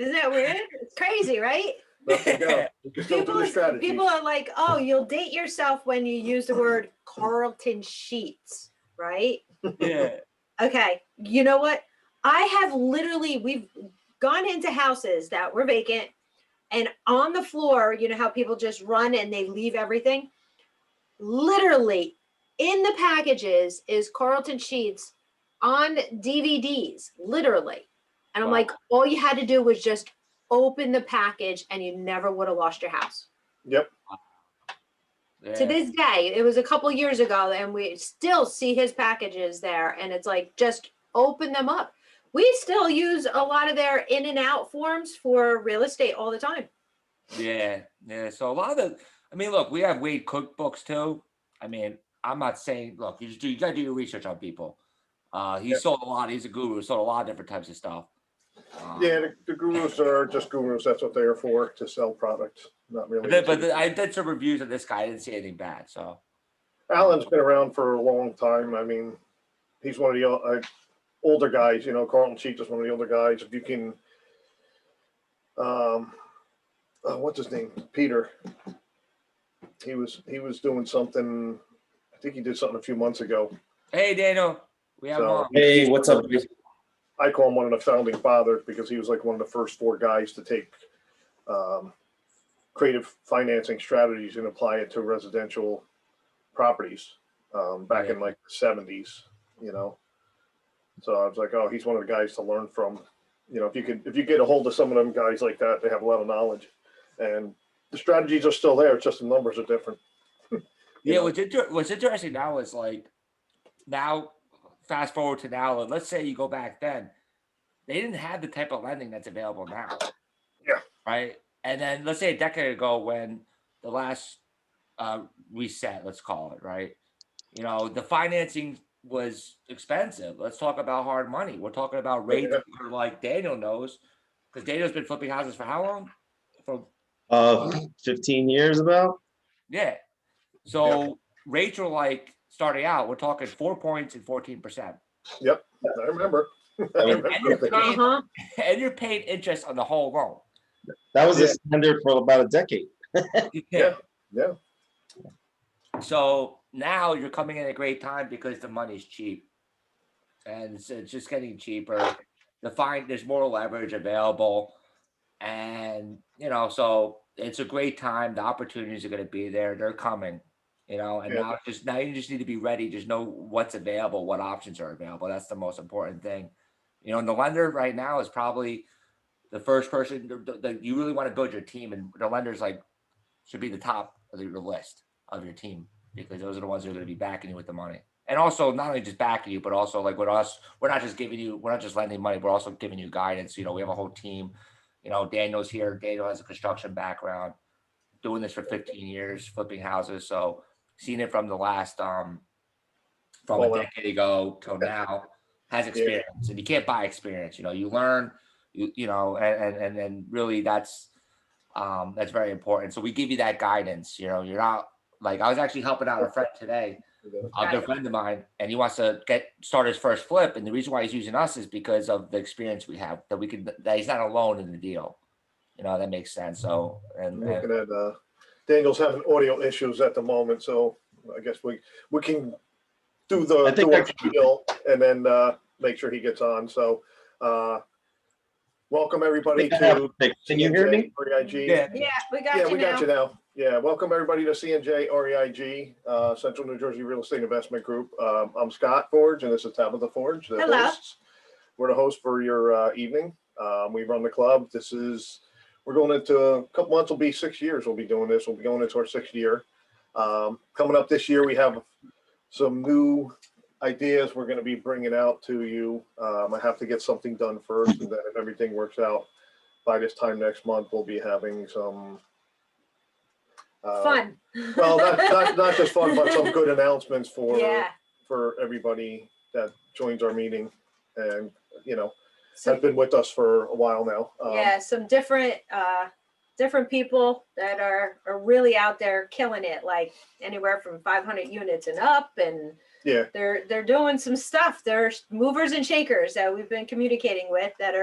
Isn't that weird? It's crazy, right? There you go. You can still do the strategy. People are like, oh, you'll date yourself when you use the word Carlton Sheets, right? Yeah. Okay. You know what? We've gone into houses that were vacant, and on the floor, you know how people just run and they leave everything? Literally in the packages is Carlton Sheets on DVDs, literally. And I'm Wow. like, all you had to do was just open the package and you never would have lost your house. Yep. Yeah. To this day, it was a couple years ago, and we still see his packages there. And it's like, just open them up. We still use a lot of their in and out forms for real estate all the time. Yeah, yeah. So a lot of the, I mean, look, we have Wade cookbooks too. I mean, I'm not saying, look, you gotta do your research on people. He sold a lot. He's a guru. Sold a lot of different types of stuff. Yeah, the gurus are just gurus. That's what they are for, to sell products, not really. But I did some reviews of this guy. I didn't see anything bad. So Alan's been around for a long time. I mean, he's one of the older guys. You know, Carlton Sheets is one of the older guys. If you can, what's his name? Peter. He was doing something. I think he did something a few months ago. hey, Daniel, we have him on. Hey, what's up? I call him one of the founding fathers because he was like one of the first 4 guys to take creative financing strategies and apply it to residential properties back in like the 70s, you know. So I was like, oh, he's one of the guys to learn from. You know, if you get a hold of some of them guys like that, they have a lot of knowledge, and the strategies are still there. It's just the numbers are different. Yeah, what's interesting now is like, now fast forward to now, and let's say you go back then, they didn't have the type of lending that's available now. Yeah. Right. And then let's say a decade ago, when the last reset, let's call it, right? You know, the financing was expensive. Let's talk about hard money. We're talking about rates like Daniel knows, because Daniel's been flipping houses for how long? For 15 years about. Yeah. So rates were like, starting out, we're talking 4 points and 14%. Yep, I remember. And you're paying interest on the whole loan. That was the standard for about a decade. Yeah. So now you're coming in at a great time because the money's cheap, and it's just getting cheaper. There's more leverage available, and you know, so it's a great time. The opportunities are going to be there. They're coming. You know, and now you just need to be ready. Just know what's available, what options are available. That's the most important thing. You know, and the lender right now is probably the first person that you really want to build your team, and the lenders should be the top of your list of your team, because those are the ones that are going to be backing you with the money. And also not only just backing you, but also like with us, we're not just lending money, we're also giving you guidance. You know, we have a whole team. You know, Daniel's here. Daniel has a construction background, doing this for 15 years, flipping houses. So seen it from the last from a decade ago till now, has experience. And you can't buy experience. You know, you learn, you know, and really that's very important. So we give you that guidance. You know, you're not like, I was actually helping out a friend today, a good friend of mine, and he wants to start his first flip. And the reason why he's using us is because of the experience we have, that he's not alone in the deal. You know, that makes sense. So, and looking at Daniel's having audio issues at the moment, so I guess we can do the deal and then make sure he gets on. So welcome everybody to Can you hear me? REIG. Yeah, we got you now. Yeah, welcome everybody to CNJ REIG, Central New Jersey Real Estate Investment Group. I'm Scott Forge, and this is Tabitha Forge, the hosts. We're the host for your evening. We run the club. We're going into a couple months, will be 6 years we'll be doing this. We'll be going into our 6th year. Coming up this year, we have some new ideas we're going to be bringing out to you. I have to get something done first, and then if everything works out by this time next month, we'll be having some fun. Well, not just fun, but some good announcements for everybody that joins our meeting, and you know, have been with us for a while now. Some different people that are really out there killing it, like anywhere from 500 units and up, and they're doing some stuff. There's movers and shakers that we've been communicating with that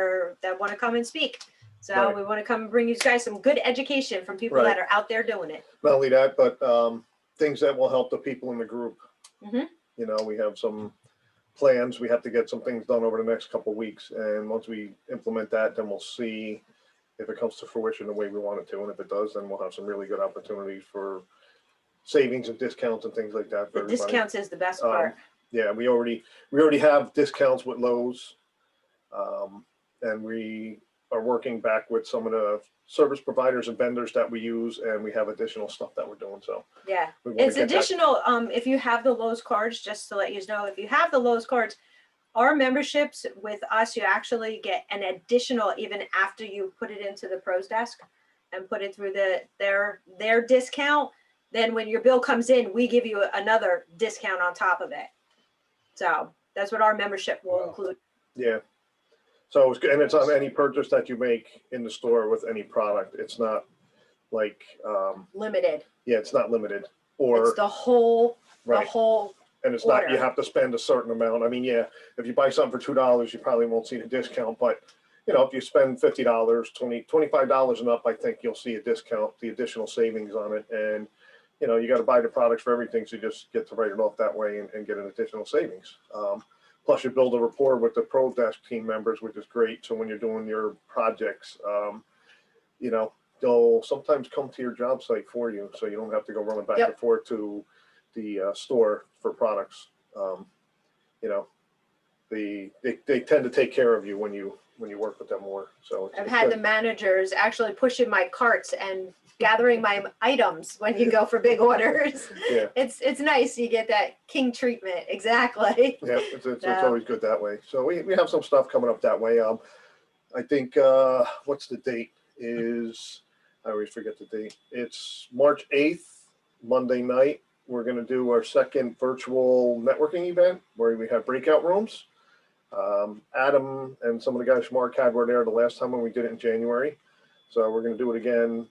want to come and speak. So Right. we want to come and bring you guys some good education from people that Right. are out there doing it. Not only that, but things that will help the people in the group. Mhm. You know, we have some plans. We have to get some things done over the next couple of weeks. And once we implement that, then we'll see if it comes to fruition the way we want it to. And if it does, then we'll have some really good opportunities for savings and discounts and things like that for The everybody. discounts is the best Um, part. Yeah, we already have discounts with Lowe's. And we are working back with some of the service providers and vendors that we use, and we have additional stuff that we're doing. So Yeah. we want It's to get that. additional, if you have the Lowe's cards, just to let you know, if you have the Lowe's cards, our memberships with us, you actually get an additional even after you put it into the pros desk and put it through their discount. Then when your bill comes in, we give you another discount on top of it. So that's what our membership will Wow. include. Yeah. So it's, and it's on any purchase that you make in the store with any product. It's not like, Limited. yeah, it's not limited It's or, the whole, right. the And it's not, you order. have to spend a certain amount. I mean, yeah, if you buy something for $2, you probably won't see the discount, but you know, if you spend $50, $25 and up, I think you'll see a discount, the additional savings on it. And, you know, you got to buy the products for everything. So you just get to write it off that way and get an additional savings. Plus you build a rapport with the Pro Desk team members, which is great. So when you're doing your projects, you know, they'll sometimes come to your job site for you. So you don't have to go running back Yep. and forth to the store for products. You know, they tend to take care of you when you work with them more. So I've had the good. managers actually pushing my carts and gathering my items when you go for big orders. Yeah. It's nice. You get that king treatment. Exactly. Yeah, it's No. always good that way. So we have some stuff coming up that way. I think what's the date is, I always forget the date. It's March 8th, Monday night. We're going to do our second virtual networking event where we have breakout rooms. Adam and some of the guys from Arcad were there the last time when we did it in January. So we're going to do it again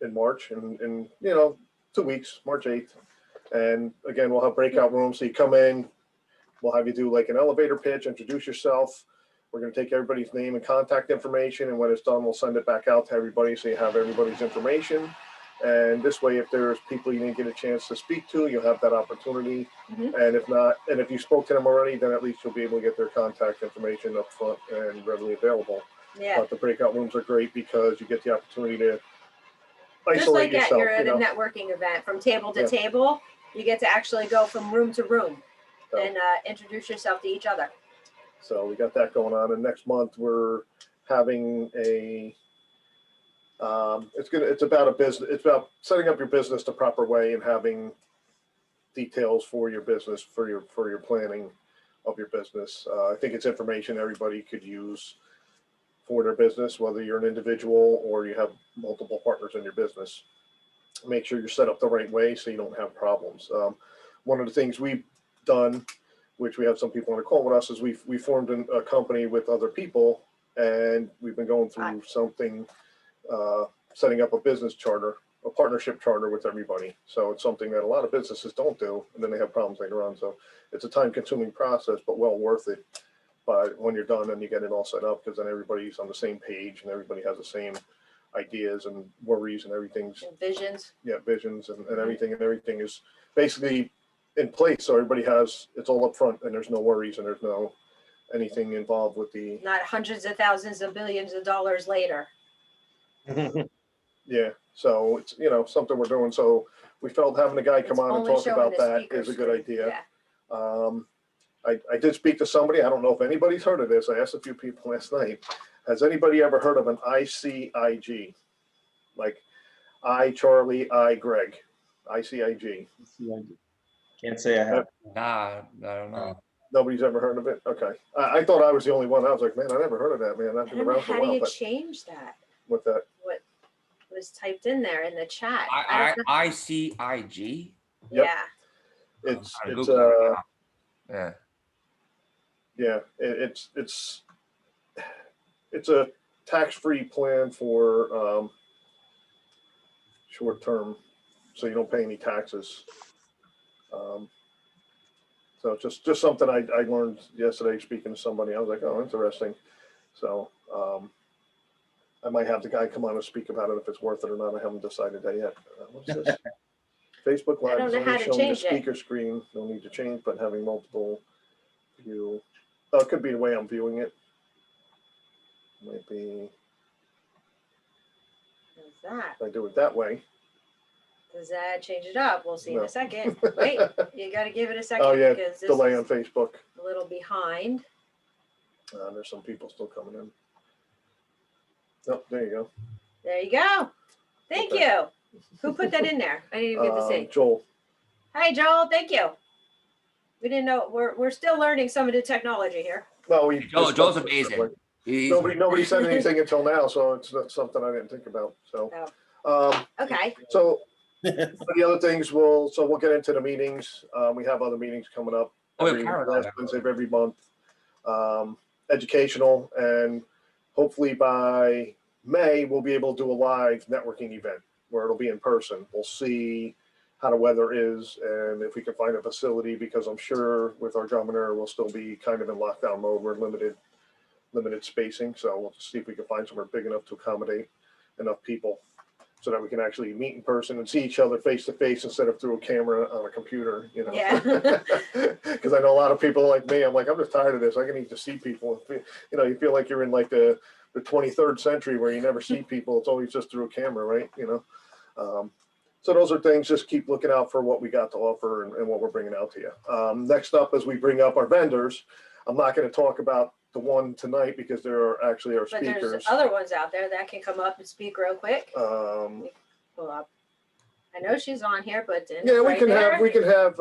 in March in you know, 2 weeks, March 8th. And again, we'll have breakout rooms. So you come in, we'll have you do like an elevator pitch, introduce yourself. We're going to take everybody's name and contact information. And when it's done, we'll send it back out to everybody. So you have everybody's information. And this way, if there's people you didn't get a chance to speak to, you'll have that opportunity. Mhm. And if not, and if you spoke to them already, then at least you'll be able to get their contact information up front and readily available. Yeah. But the breakout rooms are great because you get the opportunity to Just isolate like that, yourself. you're at You a know? networking event from table to Yeah. table. You get to actually go from room to room So- and introduce yourself to each other. So we got that going on. And next month we're having a, it's about a business. It's about setting up your business the proper way and having details for your business, for your planning of your business. I think it's information everybody could use for their business, whether you're an individual or you have multiple partners in your business. Make sure you're set up the right way so you don't have problems. One of the things we've done, which we have some people on the call with us, is we formed a company with other people, and we've been going through something, setting up a business charter, a partnership charter with everybody. So it's something that a lot of businesses don't do, and then they have problems later on. So it's a time-consuming process, but well worth it. But when you're done, then you get it all set up because then everybody's on the same page and everybody has the same ideas and worries and everything's And visions. visions and everything, and everything is basically in place. So everybody has, it's all up front and there's no worries and there's no anything involved with the, Not hundreds of thousands of billions of dollars later. yeah. So it's, you know, something we're doing. So we felt having a guy come It's on and only talk showing about the that speaker is a good screen. idea. Yeah. I did speak to somebody. I don't know if anybody's heard of this. I asked a few people last night. Has anybody ever heard of an ICIG? Like I, Charlie, I, Greg, ICIG. Can't say I have. Nah, I don't know. Nobody's ever heard of it? Okay. I thought I was the only one. I was like, man, I never heard of that, man. I've I been don't know, around for a how do while, you but change that? with that, What was typed in there in the chat? I don't know. ICIG. Yep. Yeah. it's, I'm it's, Googling it now. Yeah. yeah, it's a tax-free plan for, short term, so you don't pay any taxes. So it's just something I learned yesterday speaking to somebody. I was like, oh, interesting. So, I might have the guy come on and speak about it if it's worth it or not. I haven't decided that yet. What's this? Facebook I Live don't is know only how to showing the change it. speaker screen. No need to change, but having multiple view. Oh, it could be the way I'm viewing it. Might be What's that? if I do it that way. Does that change it up? We'll see in No. a second. Wait, you got to give it a second Oh yeah, because this delay on is Facebook. a little behind. There's some people still coming in. Oh, there you go. There you go. Thank Okay. you. Who put that in there? I didn't even get to see. Joel. Hi, Joel. Thank you. We didn't know. We're still learning some of the technology here. Well, we Joel's amazing. He's, Nobody said anything until now, so it's not something I didn't think about. So, Okay. so the other things we'll get into the meetings. We have other meetings coming up Oh, yeah, every Karen on last that. Wednesday of every month. Educational, and hopefully by May we'll be able to do a live networking event where it'll be in person. We'll see how the weather is and if we can find a facility, because I'm sure with our governor we'll still be kind of in lockdown mode. We're limited spacing, so we'll see if we can find somewhere big enough to accommodate enough people so that we can actually meet in person and see each other face to face instead of through a camera on a computer, you know. Yeah. Because I know a lot of people like me, I'm just tired of this. I need to see people. You know, you feel like you're in like the 23rd century where you never see people. It's always just through a camera, right? You know. So those are things, just keep looking out for what we got to offer and what we're bringing out to you. Next up, as we bring up our vendors, I'm not going to talk about the one tonight because there are actually our But speakers. there's other ones out there that can come up and speak real quick. Um, Pull up. I know she's on here, but yeah, we can have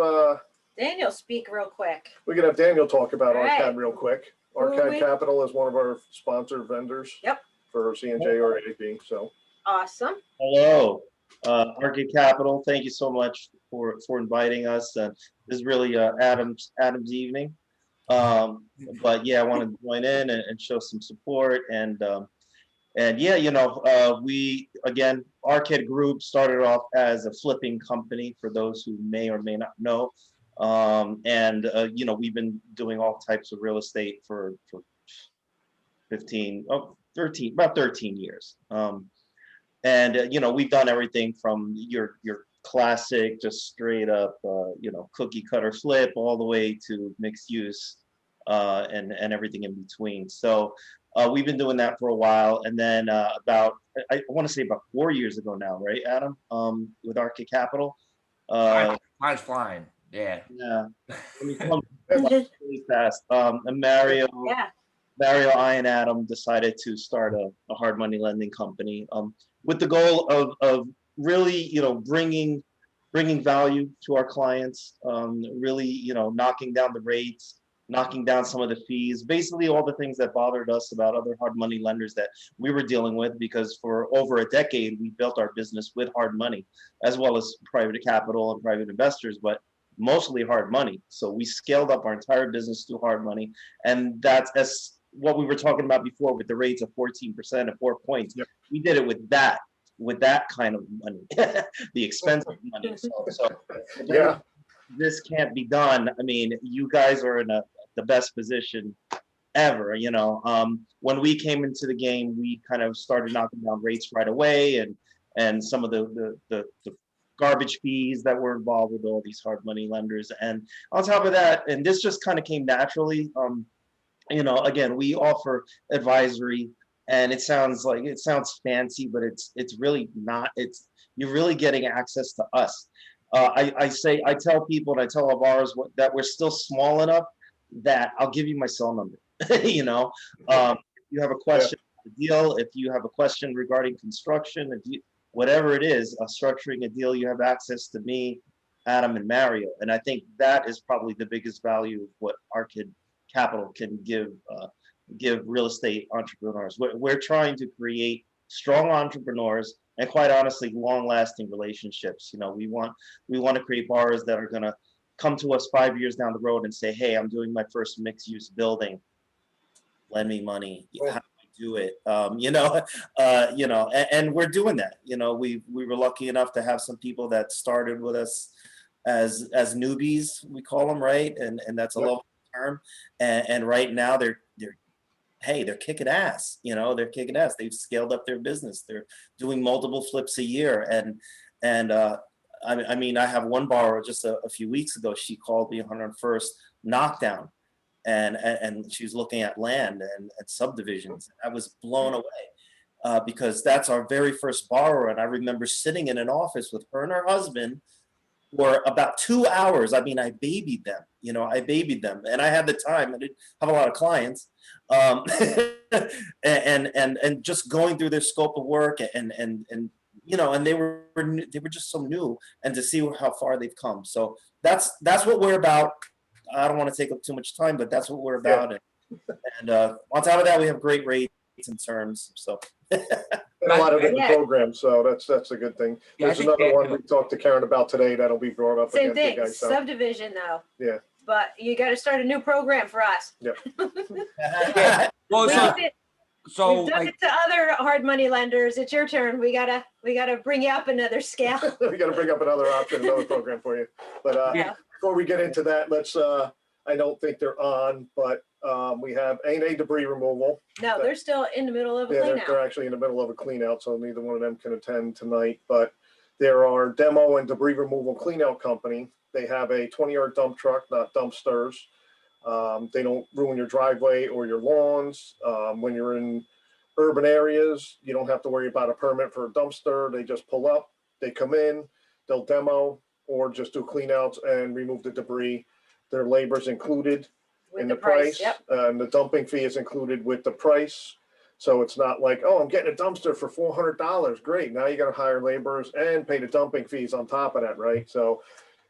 Daniel speak real quick. we can have Daniel talk about All right. Arcad real quick. Who are Arcad we? Capital is one of our sponsored vendors. Yep. For CNJ or AAB. So Awesome. Hello, Arcade Capital. Thank you so much for inviting us. This is really Adam's evening. But yeah, I want to join in and show some support and yeah, you know, we again, Arcade Group started off as a flipping company for those who may or may not know. You know, we've been doing all types of real estate for 13 years. You know, we've done everything from your classic, just straight up, you know, cookie cutter flip all the way to mixed use and everything in between. So we've been doing that for a while. And then about, I want to say about 4 years ago now, right, Adam, with Arcade Capital. Time's flying. Yeah. Yeah. Really fast. And Mario. Yeah. Mario, I, and Adam decided to start a hard money lending company with the goal of really, you know, bringing value to our clients, really, you know, knocking down the rates, knocking down some of the fees, basically all the things that bothered us about other hard money lenders that we were dealing with, because for over a decade, we built our business with hard money, as well as private capital and private investors, but mostly hard money. So we scaled up our entire business through hard money. And that's as what we were talking about before with the rates of 14% at 4 points. Yep. We did it with that kind of money, the expensive money. So yeah, this can't be done. I mean, you guys are in the best position ever. You know, when we came into the game, we kind of started knocking down rates right away, and some of the garbage fees that were involved with all these hard money lenders. And on top of that, and this just kind of came naturally. You know, again, we offer advisory, and it sounds fancy, but it's really not. You're really getting access to us. I tell people, and I tell our borrowers that we're still small enough that I'll give you my cell number. You know, if you have a question on the deal, if you have a question regarding construction, whatever it is, structuring a deal, you have access to me, Adam, and Mario. And I think that is probably the biggest value of what Arcade Capital can give real estate entrepreneurs. We're trying to create strong entrepreneurs and, quite honestly, long-lasting relationships. You know, we want to create borrowers that are going to come to us 5 years down the road and say, "Hey, I'm doing my first mixed-use building. Lend me money. How do I do it?" You know, and we're doing that. You know, we were lucky enough to have some people that started with us as newbies, we call them, right? And that's a low term. And right now they're hey, they're kicking ass. They're kicking ass. They've scaled up their business. They're doing multiple flips a year. I mean, I have one borrower just a few weeks ago. She called me on her first knockdown, and she was looking at land and subdivisions. I was blown away because that's our very first borrower. And I remember sitting in an office with her and her husband for about 2 hours. I mean, I babied them. And I had the time. I didn't have a lot of clients, and just going through their scope of work and they were just so new, and to see how far they've come. So that's what we're about. I don't want to take up too much time, but that's what we're about. And on top of that, we have great rates and terms. So. And a lot of different programs, so that's a good thing. Yeah, There's another one we talked to Karen about today that'll be brought up Same again. thing, You guys, so. subdivision though. Yeah. But you got to start a new program for us. Well, so We've done it to other hard money lenders. It's your turn. We gotta bring you up another scale. We got to bring up another option, another program for you. But Yeah. before we get into that, let's. I don't think they're on, but we have A&A debris removal. No, they're still in the middle of a Yeah, clean they're out. actually in the middle of a clean out, so neither one of them can attend tonight. But there are demo and debris removal clean out company. They have a 20-yard dump truck, not dumpsters. They don't ruin your driveway or your lawns. When you're in urban areas, you don't have to worry about a permit for a dumpster. They just pull up, they come in, they'll demo or just do clean outs and remove the debris. Their labor's included With in the the price. Yep. And the dumping fee is included with the price. So it's not like, oh, I'm getting a dumpster for $400. Great. Now you got to hire laborers and pay the dumping fees on top of that, right? So,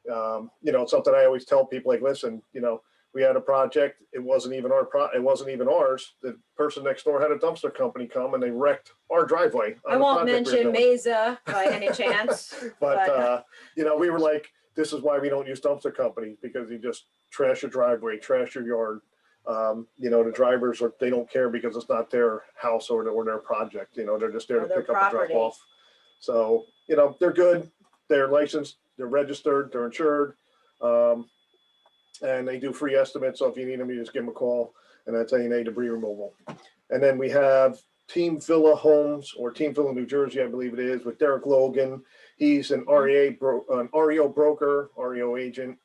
it's something I always tell people, like, listen, we had a project. It wasn't even it wasn't even ours. The person next door had a dumpster company come and they wrecked our driveway. I won't mention Mesa by any chance. But we were like, this is why we don't use dumpster companies, because you just trash your driveway, trash your yard. The drivers they don't care because it's not their house or their project. They're just there Or to their pick up and drop property. off. So, they're good. They're licensed. They're registered. They're insured. And they do free estimates. So if you need them, you just give them a call, and that's A&A debris removal. And then we have Team Villa Homes, or Team Villa, New Jersey, I believe it is, with Derek Logan. He's an REO broker, REO agent,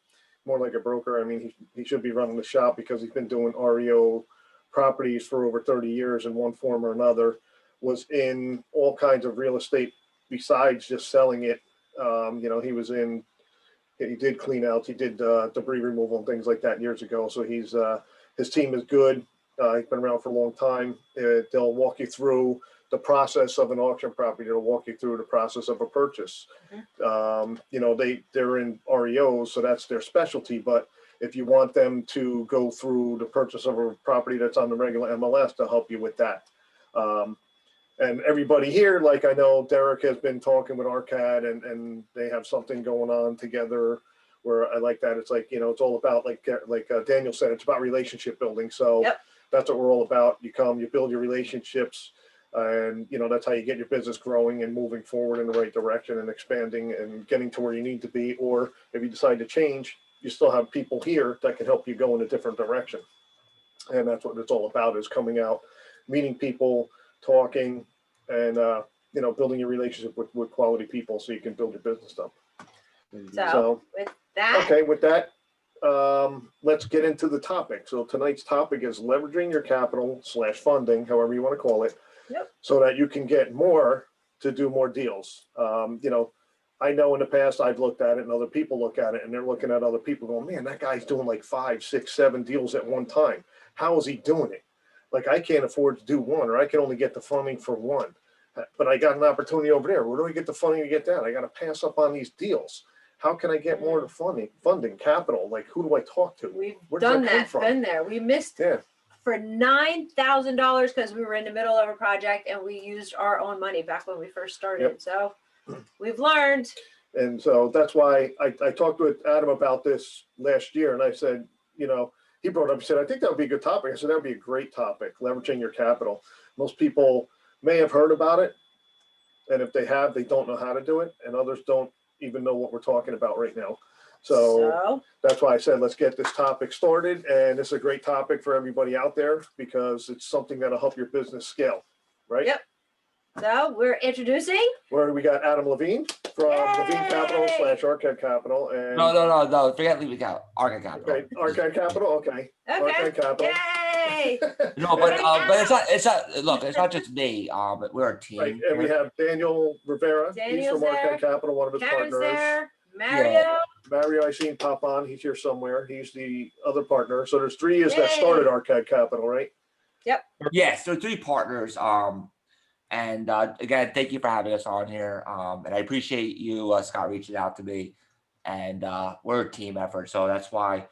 more like a broker. I mean, he should be running the shop because he's been doing REO properties for over 30 years in one form or another. Was in all kinds of real estate besides just selling it. He did clean outs, he did debris removal and things like that years ago. So his team is good. He's been around for a long time. They'll walk you through the process of an auction property. They'll walk you through the process of a purchase. They're in REOs, so that's their specialty. But if you want them to go through the purchase of a property that's on the regular MLS, they'll help you with that. And everybody here, like I know Derek has been talking with Arcad, and they have something going on together where I like that. It's like, it's all about, like Daniel said, it's about relationship building. So Yep. That's what we're all about. You come, you build your relationships, and that's how you get your business growing and moving forward in the right direction and expanding and getting to where you need to be. Or if you decide to change, you still have people here that can help you go in a different direction. And that's what it's all about, is coming out, meeting people, talking, and building your relationship with quality people so you can build your business up. So with that, Okay, with that, let's get into the topic. So tonight's topic is leveraging your capital / funding, however you want to call it, Yep. so that you can get more to do more deals. I know in the past I've looked at it and other people look at it and they're looking at other people going, man, that guy's doing like 5, 6, 7 deals at one time. How is he doing it? Like, I can't afford to do one, or I can only get the funding for one, but I got an opportunity over there. Where do I get the funding to get that? I got to pass up on these deals. How can I get more funding, capital? Like, who do I talk to? we've Where does done that come that, from? been there. We missed Yeah, for $9,000 because we were in the middle of a project and we used our own money back when we first started. Yep. So we've learned. and so that's why I talked with Adam about this last year, and I said, he brought up, he said, I think that would be a good topic. I said, that would be a great topic, leveraging your capital. Most people may have heard about it, and if they have, they don't know how to do it, and others don't even know what we're talking about right now. So that's why I said, let's get this topic started. And it's a great topic for everybody out there because it's something that'll help your business scale, right? Yep. So we're introducing. Where we got Adam Levine from Levine Capital Yay! / Arcade Capital. And No. Forget Levine Capital. Arcade Capital. Okay, Arcade Capital. Okay. Okay. Arcade Capital. Yay! No, but it's not. Look, it's not just me. But we're a team. Right, and we have Daniel Rivera. He's Daniel's from there. Arcade Capital, one of his Karen's partners. there. Mario. Mario, I seen pop on. He's here somewhere. He's the other partner. So there's 3 years that Yay. started Arcade Capital, right? Yes, there are 3 partners. And again, thank you for having us on here. And I appreciate you, Scott, reaching out to me. And we're a team effort, so that's why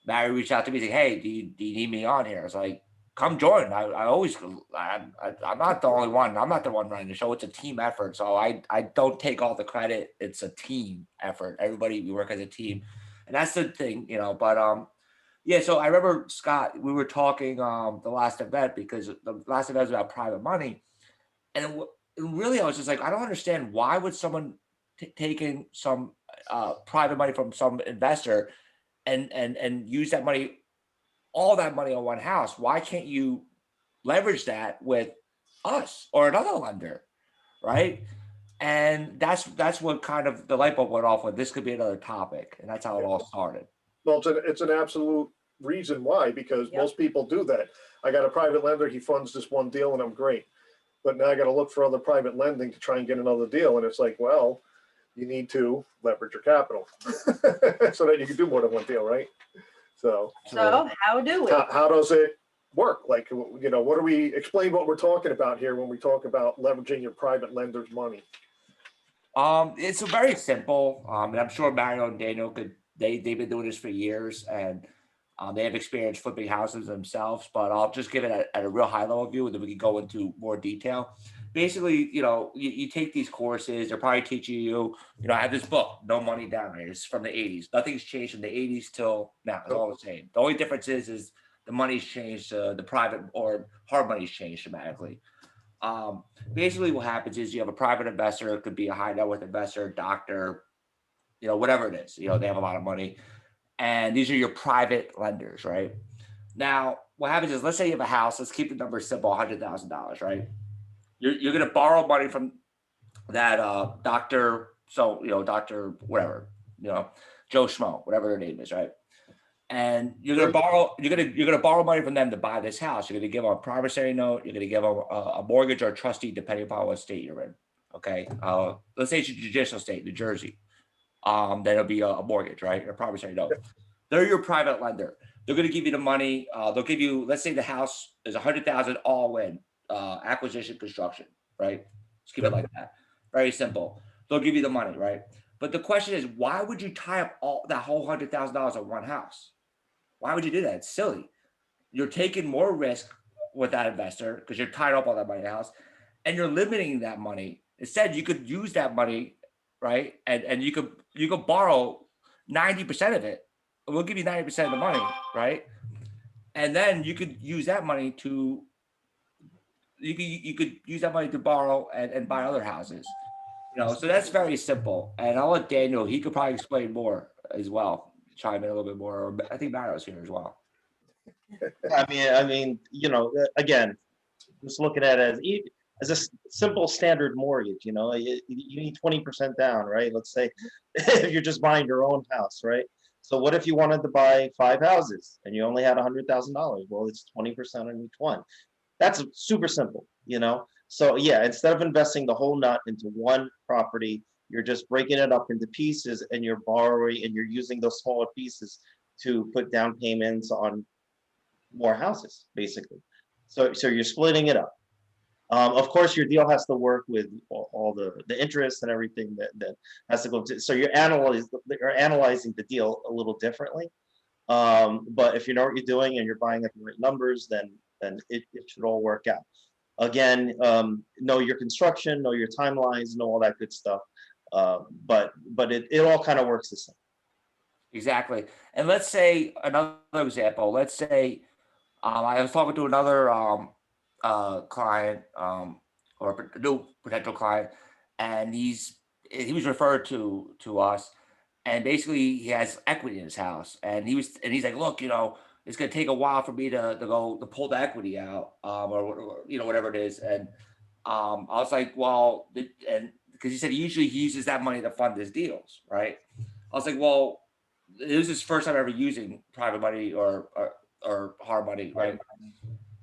Mary reached out to me saying, "Hey, do you need me on here?" It's like, come join. I'm not the only one. I'm not the one running the show. It's a team effort, so I don't take all the credit. It's a team effort. Everybody, we work as a team, and that's the thing, But yeah. So I remember, Scott, we were talking the last event because the last event was about private money. And really, I was just like, I don't understand, why would someone taking some private money from some investor and use that money, all that money on one house? Why can't you leverage that with us or another lender, right? And that's what kind of the light bulb went off with. This could be another topic, and that's how it all started. Well, it's an absolute reason why, because Yep. most people do that. I got a private lender. He funds this one deal, and I'm great. But now I got to look for other private lending to try and get another deal. And it's like, well, you need to leverage your capital so that you can do more than one deal, right? So How do we? how does it work? Like, what do we explain what we're talking about here when we talk about leveraging your private lender's money? It's very simple. And I'm sure Mario and Daniel they've been doing this for years, and they have experience flipping houses themselves, but I'll just give it at a real high level view, and then we can go into more detail. Basically, you take these courses, they're probably teaching you, I have this book, No Money Down, right? It's from the 80s. Nothing's changed from the 80s till now. It's all the same. The only difference is the money's changed, the private or hard money's changed dramatically. Basically what happens is you have a private investor. It could be a high net worth investor, doctor, whatever it is, they have a lot of money. And these are your private lenders, right? Now, what happens is, let's say you have a house. Let's keep the number simple, $100,000, right? You're going to borrow money from that doctor. So, doctor, whatever, Joe Schmo, whatever their name is, right? And you're going to borrow money from them to buy this house. You're going to give them a promissory note. You're going to give them a mortgage or a trustee, depending upon what state you're in. Okay. Let's say it's a judicial state, New Jersey. Then it'll be a mortgage, right? A promissory note. They're your private lender. They're going to give you the money. They'll give you, let's say the house is $100,000 all in, acquisition, construction, right? Just keep it like that. Very simple. They'll give you the money, right? But the question is, why would you tie up all that whole $100,000 on one house? Why would you do that? It's silly. You're taking more risk with that investor because you're tied up all that money in the house, and you're limiting that money. Instead, you could use that money, right? And you could borrow 90% of it. We'll give you 90% of the money, right? And then you could use that money to borrow and buy other houses. So that's very simple. And I'll let Daniel, he could probably explain more as well, chime in a little bit more. Or I think Mario's here as well. I mean, again, just looking at it as a simple standard mortgage, you need 20% down, right? Let's say if you're just buying your own house, right? So what if you wanted to buy 5 houses and you only had $100,000? Well, it's 20% on each one. That's super simple, So yeah, instead of investing the whole nut into one property, you're just breaking it up into pieces, and you're borrowing and you're using those smaller pieces to put down payments on more houses, basically. So you're splitting it up. Of course, your deal has to work with all the interest and everything that has to go to. So you're analyzing the deal a little differently. But if you know what you're doing and you're buying at the right numbers, then it should all work out. Again, know your construction, know your timelines, know all that good stuff. But it all kind of works the same. Exactly. And let's say another example. Let's say I was talking to another client or a new potential client, and he was referred to us, and basically he has equity in his house, and he's like, look, it's gonna take a while for me to pull the equity out, or whatever it is, and I was like, well, and because he said usually he uses that money to fund his deals, right? I was like, well, it was his first time ever using private money or hard money, right?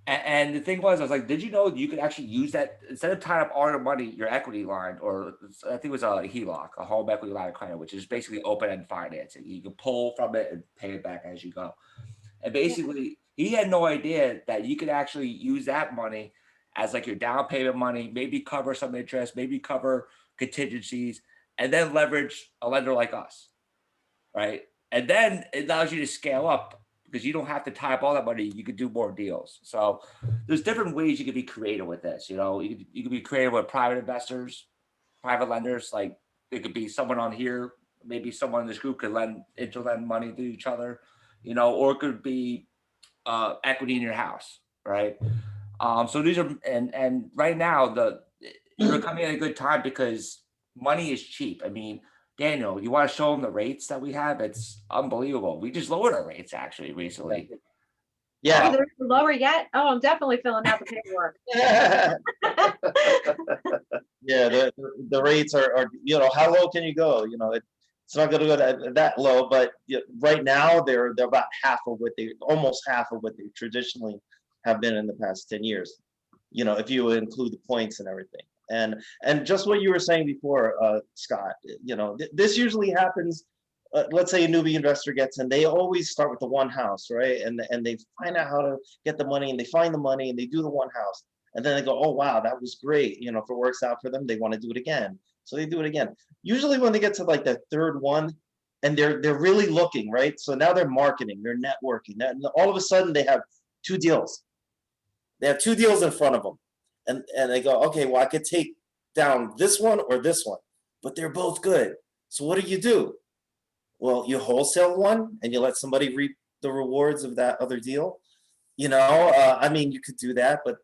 And the thing was, I was like, did you know you could actually use that instead of tying up all your money, your equity line, or I think it was a HELOC, a home equity line of credit, which is basically open-end financing. You can pull from it and pay it back as you go. And basically, he had no idea that you could actually use that money as like your down payment money, maybe cover some interest, maybe cover contingencies, and then leverage a lender like us, right? And then it allows you to scale up because you don't have to tie up all that money. You could do more deals. So there's different ways you could be creative with this. You could be creative with private investors, private lenders. Like it could be someone on here, maybe someone in this group could lend money to each other, or it could be equity in your house, right? So these are and right now you're coming at a good time because money is cheap. I mean, Daniel, you want to show them the rates that we have? It's unbelievable. We just lowered our rates actually recently. Yeah. They're lower yet? Oh, I'm definitely filling out the paperwork. Yeah, the rates are how low can you go? It's not going to go that low, but right now they're about almost half of what they traditionally have been in the past 10 years. If you include the points and everything. And just what you were saying before, Scott, this usually happens. Let's say a newbie investor gets in, they always start with the one house, right? And they find out how to get the money, and they find the money, and they do the one house, and then they go, oh wow, that was great. If it works out for them, they want to do it again, so they do it again. Usually when they get to like the third one, and they're really looking, right? So now they're marketing, they're networking, and all of a sudden they have two deals. They have two deals in front of them. And they go, okay, well, I could take down this one or this one, but they're both good. So what do? Well, you wholesale one and you let somebody reap the rewards of that other deal. I mean, you could do that, but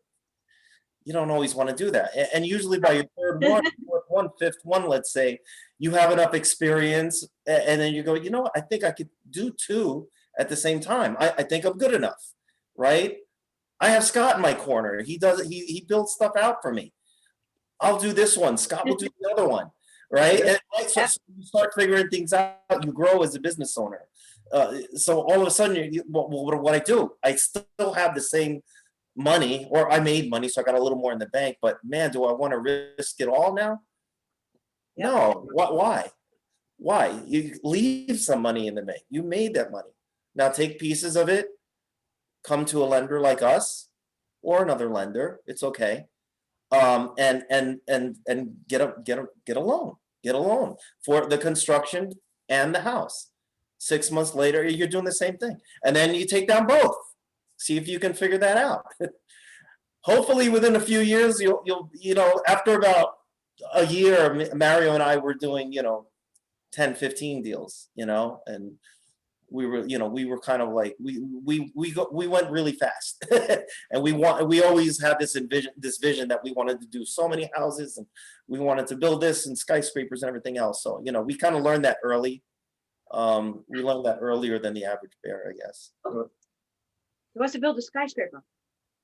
you don't always want to do that. And usually by your third one, fourth one, fifth one, let's say, you have enough experience, and then you go, I think I could do two at the same time. I think I'm good enough, right? I have Scott in my corner. He does it. He builds stuff out for me. I'll do this one. Scott will do the other one, right? And so you start figuring things out. You grow as a business owner. So all of a sudden, what I do? I still have the same money, or I made money, so I got a little more in the bank. But man, do I want to risk it all now? Yep. No. Why? Why? You leave some money in the bank. You made that money. Now take pieces of it. Come to a lender like us or another lender. It's okay. And get a loan for the construction and the house. 6 months later, you're doing the same thing. And then you take down both. See if you can figure that out. Hopefully within a few years, you'll after about a year, Mario and I were doing, 10, 15 deals, and we were kind of like we went really fast, and we always had this vision that we wanted to do so many houses, and we wanted to build this and skyscrapers and everything else. So we kind of learned that early. We learned that earlier than the average bear, I guess. He wants to build a skyscraper.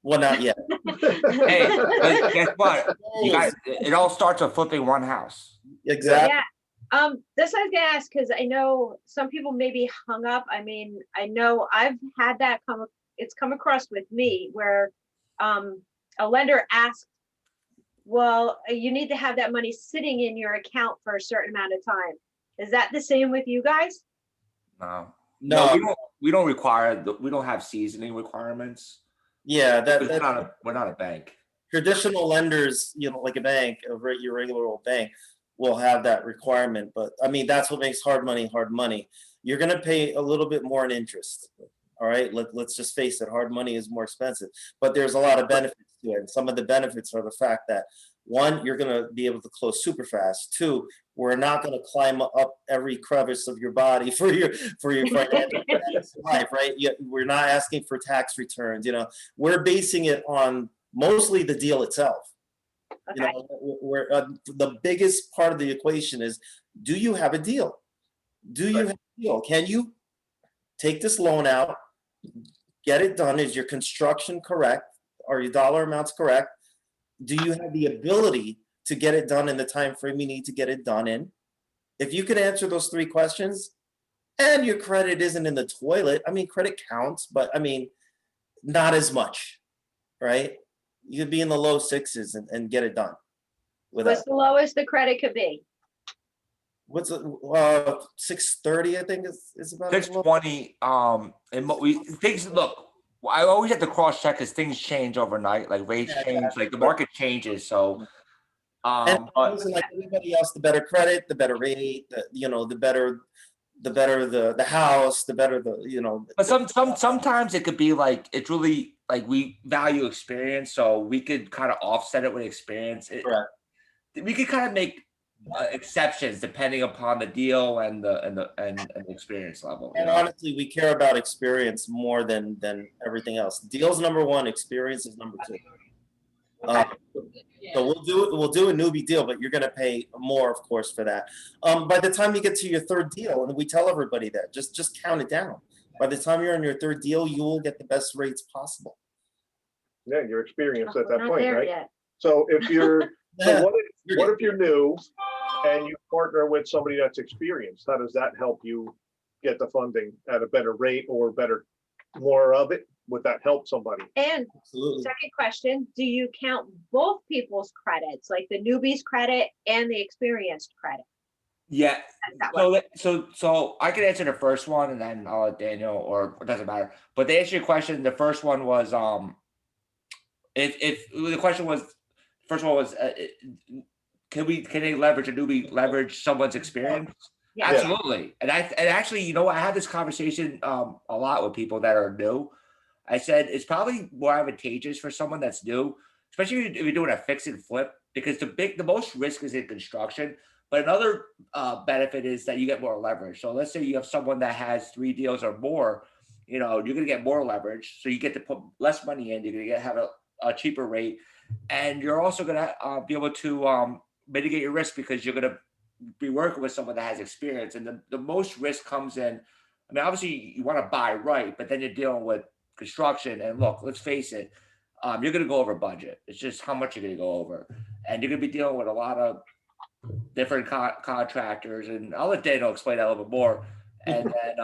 Well, not yet. Hey, but guess what? You guys, it all starts with flipping one house. Exactly. Yeah. This I was gonna ask because I know some people may be hung up. I mean, I know I've had that come across with me where a lender asked, well, you need to have that money sitting in your account for a certain amount of time. Is that the same with you guys? No, we don't require. We don't have seasoning requirements. Yeah, we're not a bank. Traditional lenders, like a bank, your regular old bank, will have that requirement. But I mean, that's what makes hard money. You're going to pay a little bit more in interest. All right, let's just face it. Hard money is more expensive, but there's a lot of benefits to it. And some of the benefits are the fact that, one, you're going to be able to close super fast. Two, we're not going to climb up every crevice of your body for your financial life, right? We're not asking for tax returns. We're basing it on mostly the deal itself. Okay. The biggest part of the equation is, do you have a deal? Do you have a deal? Can you take this loan out, get it done? Is your construction correct? Are your dollar amounts correct? Do you have the ability to get it done in the time frame you need to get it done in? If you can answer those 3 questions and your credit isn't in the toilet, I mean, credit counts, but I mean, not as much, right? You could be in the low 6s and get it done. What's the lowest the credit could be? What's 630? I think is about 620. And we things look. I always have to cross check because things change overnight. Like rates change, like the market changes. So, And but like everybody else, the better credit, the better rate, the better the house, the better But sometimes it could be like it's really like we value experience, so we could kind of offset it with experience. Correct. We could kind of make exceptions depending upon the deal and the experience level. And honestly, we care about experience more than everything else. Deal's number 1, experience is number 2. So we'll do a newbie deal, but you're going to pay more, of course, for that. By the time you get to your 3rd deal, and we tell everybody that, just count it down. By the time you're on your 3rd deal, you will get the best rates possible. Yeah, your experience at that Not point, there right? yet. So if you're, Yeah. so what if you're new and you partner with somebody that's experienced? How does that help you get the funding at a better rate or more of it? Would that help somebody? And Absolutely. second question, do you count both people's credits, like the newbie's credit and the experienced credit? Yeah. That way. So I can answer the first one, and then I'll let Daniel, or it doesn't matter. But to answer your question, the first one was if the question was, first one was can they leverage a newbie leverage someone's experience? Yeah. Absolutely. And actually, I had this conversation a lot with people that are new. I said it's probably more advantageous for someone that's new, especially if you're doing a fix and flip, because the most risk is in construction. But another benefit is that you get more leverage. So let's say you have someone that has 3 deals or more, you're going to get more leverage. So you get to put less money in. You're going to have a cheaper rate, and you're also going to be able to mitigate your risk because you're going to be working with someone that has experience. And the most risk comes in. I mean, obviously you want to buy right, but then you're dealing with construction. And look, let's face it, you're going to go over budget. It's just how much you're going to go over, and you're going to be dealing with a lot of different contractors. And I'll let Daniel explain that a little bit more, and then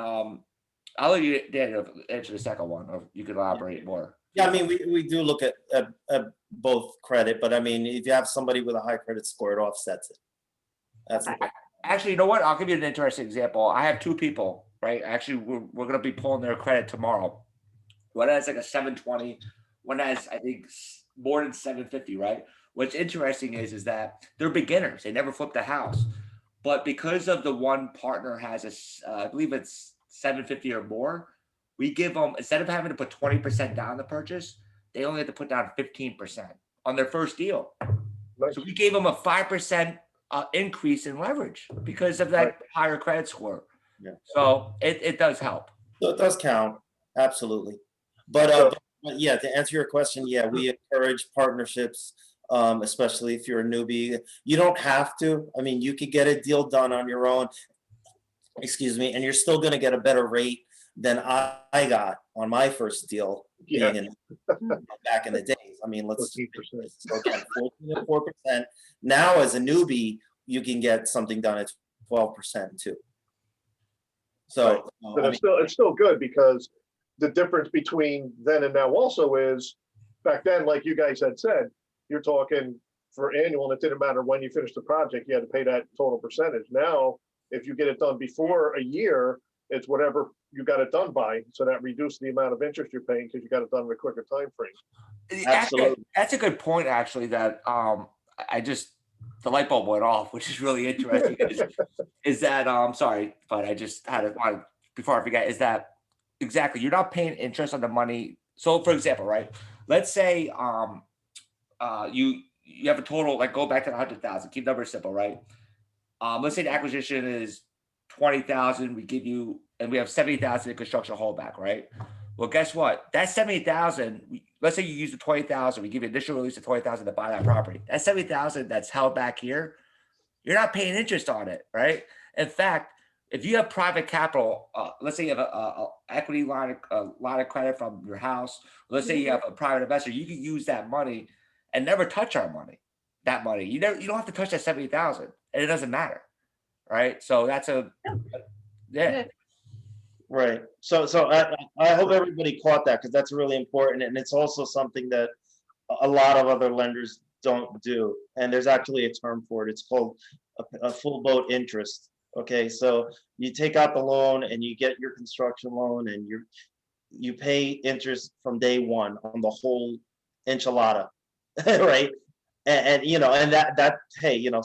I'll let you, Daniel, answer the second one, or you could elaborate more. Yeah, I mean, we do look at both credit, but I mean, if you have somebody with a high credit score, it offsets it. That's Actually, you know what? I'll give you an interesting example. I have 2 people, right? Actually, we're going to be pulling their credit tomorrow. One has like a 720, one has, I think, more than 750, right? What's interesting is that they're beginners. They never flipped a house. But because of the one partner has I believe it's 750 or more, we give them, instead of having to put 20% down the purchase, they only have to put down 15% on their first deal. Nice. So we gave them a 5% increase in leverage because of that Right. higher credit score. Yeah. So it does help. So it does count, absolutely. But yeah, to answer your question, yeah, we encourage partnerships, especially if you're a newbie. You don't have to. I mean, you could get a deal done on your own, and you're still going to get a better rate than I got on my first deal. Yeah. Back in the days. I mean, let's 14%. so again, 4%. Now, as a newbie, you can get something done at 12% too. So, But it's still good, because the difference between then and now also is, back then, like you guys had said, you're talking for annual, and it didn't matter when you finished the project, you had to pay that total percentage. Now, if you get it done before a year, it's whatever you got it done by. So that reduces the amount of interest you're paying because you got it done in a quicker time frame. Absolutely. That's a good point, actually, that the light bulb went off, which is really interesting. is that sorry, but I just had it on before I forget, is that exactly, you're not paying interest on the money. So for example, right, let's say you have a total, like, go back to the 100,000, keep numbers simple, right? Let's say the acquisition is 20,000, we give you, and we have 70,000 in construction holdback, right? Well, guess what? That 70,000, let's say you use the 20,000, we give you initial release of 20,000 to buy that property. That 70,000 that's held back here, you're not paying interest on it, right? In fact, if you have private capital, let's say you have a equity line of credit from your house. Let's say you have a private investor, you can use that money and never touch our money. That money, you don't have to touch that 70,000, and it doesn't matter, right? So that's yeah. Good. Right. So I hope everybody caught that, because that's really important, and it's also something that a lot of other lenders don't do. And there's actually a term for it. It's called a full boat interest. Okay, so you take out the loan and you get your construction loan, and you pay interest from day one on the whole enchilada, right? And you know, and that hey, you know,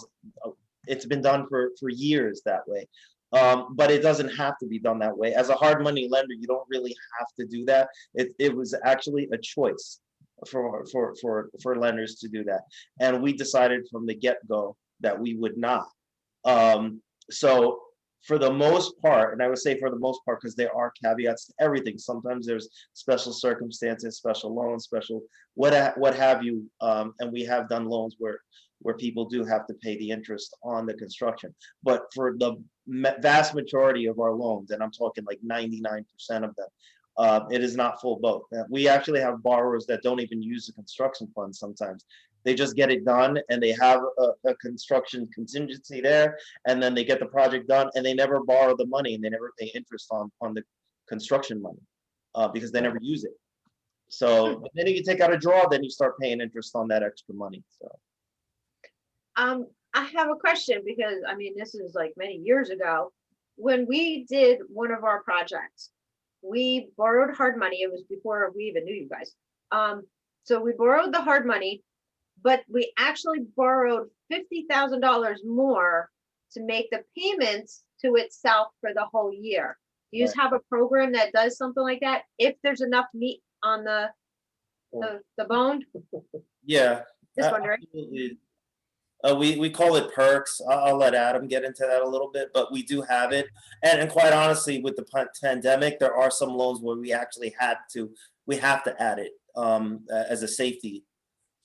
it's been done for years that way. But it doesn't have to be done that way. As a hard money lender, you don't really have to do that. It was actually a choice for lenders to do that, and we decided from the get-go that we would not. So for the most part, and I would say for the most part, because there are caveats to everything. Sometimes there's special circumstances, special loans, special what have you. And we have done loans where people do have to pay the interest on the construction. But for the vast majority of our loans, and I'm talking like 99% of them, it is not full boat. We actually have borrowers that don't even use the construction fund sometimes. They just get it done, and they have a construction contingency there, and then they get the project done, and they never borrow the money, and they never pay interest on the construction money, because they never use it. So the minute you take out a draw, then you start paying interest on that extra money. So I have a question, because I mean, this is like many years ago. When we did one of our projects, we borrowed hard money. It was before we even knew you guys. So we borrowed the hard money, but we actually borrowed $50,000 more to make the payments to itself for the whole year. Do you have a program that does something like that? If there's enough meat on the bone? yeah, Just wondering. absolutely. We call it perks. I'll let Adam get into that a little bit, but we do have it. And quite honestly, with the pandemic, there are some loans where we actually we have to add it as a safety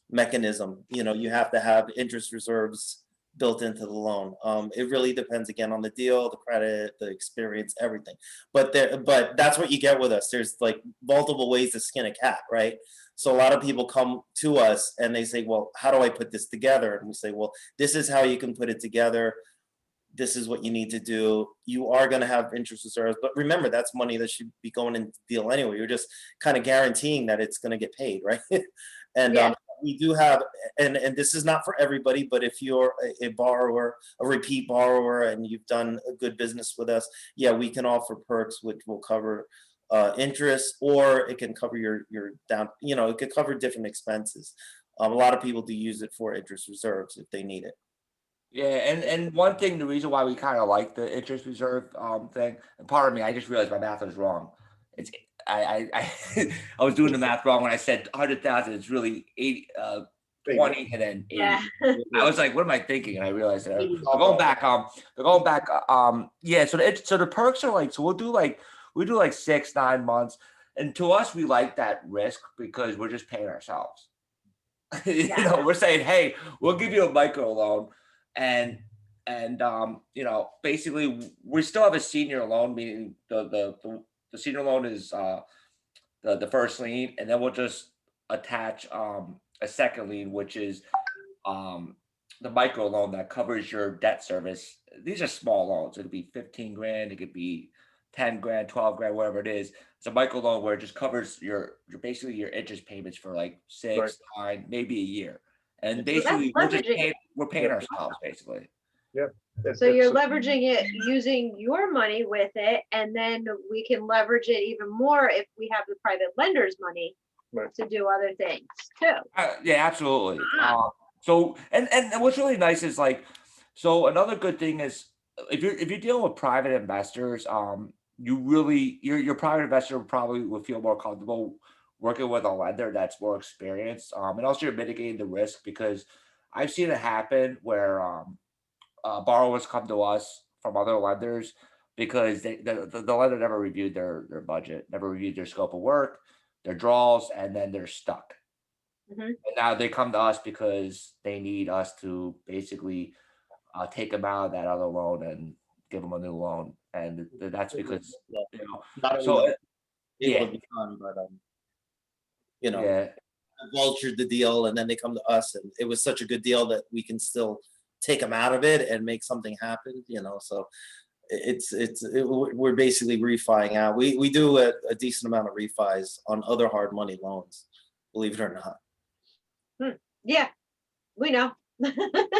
mechanism. You know, you have to have interest reserves built into the loan. It really depends again on the deal, the credit, the experience, everything. But that's what you get with us. There's like multiple ways to skin a cat, right? So a lot of people come to us and they say, well, how do I put this together? And we say, well, this is how you can put it together. This is what you need to do. You are going to have interest reserves, but remember, that's money that should be going into the deal anyway. You're just kind of guaranteeing that it's going to get paid, right? And Yeah. we do have, and this is not for everybody, but if you're a borrower, a repeat borrower, and you've done a good business with us, yeah, we can offer perks which will cover interest, or it can cover your down, you know, it could cover different expenses. A lot of people do use it for interest reserves if they need it. Yeah, and one thing, the reason why we kind of like the interest reserve thing, and pardon me, I just realized my math was wrong. It's I was doing the math wrong when I said 100,000. It's really 80, 20, and then 80. Yeah. I was like, what am I thinking? And I realized that they're going back. They're going back. Yeah. So the perks are like, so we do like 6-9 months, and to us, we like that risk because we're just paying ourselves. You know, we're saying, hey, we'll give you a micro loan, and you know, basically we still have a senior loan, meaning the senior loan is the first lien, and then we'll just attach a second lien, which is the micro loan that covers your debt service. These are small loans. It could be 15 grand, it could be 10 grand, 12 grand, whatever it is. It's a micro loan where it just covers your basically your interest payments for like 6, 9, maybe a year. And basically we're paying ourselves basically. Yeah. So you're leveraging it using your money with it, and then we can leverage it even more if we have the private lender's money to do other things too. Yeah, absolutely. So and what's really nice is like, so another good thing is if you're dealing with private investors, your private investor probably would feel more comfortable working with a lender that's more experienced, and also you're mitigating the risk, because I've seen it happen where borrowers come to us from other lenders because the lender never reviewed their budget, never reviewed their scope of work, their draws, and then they're stuck. And now they come to us because they need us to basically take them out of that other loan and give them a new loan, and that's because you know. Not So always able yeah, to be done, but you know, yeah, vultured the deal, and then they come to us, and it was such a good deal that we can still take them out of it and make something happen. You know, so we're basically refining out. We do a decent amount of refis on other hard money loans, believe it or not. Yeah, we know.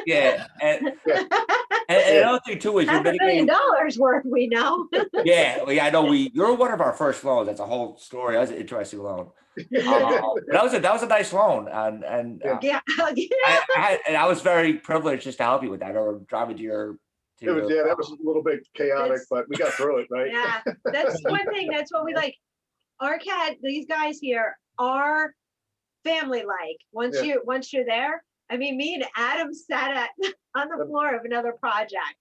yeah, and Yeah. another thing too is you're mitigating. $500,000 worth, we know. Yeah, well, yeah, I know you're one of our first loans. That's a whole story. That was an interesting loan. That was a nice loan, and Yeah. I was very privileged just to help you with that, or driving to your. It was, yeah, that was a little bit chaotic, That's- but we got through it, right? Yeah, that's one thing. That's what we like. ARCAD, these guys here are family-like. Once Yeah. you're there, I mean, me and Adam sat on the floor of another project,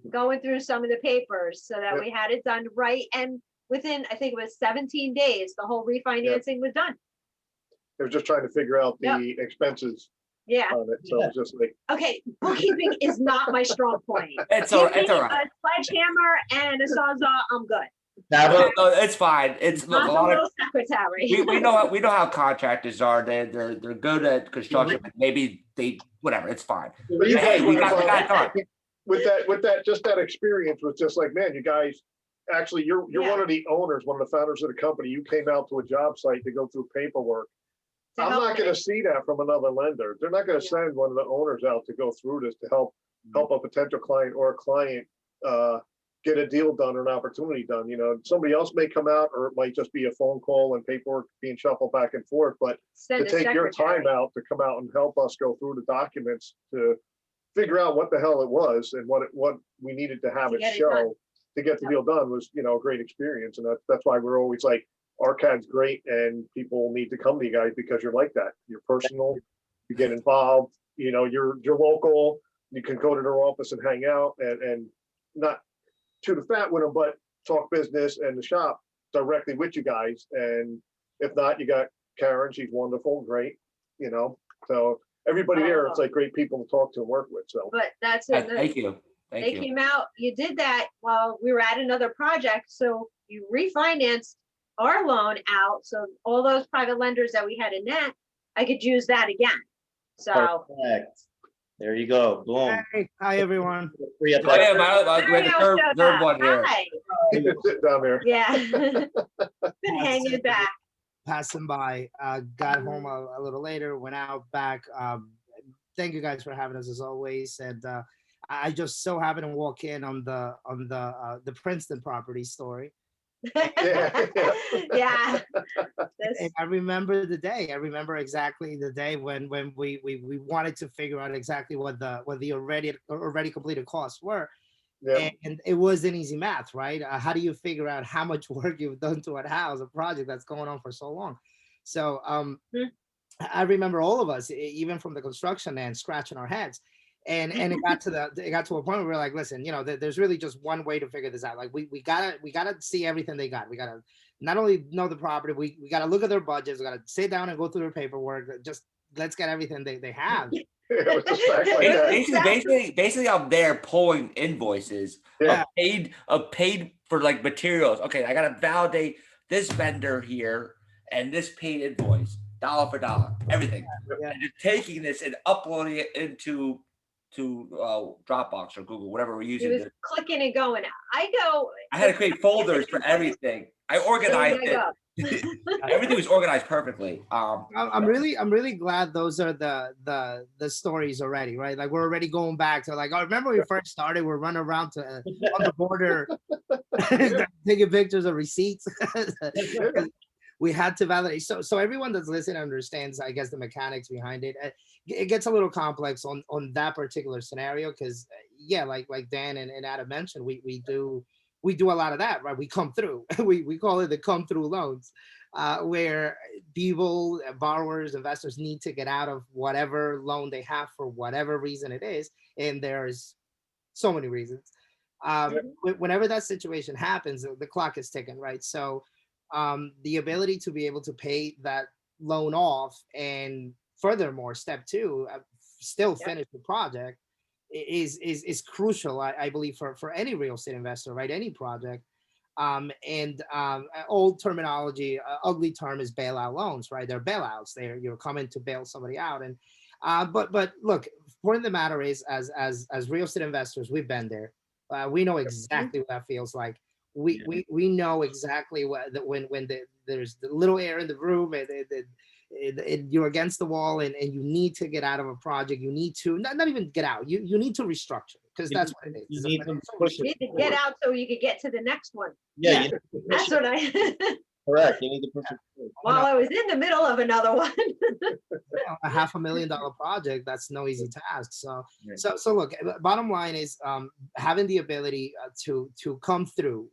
going through some of the papers so that Yeah. we had it done right. And within, I think it was 17 days, the whole refinancing was done. They were just trying to figure out the expenses Yeah. on it, so it was just like, Okay. Bookkeeping is not my strong point. It's all Give me right. a sledgehammer and a sawzall, I'm good. No, it's fine. It's look, Not a the lot of little secretary. we know how contractors are. They're good at construction, but maybe they whatever. It's fine. but you Hey, guys we were got involved- done. with that, just that experience was just like, man, you guys, actually, you're Yeah. one of the owners, one of the founders of the company. You came out to a job site to go through paperwork. To I'm help not gonna me. see that from another lender. They're not gonna Yeah. send one of the owners out to go through this to help a potential client or a client get a deal done or an opportunity done. You know, somebody else may come out, or it might just be a phone call and paperwork being shuffled back and forth, but Send to a take your secretary. time out to come out and help us go through the documents to figure out what the hell it was and what we needed to have To it get it done. show to get the deal done was, you know, a great experience. And that's why we're always like, ARCAD's great and people need to come to you guys because you're like that. You're personal, you get involved, you know, you're local, you can go to their office and hang out and not chew the fat with them, but talk business and the shop directly with you guys. And if not, you got Karen, she's wonderful, great, you know, so everybody there, it's like great people to talk to and work with, so. But that's it. Thank you. They Thank you. came out, you did that while we were at another project, so you refinanced our loan out, so all those private lenders that we had in that, I could use that again. So. Perfect. There you go. Boom. Hi, everyone. Free up Oh, yeah, that- we had the Mario showed third up. one here. Hi. Keep it sitting down there. Yeah. Been hanging back. Passing by, got home a little later, went out back. Thank you guys for having us as always. And I just so happened to walk in on the Princeton property story. Yeah. This- And I remember the day. I remember exactly the day when we wanted to figure out exactly what the already completed costs were. Yeah, And it wasn't easy math, right? How do you figure out how much work you've done to a house, a project that's going on for so long? So I remember all of us, even from the construction end, scratching our heads. And it got to a point where we're like, listen, you know, there's really just one way to figure this out. Like we gotta see everything they got. We gotta not only know the property, we gotta look at their budgets. We gotta sit down and go through their paperwork. Just let's get everything they have. it was just back like that. Basically, I'm there pulling invoices Yeah. of paid for like materials. Okay, I gotta validate this vendor here and this paid invoice, dollar for dollar, everything. Yeah. And you're taking this and uploading it into Dropbox or Google, whatever we're He using. was clicking and going. I go. I had to create folders for everything. I There organized you it. go. Everything was organized perfectly. I'm really glad those are the stories already, right? Like we're already going back to like, I remember when we first started, we're running around to on the border, taking pictures of receipts. We had to validate. So everyone that's listening understands, I guess, the mechanics behind it. It gets a little complex on that particular scenario because, yeah, like Dan and Adam mentioned, we do a lot of that, right? We come through. we call it the come through loans, where people, borrowers, investors need to get out of whatever loan they have for whatever reason it is, and there's so many reasons. Whenever that situation happens, the clock is ticking, right? So the ability to be able to pay that loan off and furthermore, step two, still Yep. finish the project is crucial, I believe, for any real estate investor, right? Any project. And old terminology, ugly term is bailout loans, right? They're bailouts. You're coming to bail somebody out. And but look, point of the matter is, as real estate investors, we've been there. We know exactly what that feels like. We know exactly what when there's the little air in the room, and you're against the wall, and you need to get out of a project. You need to not even get out. You need to restructure, because that's what it is. You need to You push it need to get forward. out so you could get to the next one. Yeah, Yeah. you need to push That's it. what I, Correct. You need to push it forward. while I was in the middle of another one. A $500,000 project, that's no easy task. So Yeah. so look, bottom line is having the ability to come through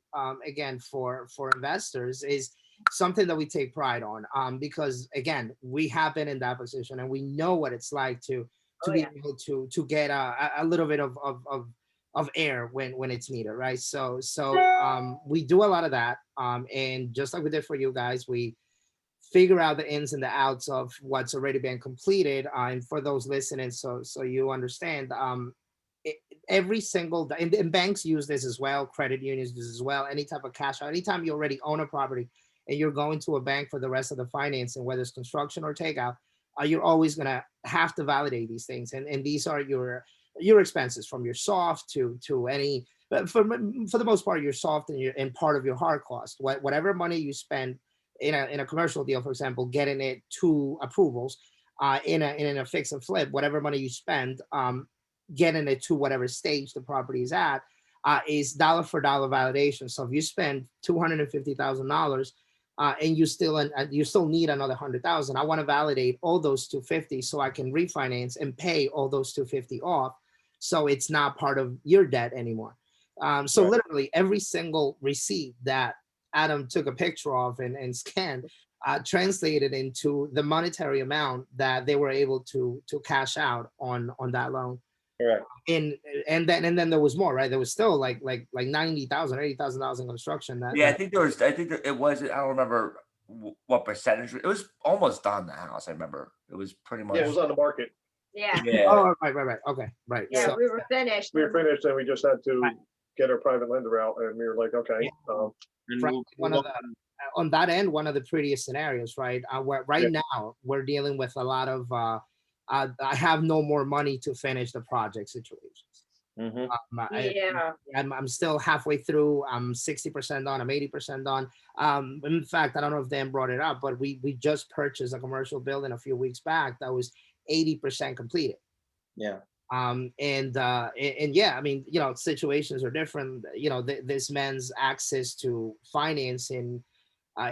again for investors is something that we take pride on, because again, we have been in that position, and we know what it's like to Oh, be yeah. able to get a little bit of air when it's needed, right? So we do a lot of that, and just like we did for you guys, we figure out the ins and the outs of what's already been completed. And for those listening, so you understand, every single, and banks use this as well, credit unions use this as well, any type of cash out, anytime you already own a property and you're going to a bank for the rest of the financing, whether it's construction or takeout, you're always going to have to validate these things. And these are your expenses, from your soft to any, but for the most part, your soft and part of your hard cost. Whatever money you spend in a commercial deal, for example, getting it to approvals, in a fix and flip, whatever money you spend, getting it to whatever stage the property is at, is dollar for dollar validation. So if you spend $250,000, and you still need another 100,000, I want to validate all those 250 so I can refinance and pay all those 250 off, so it's not part of your debt anymore. So Right. literally every single receipt that Adam took a picture of and scanned, translated into the monetary amount that they were able to cash out on that loan. Correct. And then there was more, right? There was still like $90,000, $80,000 in construction. Yeah, I think it was, I don't remember what percentage. It was almost done, the house. I remember it was pretty much. Yeah, it was on the market. Yeah, Yeah. Oh, right. Okay, right. yeah, So, we were finished. We were finished and we just had to Right. get our private lender out, and we were like, okay. And Right, we'll one move of on. on that end, one of the prettiest scenarios, right? Where right now we're dealing with a lot of I have no more money to finish the project situations. Mhm. Yeah, I'm still halfway through. I'm 60% done. I'm 80% done. In fact, I don't know if Dan brought it up, but we just purchased a commercial building a few weeks back that was 80% completed. Yeah. And yeah, I mean, situations are different. This man's access to financing,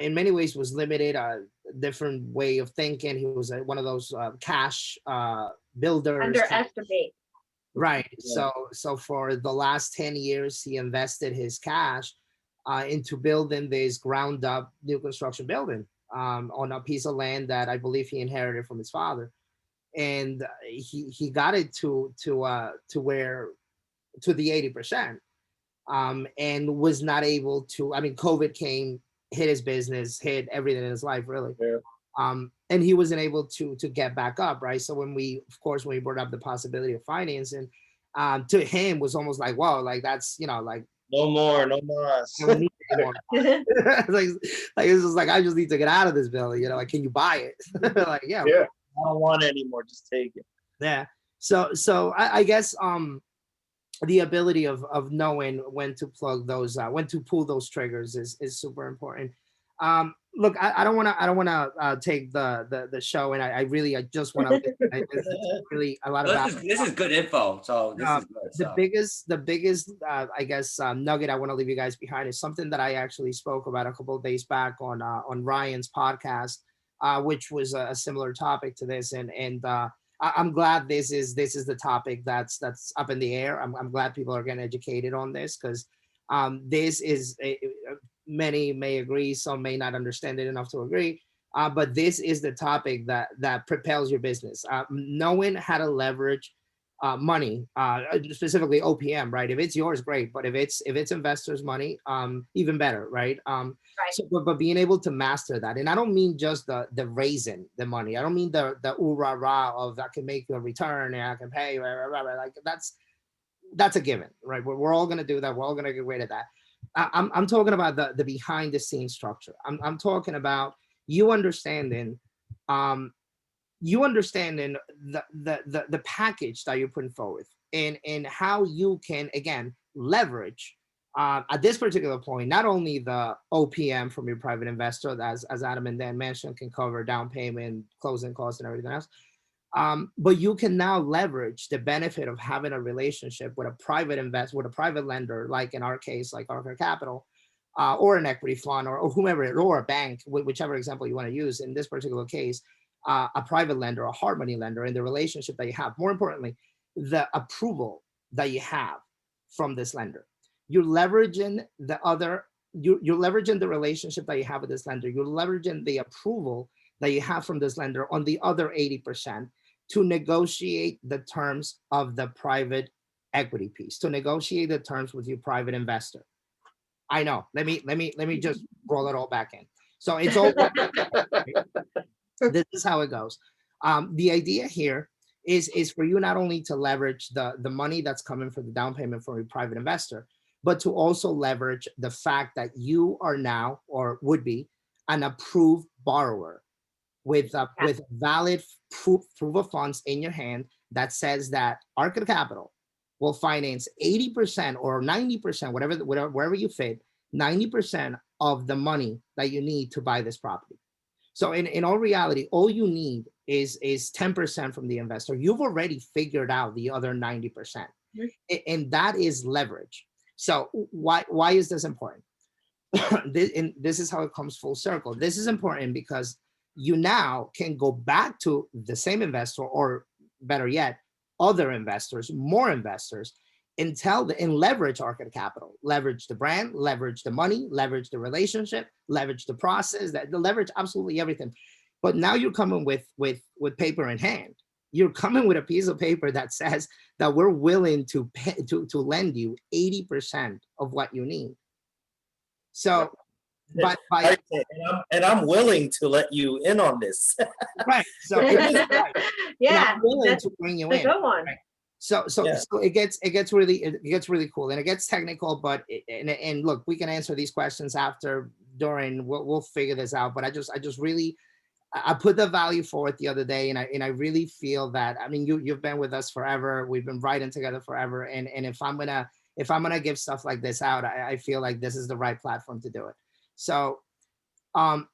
in many ways, was limited. Different way of thinking. He was one of those cash builders. underestimate. Right. Yeah. So for the last 10 years, he invested his cash into building this ground up new construction building, on a piece of land that I believe he inherited from his father. And he got it to where, to the 80%, and was not able to. I mean, COVID came, hit his business, hit everything in his life, really. Yeah. And he wasn't able to get back up, right? So when we brought up the possibility of financing, to him was almost like, wow, like that's, like, No more us. I don't need it anymore. like it's just like, I just need to get out of this building, like, can you buy it? Like, yeah. Yeah, I don't want it anymore. Just take it. Yeah. So I guess the ability of knowing when to plug those, when to pull those triggers is super important. Look, I don't want to take the show, and I just want to really a lot of This is good info. So this is good. the biggest I guess nugget I want to leave you guys behind is something that I actually spoke about a couple of days back on Ryan's podcast, which was a similar topic to this, and I'm glad this is the topic that's up in the air. I'm glad people are getting educated on this, because this is many may agree, some may not understand it enough to agree, but this is the topic that propels your business. Knowing how to leverage money, specifically OPM, right? If it's yours, great, but if it's investors' money, even better, right? Right. So, but being able to master that, and I don't mean just the raising the money. I don't mean the ooh rah rah of I can make you a return and I can pay you, like that's a given, right? We're all going to do that. We're all going to get rid of that. I'm talking about the behind the scenes structure. I'm talking about you understanding, the package that you're putting forward, and how you can again leverage at this particular point not only the OPM from your private investor, as Adam and Dan mentioned, can cover down payment, closing costs, and everything else. But you can now leverage the benefit of having a relationship with a private investor, with a private lender, like in our case, like Arca Capital, or an equity fund, or whomever, or a bank, whichever example you want to use. In this particular case, a private lender, a hard money lender, and the relationship that you have. More importantly, the approval that you have from this lender. You're leveraging you're leveraging the relationship that you have with this lender. You're leveraging the approval that you have from this lender on the other 80% to negotiate the terms of the private equity piece, to negotiate the terms with your private investor. I know. Let me just roll it all back in. So it's all. This is how it goes. The idea here is for you not only to leverage the money that's coming for the down payment from your private investor, but to also leverage the fact that you are now, or would be, an approved borrower with valid proof of funds in your hand that says that Arca Capital will finance 80% or 90%, wherever you fit, 90% of the money that you need to buy this property. So in all reality, all you need is 10% from the investor. You've already figured out the other 90%, and that is leverage. So why is this important? This is how it comes full circle. This is important because you now can go back to the same investor, or better yet, other investors, more investors, and leverage Arca Capital, leverage the brand, leverage the money, leverage the relationship, leverage the process, leverage absolutely everything. But now you're coming with paper in hand. You're coming with a piece of paper that says that we're willing to pay, to lend you 80% of what you need. So, I'm willing to let you in on this. right. So yeah, I'm willing to bring you in. Go on. Right? So it gets really cool, and it gets technical, but and look, we can answer these questions after, during, we'll figure this out. But I just really, I put the value forward the other day, and I really feel that, I mean, you've been with us forever. We've been writing together forever. And if I'm gonna give stuff like this out, I feel like this is the right platform to do it. So I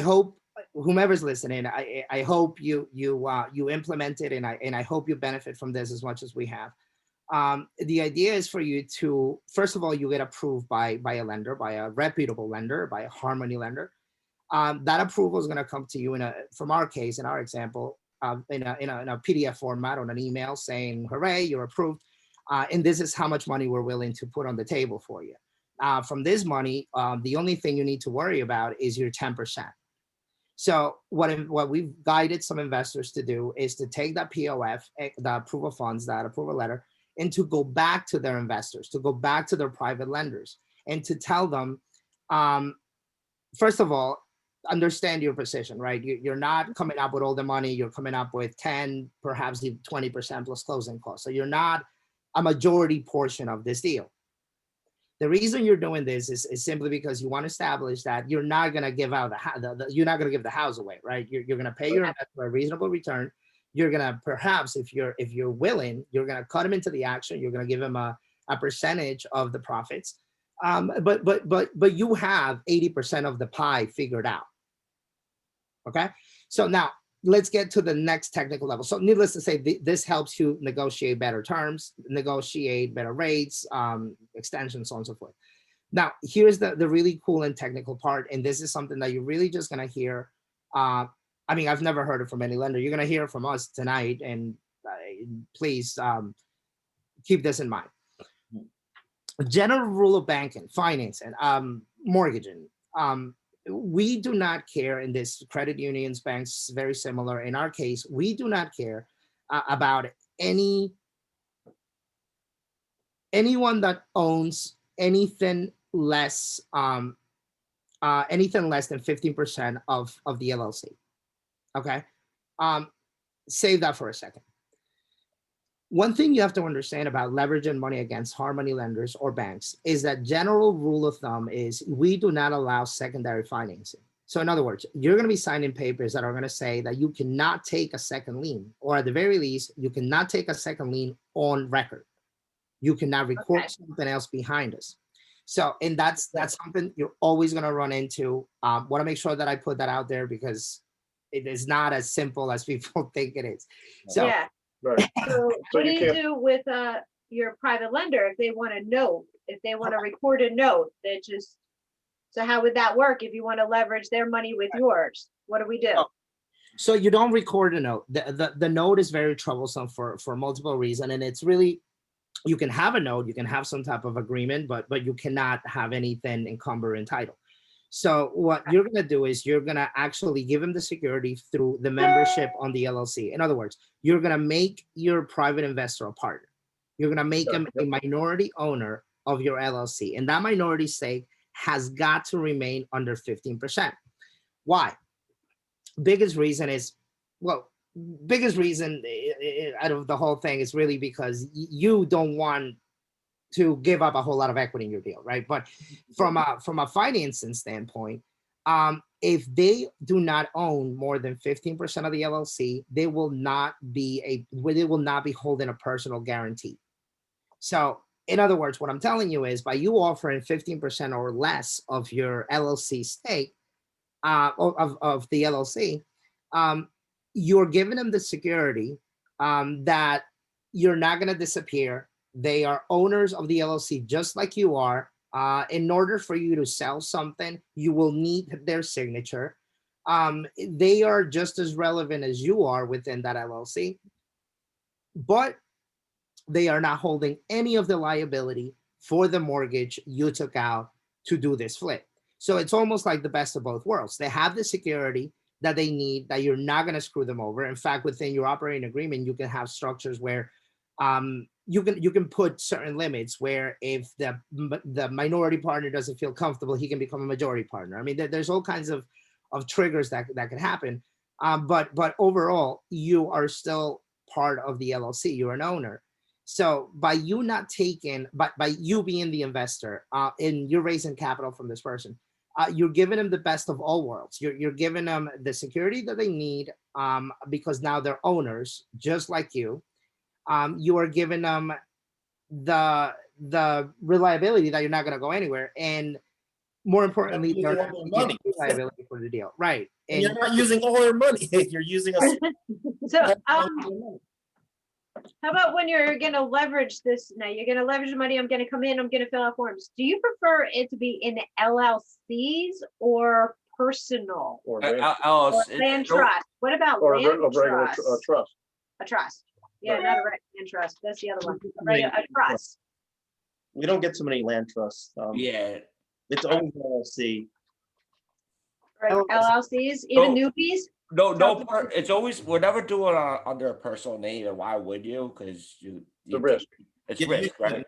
hope whomever's listening, I hope you implement it, and I hope you benefit from this as much as we have. The idea is for you to, first of all, you get approved by a lender, by a reputable lender, by a Harmony lender. That approval is going to come to you from our case, in our example, in a PDF format, on an email saying, hooray, you're approved. And this is how much money we're willing to put on the table for you. From this money, the only thing you need to worry about is your 10%. So what we've guided some investors to do is to take that POF, the approval funds, that approval letter, and to go back to their investors, to go back to their private lenders, and to tell them, first of all, understand your position, right? You're not coming up with all the money. You're coming up with 10, perhaps 20% plus closing costs. So you're not a majority portion of this deal. The reason you're doing this is simply because you want to establish that you're not going to give out you're not going to give the house away, right? You're going to pay your investor a reasonable return. You're going to, perhaps, if you're willing, you're going to cut him into the action. You're going to give him a percentage of the profits. But you have 80% of the pie figured out. Okay. So now let's get to the next technical level. So needless to say, this helps you negotiate better terms, negotiate better rates, extensions, so on and so forth. Now, here's the really cool and technical part. And this is something that you're really just going to hear. I mean, I've never heard it from any lender. You're going to hear it from us tonight. And please keep this in mind. General rule of banking, financing, mortgaging. We do not care in this, credit unions, banks, very similar. In our case, we do not care about anyone that owns anything less than 15% of the LLC. Okay, save that for a second. one thing you have to understand about leveraging money against hard money lenders or banks is that general rule of thumb is we do not allow secondary financing. So in other words, you're going to be signing papers that are going to say that you cannot take a second lien, or at the very least, you cannot take a second lien on record. You cannot record Okay. something else behind us. So, and that's something you're always going to run into. Want to make sure that I put that out there because it is not as simple as people think it is. So, Yeah. Right. So So what do you you can't- do with your private lender if they want a note, if they want to record a note that just, so how would that work if you want to leverage their money with yours? What do we do? so you don't record a note. The note is very troublesome for multiple reasons, and it's really, you can have a note, you can have some type of agreement, but you cannot have anything encumber in title. So what you're gonna do is you're gonna actually give them the security through the membership on the LLC. In other words, you're gonna make your private investor a partner. You're gonna make him a minority owner of your LLC, and that minority stake has got to remain under 15%. Why? Biggest reason is, well, biggest reason out of the whole thing is really because you don't want to give up a whole lot of equity in your deal, right? But from a financing standpoint, if they do not own more than 15% of the LLC, they will not be holding a personal guarantee. So in other words, what I'm telling you is by you offering 15% or less of your LLC stake, of the LLC, you're giving them the security that you're not going to disappear. They are owners of the LLC just like you are. In order for you to sell something, you will need their signature. They are just as relevant as you are within that LLC, but they are not holding any of the liability for the mortgage you took out to do this flip. So it's almost like the best of both worlds. They have the security that they need, that you're not going to screw them over. In fact, within your operating agreement, you can have structures where you can put certain limits where if the minority partner doesn't feel comfortable, he can become a majority partner. I mean, there's all kinds of triggers that can happen. But overall, you are still part of the LLC. You're an owner. So by you not taking, by you being the investor, and you're raising capital from this person, you're giving them the best of all worlds. You're giving them the security that they need, because now they're owners, just like you. You are giving them the reliability that you're not going to go anywhere, and more importantly, You're they're using not all their money. reliability for the deal, right? And you're not using all their money. You're using a So how about when you're going to leverage this? Now you're going to leverage the money. I'm going to come in. I'm going to fill out forms. Do you prefer it to be in LLCs or personal Or or LLC. land trust? What about or a land regular trust? trust. A trust. Yeah, Right. not a land trust. That's the other one. A trust. We don't get too many land trusts. Yeah. It's always LLC. Right. LLC. LLCs, even So- newbies. No, it's always, we're never doing it under a personal name, and why would you? Because The risk. It's Yeah, risk, right?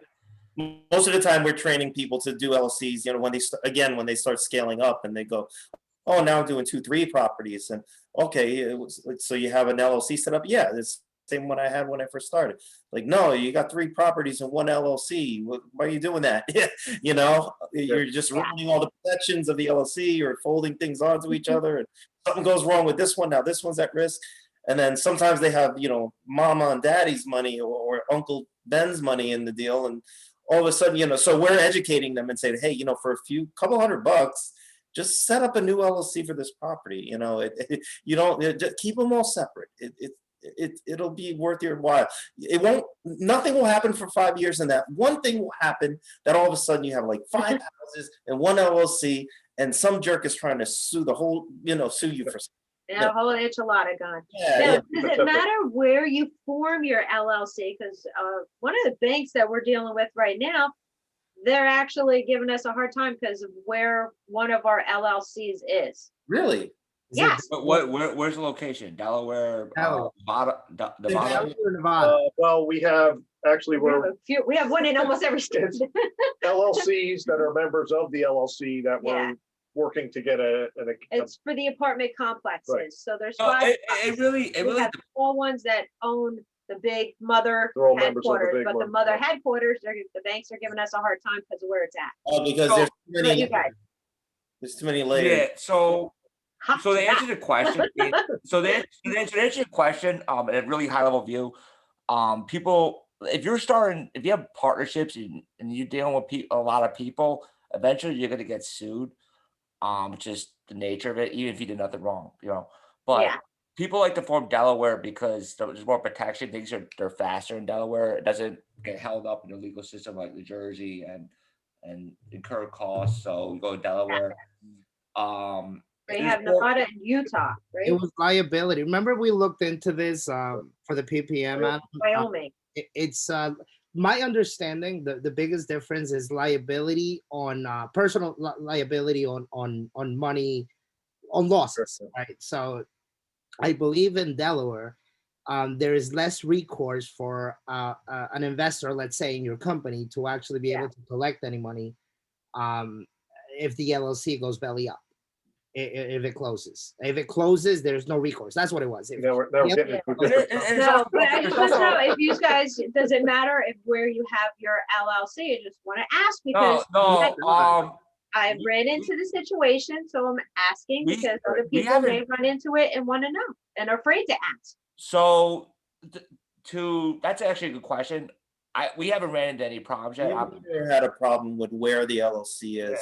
Most of the time, we're training people to do LLCs. You know, when they start scaling up and they go, oh, now I'm doing 2-3 properties, and okay, so you have an LLC set up. Yeah, it's the same one I had when I first started. Like, no, you got 3 properties in one LLC. Why are you doing that? You know, you're just ruining all the protections of the LLC or folding things onto each other, and something goes wrong with this one. Now this one's at risk. And then sometimes they have, you know, mama and daddy's money or Uncle Ben's money in the deal. And all of a sudden, you know, so we're educating them and saying, hey, you know, for couple $100, just set up a new LLC for this property. You know, you don't just keep them all separate. It'll be worth your while. Nothing will happen for 5 years, and that one thing will happen that all of a sudden you have like 5 houses and one LLC, and some jerk is trying to sue you for. Yeah, a whole enchilada gone. Yeah, Now, yeah. does it matter where you form your LLC? Because one of the banks that we're dealing with right now, they're actually giving us a hard time because of where one of our LLCs is. Really? Yes. But where's the location? Delaware, Delaware. Nevada? Nevada. Well, we have actually We have one in almost every state. LLCs that are members of the LLC that Yeah. we're working to get a It's for the apartment complexes. Right. So there's So 5. it really We have all ones that own the big mother They're all members of the headquarters, big but the one, mother yeah. headquarters, the banks are giving us a hard time because of where it's at. Oh, because So- there's too What about many, you guys? there's too many layers. Yeah, so Hot so to to answer that. the question, to answer your question, at a really high level view, people, if you have partnerships and you're dealing with a lot of people, eventually you're gonna get sued. Just the nature of it, even if you did nothing wrong, But Yeah. people like to form Delaware because there's more protection. They're faster in Delaware. It doesn't get held up in the legal system like New Jersey and incur costs. So we go to Delaware. They there's have more- Nevada and Utah, It right? was liability. Remember we looked into this for the PPM. Adam? Wyoming. It's my understanding. The biggest difference is liability on personal liability on money on losses, Sure. right? So I believe in Delaware, there is less recourse for an investor, let's say in your company, to actually be able to collect any money if the LLC goes belly up. If it closes, there's no recourse. That's what it was. Now we're getting into and different. it's No, also- but I just it's want to know also- if you guys, does it matter if where you have your LLC? I just want to ask No, because no, I ran into the situation, so I'm asking We- because other we people may haven't- run into it and want to know and are afraid to ask. so that's actually a good question. We haven't ran into any problems yet. We've never had a problem with where the LLC is.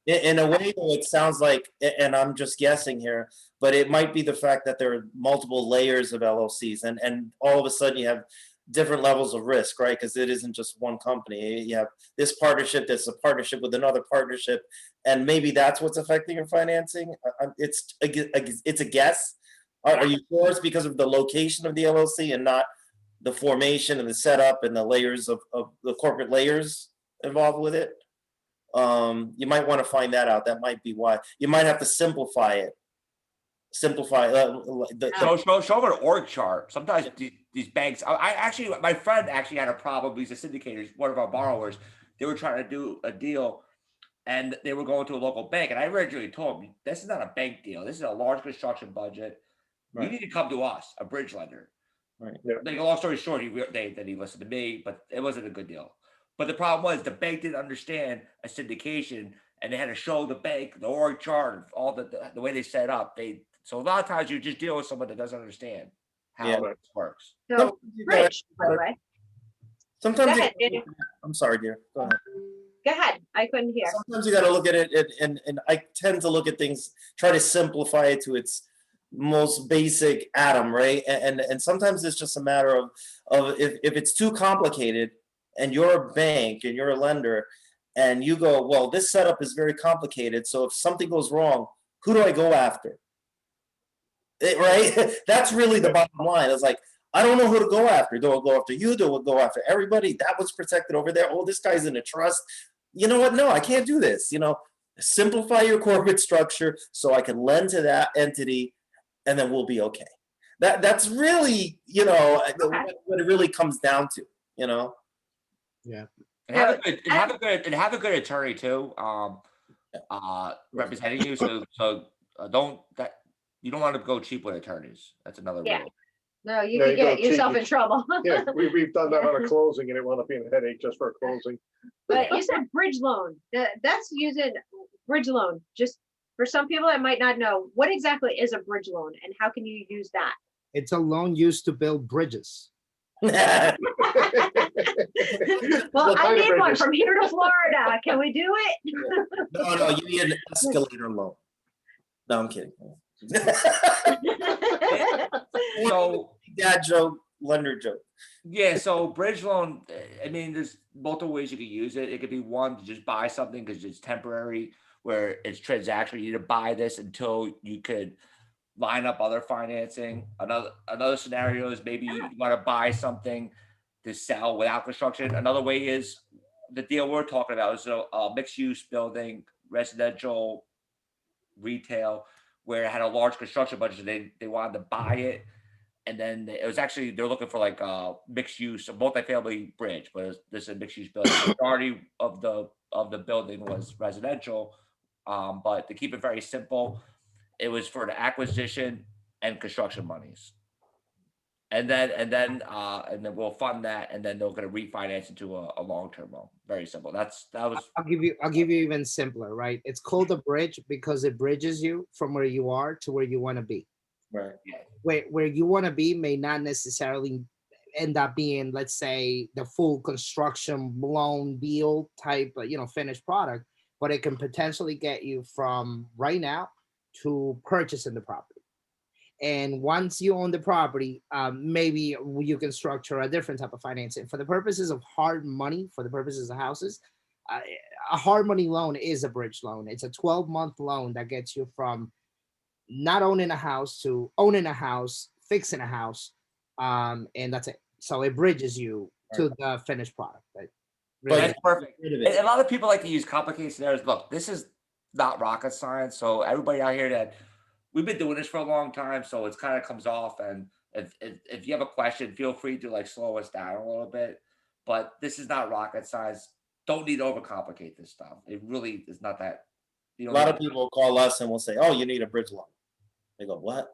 In a way, though, it sounds like, and I'm just guessing here, but it might be the fact that there are multiple layers of LLCs, and all of a sudden you have different levels of risk, right? Because it isn't just one company. You have this partnership, that's a partnership with another partnership, and maybe that's what's affecting your financing. It's a guess. Are you sure it's because of the location of the LLC and not the formation and the setup and the layers of the corporate layers involved with it? You might want to find that out. That might be why. You might have to simplify it. Simplify. Show them an org chart. Sometimes these banks. My friend actually had a problem. He's a syndicator. He's one of our borrowers. They were trying to do a deal, and they were going to a local bank. And I originally told him, "This is not a bank deal. This is a large construction budget. Right. You need to come to us, a bridge lender." Right. Yeah. Like a long story short, he listened to me, but it wasn't a good deal. But the problem was the bank didn't understand a syndication, and they had to show the bank the org chart and all the way they set up. So a lot of times you just deal with someone that doesn't understand how Yeah. this works. So, Rich, by the way, Sometimes go ahead, Daniel. I'm sorry, dear. Go ahead. Go ahead. I couldn't hear. Sometimes you got to look at it, and I tend to look at things, try to simplify it to its most basic atom, right? And sometimes it's just a matter of if it's too complicated, and you're a bank and you're a lender, and you go, well, this setup is very complicated, so if something goes wrong, who do I go after? Right? That's really the bottom line. It's like, I don't know who to go after. Do I go after you? Do I go after everybody? That was protected over there. Oh, this guy's in a trust. You know what? No, I can't do this. Simplify your corporate structure so I can lend to that entity, and then we'll be okay. That's really, what it really comes down to, Yeah. And have a good attorney too. Representing you. So you don't want to go cheap with attorneys. That's another Yeah. rule. No, you Yeah, could you go get yourself cheap. in trouble. Yeah, we've done that on a closing and it wound up being a headache just for a closing. But you said bridge loan. That's using bridge loan. Just for some people that might not know, what exactly is a bridge loan and how can you use that? It's a loan used to build bridges. Well, What I kind of need one bridges? from here to Florida. Can we do it? No, you need an escalator loan. No, I'm kidding. So Dad joke, lender joke. yeah, so bridge loan. I mean, there's multiple ways you could use it. It could be one to just buy something because it's temporary, where it's transactional. You need to buy this until you could line up other financing. Another scenario is maybe you want to buy something to sell without construction. Another way is the deal we're talking about is a mixed use building, residential, retail, where it had a large construction budget. So they wanted to buy it. And then it was actually, they're looking for like a mixed use, a multifamily bridge, but this is a mixed use building. The majority of the building was residential. But to keep it very simple, it was for the acquisition and construction monies. and then we'll fund that, and then they're going to refinance into a long-term loan. Very simple. That was I'll give you even simpler, right? It's called a bridge because it bridges you from where you are to where you want to be. Right. Where you want to be may not necessarily end up being, let's say, the full construction loan deal type, finished product, but it can potentially get you from right now to purchasing the property. And once you own the property, maybe you can structure a different type of financing. For the purposes of hard money, for the purposes of houses, a hard money loan is a bridge loan. It's a 12-month loan that gets you from not owning a house to owning a house, fixing a house, and that's it. So it bridges you to the finished product. That's perfect. And a lot of people like to use complicated scenarios. Look, this is not rocket science. So everybody out here that we've been doing this for a long time, so it kind of comes off. And if you have a question, feel free to like slow us down a little bit. But this is not rocket science. Don't need to overcomplicate this stuff. It really is not that. A lot of people call us and will say, "Oh, you need a bridge loan." They go, "What?"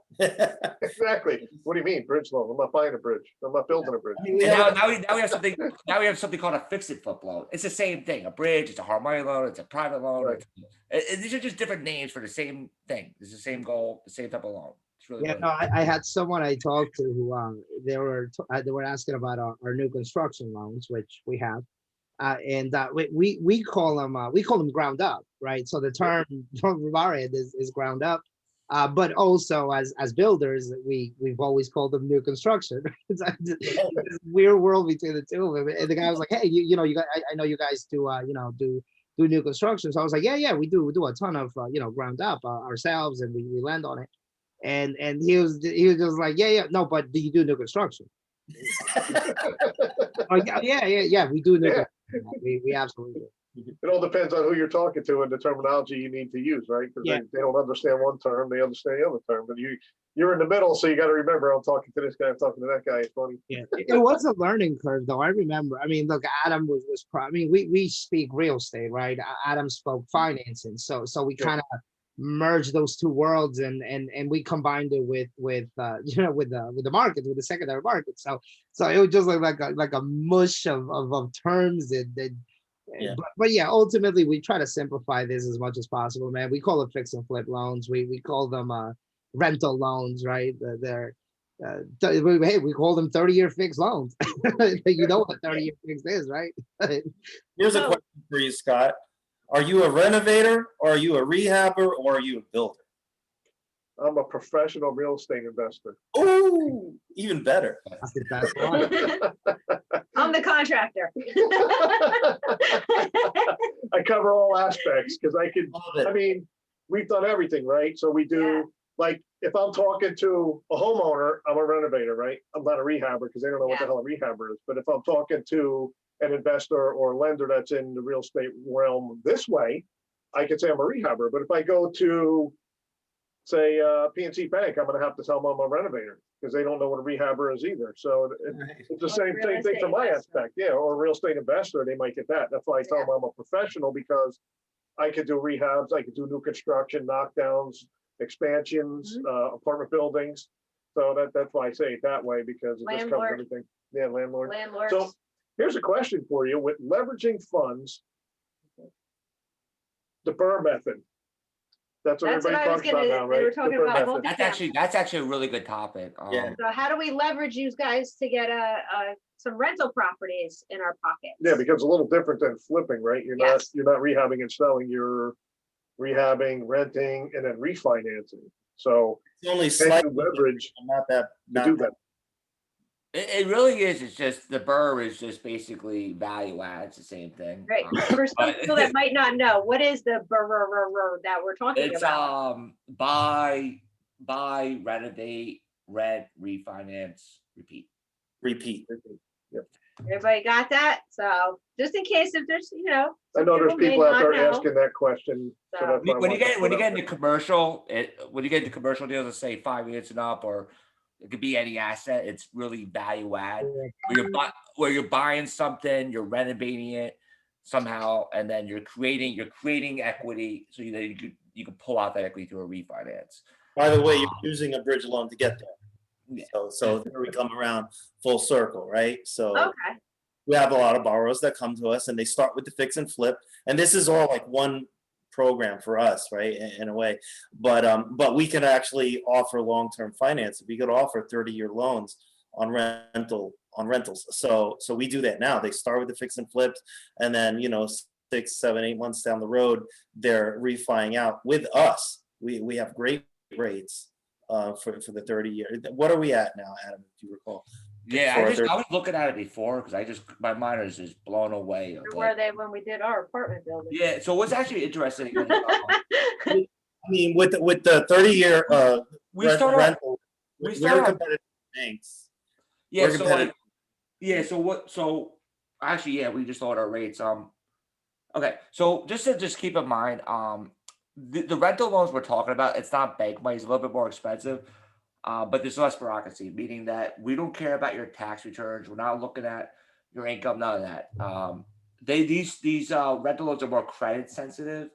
Exactly. What do you mean bridge loan? I'm not buying a bridge. I'm not building a bridge. And now we have something. Now we have something called a fix-it flip loan. It's the same thing. A bridge. It's a hard money loan. It's a private loan. Right. These are just different names for the same thing. It's the same goal, the same type of loan. It's really Yeah, no, I had someone I talked to who they were asking about our new construction loans, which we have, and we call them ground up, right? So the term from our end is ground up. But also as builders, we've always called them new construction. It's this weird world between the two of them. And the guy was like, "Hey, you guys, I know you guys do do new construction." So I was like, "Yeah, we do a ton of ground up ourselves, and we lend on it." And he was just like, "Yeah, no, but do you do new construction?" Oh, yeah, we do new. We absolutely do. It all depends on who you're talking to and the terminology you need to use, right? Because they don't understand one term, they understand the other term. But you're in the middle, so you got to remember, I'm talking to this guy, I'm talking to that guy. It's funny. Yeah, it was a learning curve, though. I remember. I mean, look, Adam was. I mean, we speak real estate, right? Adam spoke financing, so we kind of merged those two worlds, and we combined it with the market, with the secondary market. So it was just like a mush of terms and. Yeah. But yeah, ultimately we try to simplify this as much as possible, man. We call it fix and flip loans. We call them rental loans, right? Hey, we call them 30-year fixed loans. You know what 30-year fixed is, right? Here's a question for you, Scott. Are you a renovator, or are you a rehabber, or are you a builder? I'm a professional real estate investor. Oh, even better. That's the best one. I'm the contractor. I cover all aspects because I mean, we've done everything, right? So we do, like, if I'm talking to a homeowner, I'm a renovator, right? I'm not a rehabber because they don't know what the hell a rehabber is. But if I'm talking to an investor or a lender that's in the real estate realm this way, I can say I'm a rehabber. But if I go to, say, PNC Bank, I'm going to have to tell them I'm a renovator because they don't know what a rehabber is either. So it's the same thing from my aspect. Yeah, or a real estate investor, they might get that. That's why I tell them I'm a professional, because I could do rehabs, I could do new construction, knockdowns, expansions, apartment buildings. So that's why I say it that way, because it just covers everything. Yeah, landlord. So here's a question for you. With leveraging funds, the BRRRR method. That's what everybody talks about now, right? We were talking about That's actually a really good topic. Yeah. So how do we leverage you guys to get some rental properties in our pockets? Yeah, because it's a little different than flipping, right? You're not rehabbing and selling. You're rehabbing, renting, and then refinancing. So It's only slightly leverage, not that. to do that. It really is. It's just the BRRRR is just basically value add. It's the same thing. Right. For some people that might not know, what is the BRRRR that we're talking about? It's buy, renovate, rent, refinance, repeat. Yep. Everybody got that? So just in case if there's, I know there's people out there know. asking that question. So that's why I When you wanted to get put into commercial, deals, let's say 5 units and up, or it could be any asset. It's really value add. Where you're buying something, you're renovating it somehow, and then you're creating equity, so you can pull out that equity through a refinance. By the way, you're using a bridge loan to get there. Yeah. So there we come around full circle, right? So Okay. we have a lot of borrowers that come to us and they start with the fix and flip, and this is all like one program for us, right? In a way, but we can actually offer long-term finance. We could offer 30-year loans on rentals. So we do that now. They start with the fix and flips, and then 6, 7, 8 months down the road, they're refining out with us. We have great rates for the 30-year. What are we at now, Adam? If you recall? Yeah, For I was looking at it before because my mind is just blown away. Of Where were like, they when we did our apartment building? yeah, so what's actually interesting is I mean, with the 30-year we start off, rental, we we're start off, competitive with banks. yeah, We're so competitive. like, yeah, so actually, yeah, we just lowered our rates. Okay, so just keep in mind, the rental loans we're talking about, it's not bank money, it's a little bit more expensive. But there's less bureaucracy, meaning that we don't care about your tax returns. We're not looking at your income, none of that. These rental loans are more credit sensitive,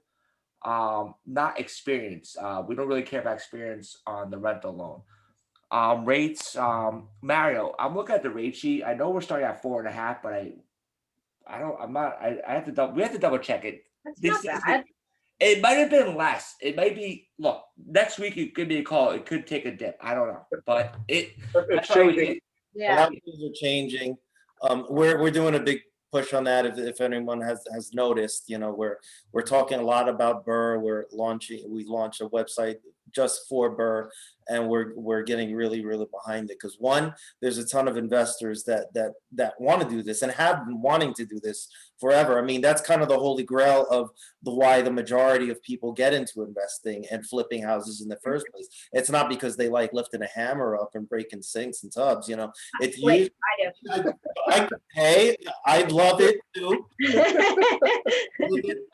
not experience. We don't really care about experience on the rental loan. Rates, Mario, I'm looking at the rate sheet. I know we're starting at 4.5, but I don't. I'm not. I have to double. We have to double check it. That's This not is bad. It might have been less. It might be. Look, next week you give me a call. It could take a dip. I don't know, but It's that's how we changing. did. A Yeah. lot of things are changing. We're doing a big push on that. If anyone has noticed, we're talking a lot about Burr. We launched a website just for Burr, and we're getting really behind it because one, there's a ton of investors that want to do this and have been wanting to do this forever. I mean, that's kind of the holy grail of why the majority of people get into investing and flipping houses in the first place. It's not because they like lifting a hammer up and breaking sinks and tubs. It's Wait, usually, hey, I'd love it too. I do.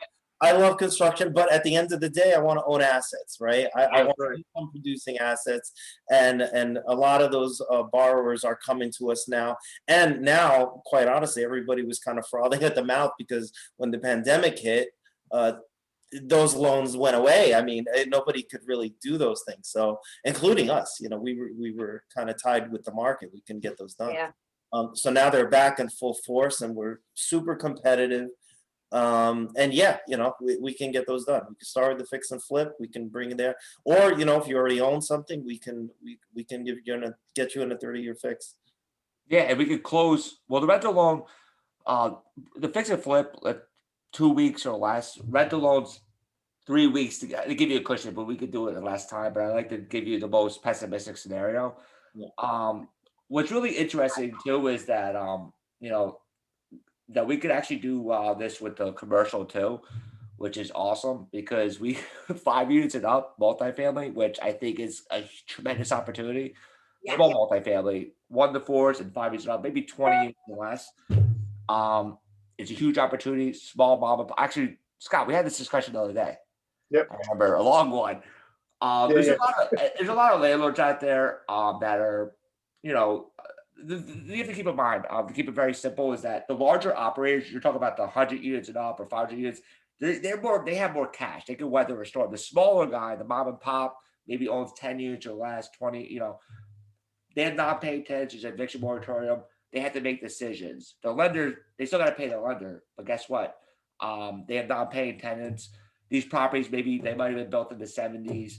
I love construction, but at the end of the day, I want to own assets, right? I want Right. income producing assets, and a lot of those borrowers are coming to us now. And now, quite honestly, everybody was kind of frothing at the mouth because when the pandemic hit, those loans went away. I mean, nobody could really do those things. So, including us, we were kind of tied with the market. We can get those done. Yeah. So now they're back in full force, and we're super competitive. And yeah, we can get those done. We can start with the fix and flip. We can bring it there, or if you already own something, we can get you in a 30-year fix. Yeah, and we could close. Well, the rental loan, the fix and flip, 2 weeks or less. Rental loans, 3 weeks to give you a cushion, but we could do it in less time. But I like to give you the most pessimistic scenario. Yeah. What's really interesting too is that that we could actually do this with the commercial too, which is awesome because we 5 units and up multifamily, which I think is a tremendous opportunity. Yeah. Small multifamily, 1 to 4s and 5 units and up, maybe 20 units or less. It's a huge opportunity. Small mom. Actually, Scott, we had this discussion the other day. Yep. I remember a long one. There's a lot of landlords out there that are, you have to keep in mind, to keep it very simple, is that the larger operators, you're talking about the 100 units and up or 500 units, they have more cash. They can weather a storm. The smaller guy, the mom and pop, maybe owns 10 units or less, 20, they have not paid tenants, there's eviction moratorium. They have to make decisions. The lender, they still got to pay the lender, but guess what? They have not paid tenants. These properties, maybe they might have been built in the 70s.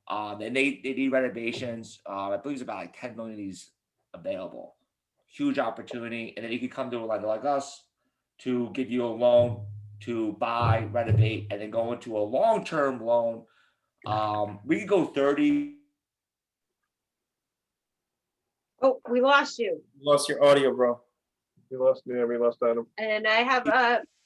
And they need renovations. I believe it's about like 10 million of these available. Huge opportunity. And then you can come to a lender like us to give you a loan to buy, renovate, and then go into a long-term loan. We could go 30. Oh, we lost you. Lost your audio, bro. We lost Adam. And I have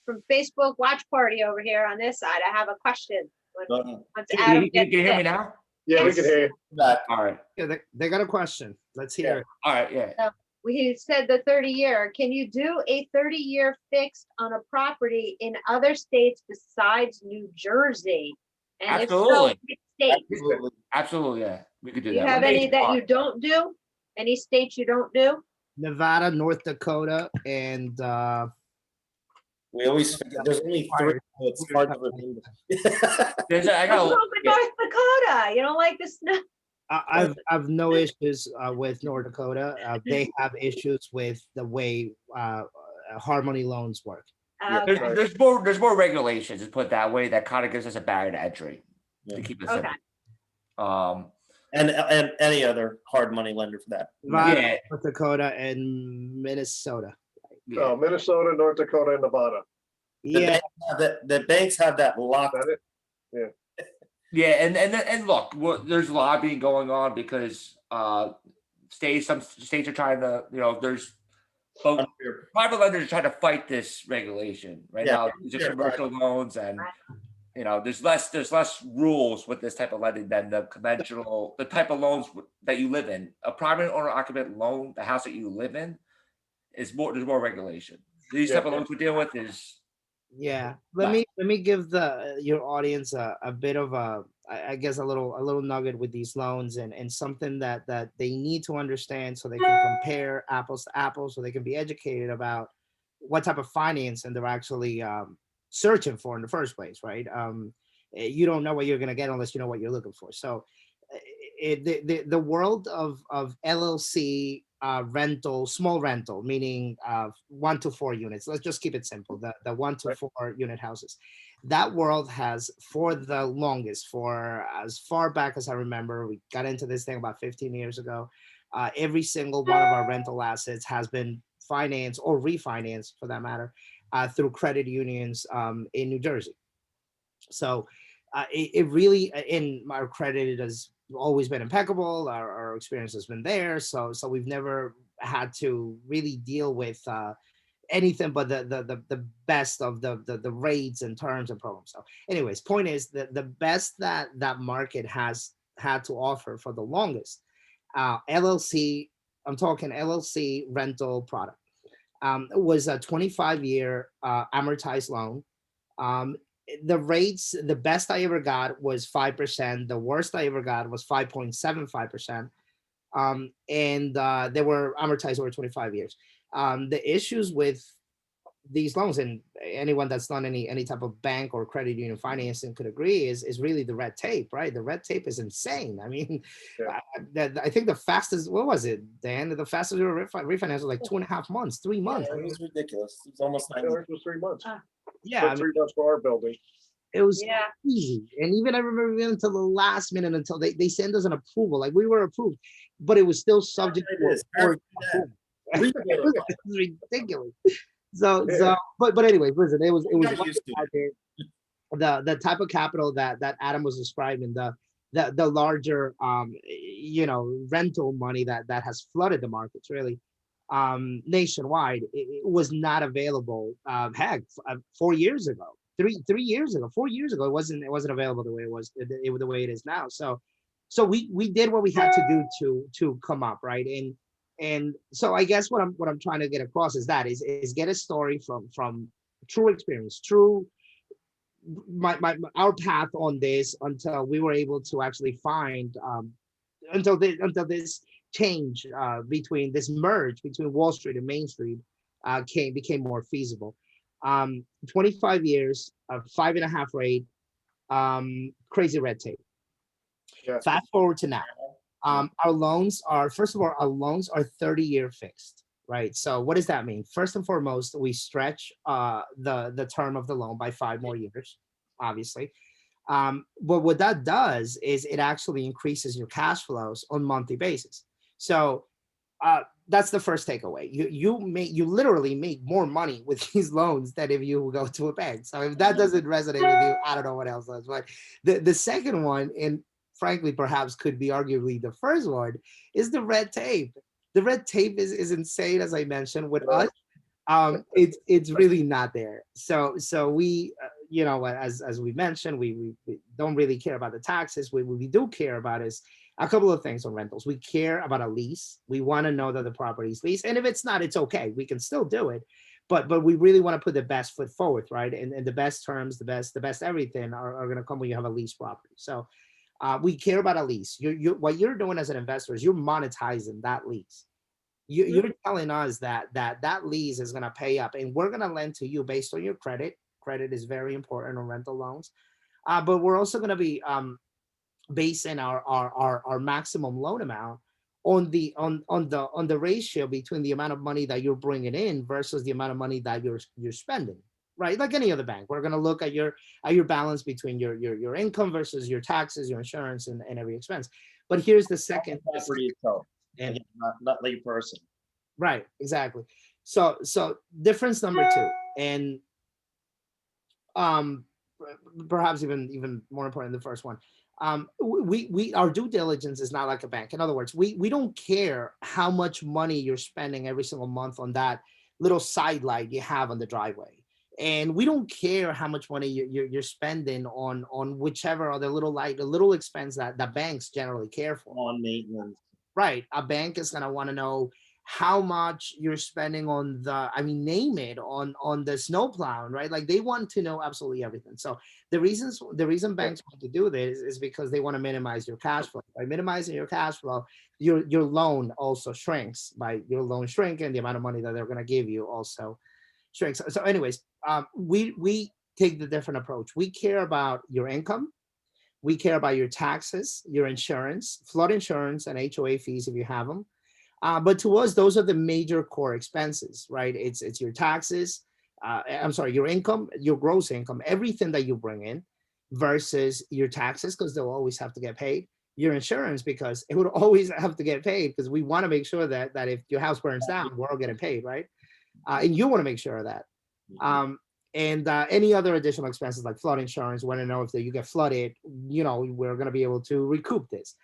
from Facebook watch party over here on this side. I have a question. Once Adam Can you hear me gets now? Yeah, we can hear you. Back. All right. Yeah, they got a question. Let's hear it. All right. Yeah. We said the 30-year. Can you do a 30-year fixed on a property in other states besides New Jersey? And Absolutely. if so, which states? Absolutely. Absolutely. Yeah. We could do Do you that. have We're any that you nationwide. don't do? Any states you don't do? Nevada, North Dakota, and We always forget. There's only 3. So it's hard to remember. I What's got wrong with North Dakota? You don't like the snow? I've no issues with North Dakota. They have issues with the way Harmony loans work. Yeah. There's, Right. there's more regulations, let's put it that way, that kind of gives us a barrier to entry, Yeah. to keep it Okay. simple. And any other hard money lender for that. Nevada, Yeah. North Dakota, and Minnesota. Yeah. Oh, Minnesota, North Dakota, and Nevada. Yeah, The banks have that locked. Is that it? Yeah, and look, there's lobbying going on because some states are trying to, there's both Unfair. private lenders are trying to fight this regulation right Yeah, now. These are fair commercial loans, and there's less rules with this type of lending than the type of loans that you live in. A private owner occupant loan, the house that you live in, there's more regulation. These Yeah. type of loans we're dealing with is yeah. Let me give your audience a bit of I guess a little nugget with these loans and something that they need to understand so they can compare apples to apples, so they can be educated about what type of financing they're actually searching for in the first place, right? You don't know what you're gonna get unless you know what you're looking for. So the world of LLC rental, small rental, meaning 1 to 4 units. Let's just keep it simple. The 1 to 4 unit houses. That world has, for the longest, for as far back as I remember, we got into this thing about 15 years ago. Every single one of our rental assets has been financed or refinanced, for that matter, through credit unions in New Jersey. So it really, in our credit, it has always been impeccable. Our experience has been there. So we've never had to really deal with anything but the best of the rates and terms and programs. So anyways, point is that the best that market has had to offer for the longest, LLC, I'm talking LLC rental product, was a 25-year amortized loan. The rates, the best I ever got was 5%. The worst I ever got was 5.75%. And they were amortized over 25 years. The issues with these loans, and anyone that's done any type of bank or credit union financing could agree, is really the red tape, right? The red tape is insane. I mean, Yeah. I think the fastest, what was it, Dan? The fastest we were refinance was like 2.5 months, 3 months. Yeah, it was ridiculous. It was almost I 90. know it was 3 months. Yeah, Took I mean, 3 months for our building. it was Yeah. easy. And even I remember even until the last minute, until they send us an approval. Like we were approved, but it was still subject It to is. board After that, approval. It was ridiculous. So but anyways, listen, it was We got used to out there. The type of capital that Adam was describing, the larger rental money that has flooded the markets really nationwide, it was not available. Heck, 4 years ago, 3 years ago, 4 years ago, it wasn't available the way it was, the way it is now. So we did what we had to do to come up, right? And so I guess what I'm trying to get across is get a story from true experience, our path on this, until we were able to actually find until this change between this merge between Wall Street and Main Street became more feasible. 25 years, 5.5 rate, crazy red tape. Yeah. Fast forward to now. Our loans are, first of all, 30-year fixed, right? So what does that mean? First and foremost, we stretch the term of the loan by 5 more years, obviously. But what that does is it actually increases your cash flows on a monthly basis. So that's the first takeaway. You literally make more money with these loans than if you go to a bank. So if that doesn't resonate with you, I don't know what else does. But the second one, and frankly, perhaps could be arguably the first one, is the red tape. The red tape is insane, as I mentioned. With us, it's really not there. So we, as we mentioned, we don't really care about the taxes. What we do care about is a couple of things on rentals. We care about a lease. We want to know that the property is leased, and if it's not, it's okay. We can still do it, but we really want to put the best foot forward, right? And the best terms, the best everything are going to come when you have a lease property. So we care about a lease. What you're doing as an investor is you're monetizing that lease. You're telling us that lease is going to pay up, and we're going to lend to you based on your credit. Credit is very important on rental loans, but we're also going to be basing our maximum loan amount on the ratio between the amount of money that you're bringing in versus the amount of money that you're spending, right? Like any other bank, we're going to look at your balance between your income versus your taxes, your insurance, and every expense. But here's the second Property itself, and not like person. right, exactly. So difference number two, and um perhaps even more important than the first one. We our due diligence is not like a bank. In other words, we don't care how much money you're spending every single month on that little side light you have on the driveway, and we don't care how much money you're spending on whichever other little light, a little expense that banks generally care for. On maintenance. Right, a bank is going to want to know how much you're spending on name it, on the snow plowing, right? Like they want to know absolutely everything. So the reason banks want to do this is because they want to minimize your cash flow. By minimizing your cash flow, your loan also shrinks. By your loan shrinking, the amount of money that they're going to give you also shrinks. So anyways, we take the different approach. We care about your income. We care about your taxes, your insurance, flood insurance, and HOA fees if you have them. But to us, those are the major core expenses, right? It's your taxes, your income, your gross income, everything that you bring in versus your taxes, because they'll always have to get paid. Your insurance, because it would always have to get paid, because we want to make sure that if your house burns down, we're all getting paid, right? And you want to make sure of that. And any other additional expenses like flood insurance, want to know if you get flooded, we're going to be able to recoup this.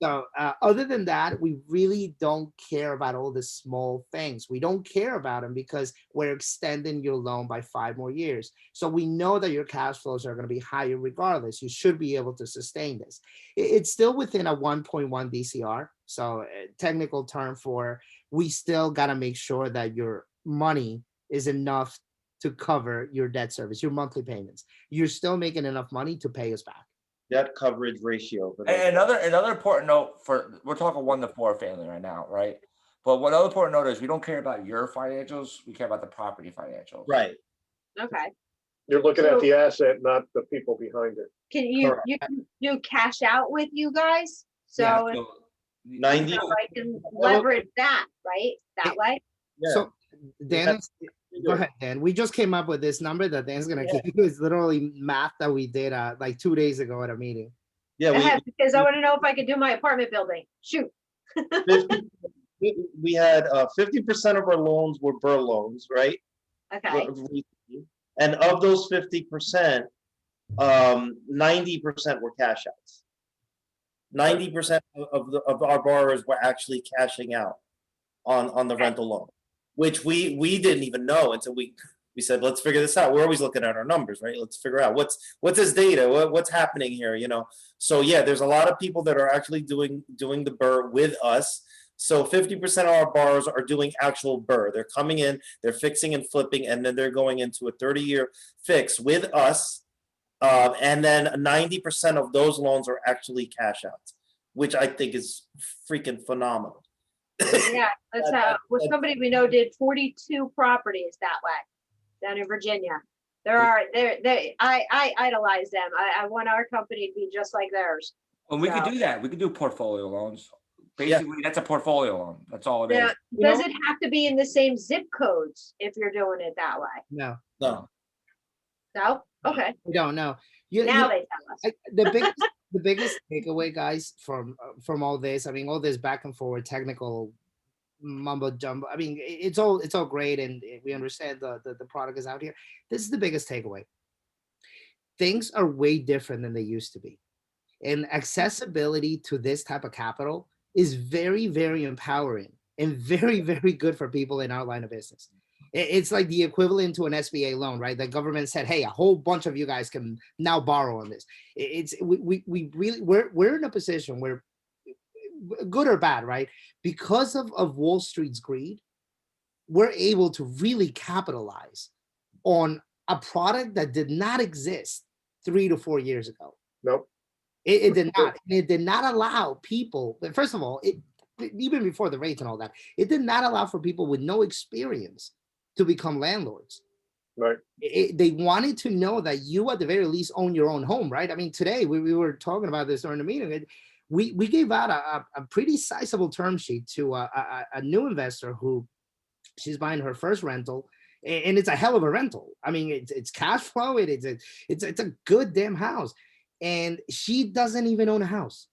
So other than that, we really don't care about all the small things. We don't care about them because we're extending your loan by 5 more years. So we know that your cash flows are going to be higher regardless. You should be able to sustain this. It's still within a 1.1 DCR. So a technical term for, we still got to make sure that your money is enough to cover your debt service, your monthly payments. You're still making enough money to pay us back. Debt coverage ratio. And another important note, we're talking 1 to 4 family right now, right? But one other important note is we don't care about your financials. We care about the property financials. Right. Okay. You're looking at the asset, not the people behind it. Can you Correct. can do cash out with you guys? So Yeah, if 90. I can leverage that, right? That way. Yeah. So Dan, go ahead, Dan. We just came up with this number that Dan's gonna give you. It's literally math that we did like 2 days ago at a meeting. Yeah, Because I want to know if I could do my apartment building. Shoot. we had 50% of our loans were BRRRR loans, right? Okay. And of those 50%, 90% were cash outs. 90% of our borrowers were actually cashing out on the rental loan, which we didn't even know until we said, let's figure this out. We're always looking at our numbers, right? Let's figure out what's this data, what's happening here, So yeah, there's a lot of people that are actually doing the BRRRR with us. So 50% of our borrowers are doing actual BRRRR. They're coming in, they're fixing and flipping, and then they're going into a 30-year fix with us. And then 90% of those loans are actually cash outs, which I think is freaking phenomenal. Yeah, that's how somebody we know did 42 properties that way down in Virginia. I idolize them. I want our company to be just like theirs. Well, we could do that. We could do portfolio loans. Basically, that's a portfolio loan. That's all it is. Does it have to be in the same zip codes if you're doing it that way? No. No. No? Okay. We don't know. Now they tell us. The biggest takeaway, guys, from all this, all this back and forward technical mumbo jumbo. It's all great, and we understand the product is out here. This is the biggest takeaway. Things are way different than they used to be, and accessibility to this type of capital is very, very empowering and very, very good for people in our line of business. It's like the equivalent to an SBA loan, right? The government said, hey, a whole bunch of you guys can now borrow on this. We're in a position where, good or bad, right? Because of Wall Street's greed, we're able to really capitalize on a product that did not exist 3 to 4 years ago. Nope. It did not. It did not allow people, first of all, even before the rates and all that, it did not allow for people with no experience to become landlords. Right. They wanted to know that you at the very least own your own home, right? I mean, today we were talking about this during the meeting. We gave out a pretty sizable term sheet to a new investor who she's buying her first rental, and it's a hell of a rental. I mean, it's cash flow. It's a good damn house, and she doesn't even own a house.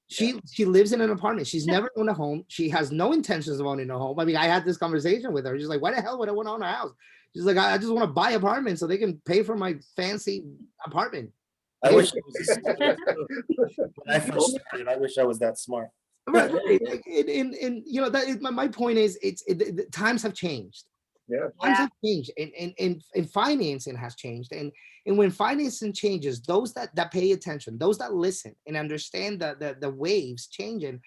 She lives in an apartment. She's never owned a home. She has no intentions of owning a home. I mean, I had this conversation with her. She's like, why the hell would I want to own a house? She's like, I just want to buy apartments so they can pay for my fancy apartment. I wish I was when I first started, I wish I was that smart. Right. And you know, that is, my point is, the times have changed. Yeah. Times have changed, and financing has changed. And when financing changes, those that pay attention, those that listen and understand the waves changing,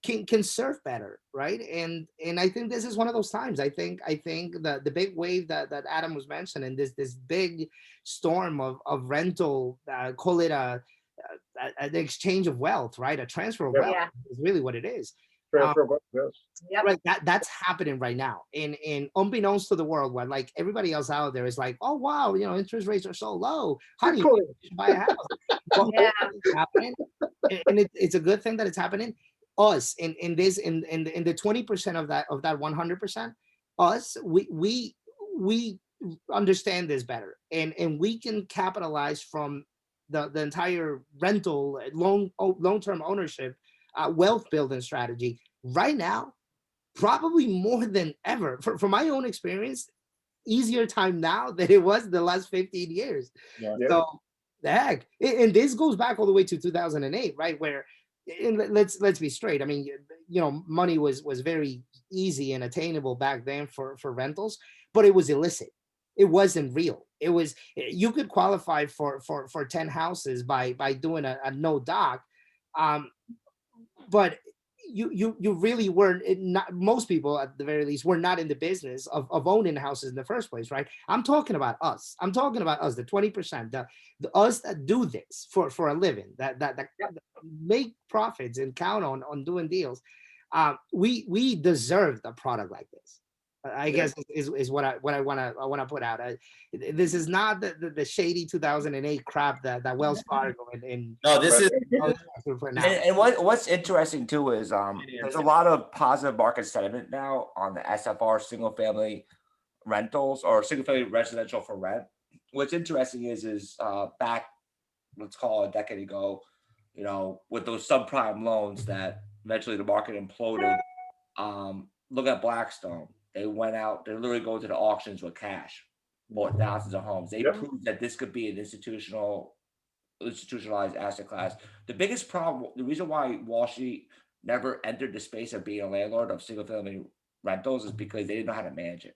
can surf better, right? And I think this is one of those times. I think the big wave that Adam was mentioning, this big storm of rental, call it an exchange of wealth, right? A transfer of wealth is really what it is. Yes. Right, that's happening right now, and unbeknownst to the world, where like everybody else out there is like, oh wow, you know, interest rates are so low, honey, you should buy a house. Well, it's happening, and it's a good thing that it's happening. Us in the 20% of that 100%, us we understand this better, and we can capitalize from the entire rental long-term ownership wealth building strategy right now, probably more than ever. For my own experience, easier time now than it was the last 15 years. Yeah. So the heck, and this goes back all the way to 2008, right? Where, and let's be straight. I mean, you know, money was very easy and attainable back then for rentals, but it was illicit. It wasn't real. It was, you could qualify for 10 houses by doing a no doc. But you really weren't, not, most people at the very least were not in the business of owning houses in the first place, right? I'm talking about us. I'm talking about us, the 20%, the us that do this for a living, that make profits and count on doing deals. We deserve a product like this. I guess is what I want to put out. This is not the shady 2008 crap that Wells Fargo and No, this is And what's interesting too is there's a lot of positive market sentiment now on the SFR single family rentals or single family residential for rent. What's interesting is back, let's call it a decade ago, you know, with those subprime loans that eventually the market imploded. Look at Blackstone. They went out, they're literally going to the auctions with cash, bought thousands of homes. They proved that this could be an institutionalized asset class. The biggest problem, the reason why Wall Street never entered the space of being a landlord of single family rentals is because they didn't know how to manage it.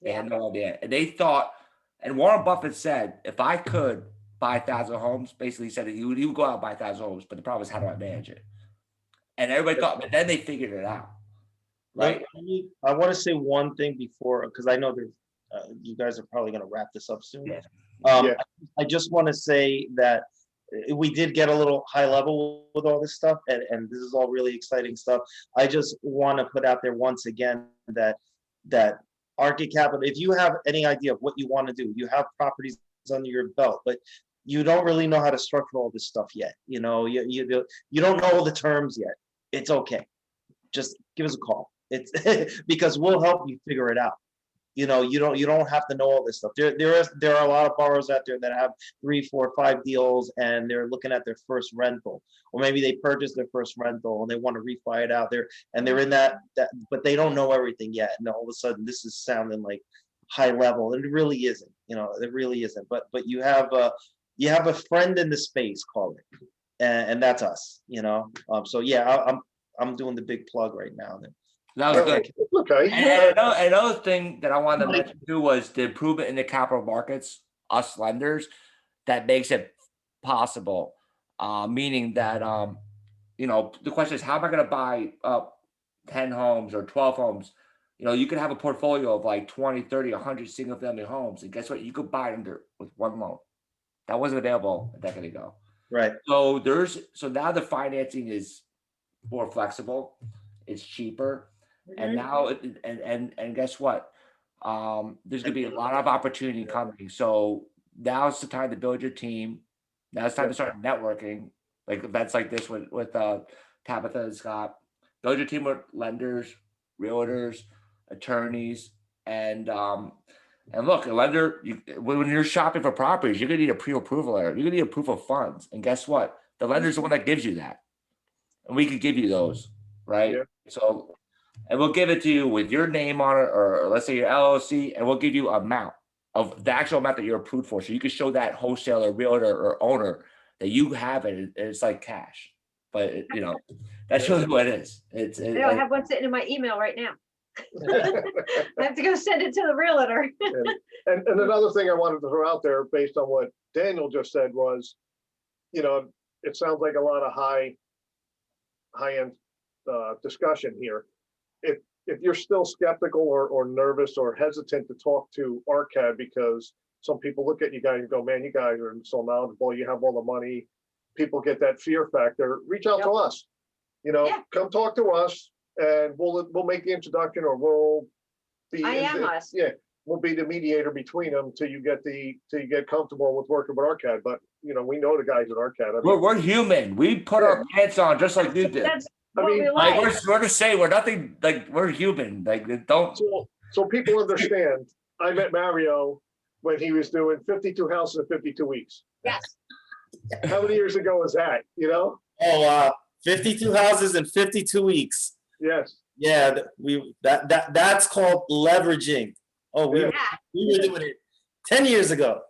They had no idea. And they thought, and Warren Buffett said, if I could buy 1,000 homes, basically he said he would go out and buy 1,000 homes, but the problem is how do I manage it? And everybody thought, but then they figured it out. Right. I want to say one thing before, because I know there's, you guys are probably going to wrap this up soon. I just want to say that we did get a little high level with all this stuff, and this is all really exciting stuff. I just want to put out there once again that Arcade Capital, if you have any idea of what you want to do, you have properties under your belt, but you don't really know how to structure all this stuff yet. You know, you don't know all the terms yet. It's okay. Just give us a call. It's because we'll help you figure it out. You know, you don't have to know all this stuff. There are a lot of borrowers out there that have 3, 4, 5 deals, and they're looking at their first rental, or maybe they purchased their first rental and they want to refi it out there, and they're in that, but they don't know everything yet. And all of a sudden, this is sounding like high level, and it really isn't. You know, it really isn't. But you have a friend in the space, call it, and that's us. You know, so yeah, I'm doing the big plug right now. That was good. Okay. And another thing that I wanted to mention too was the improvement in the capital markets, us lenders, that makes it possible. Meaning that, you know, the question is, how am I going to buy 10 homes or 12 homes? You know, you could have a portfolio of like 20, 30, 100 single family homes. And guess what? You could buy under with one loan. That wasn't available a decade ago. Right. So now the financing is more flexible. It's cheaper. And now, and guess what? There's going to be a lot of opportunity coming. So now's the time to build your team. Now it's time to start networking, like events like this with Tabitha and Scott. Build your team with lenders, realtors, attorneys, and look, a lender. When you're shopping for properties, you're gonna need a pre-approval letter. You're gonna need a proof of funds, and guess what? The lender's the one that gives you that, and we could give you those, right? Yeah. So, and we'll give it to you with your name on it, or let's say your LLC, and we'll give you amount of the actual amount that you're approved for. So you can show that wholesaler, realtor, or owner that you have it, and it's like cash. But that's really what it is. I have one sitting in my email right now. I have to go send it to the realtor. And another thing I wanted to throw out there, based on what Daniel just said, was, it sounds like a lot of high-end discussion here. If you're still skeptical or nervous or hesitant to talk to ARCAD, because some people look at you guys and go, man, you guys are so knowledgeable, you have all the money, people get that fear factor, reach out to us. Come talk to us, and we'll make the introduction, or we'll be us. Yeah, we'll be the mediator between them till you get comfortable with working with ARCAD. But we know the guys at ARCAD. We're human. We put our pants on just like you did. That's what we like. We're the same. We're nothing, like, we're human. Like, don't. So people understand. I met Mario when he was doing 52 houses in 52 weeks. Yes. How many years ago was that? Oh, wow. 52 houses in 52 weeks. Yes. Yeah, that's called leveraging. Oh, we were doing it 10 years ago.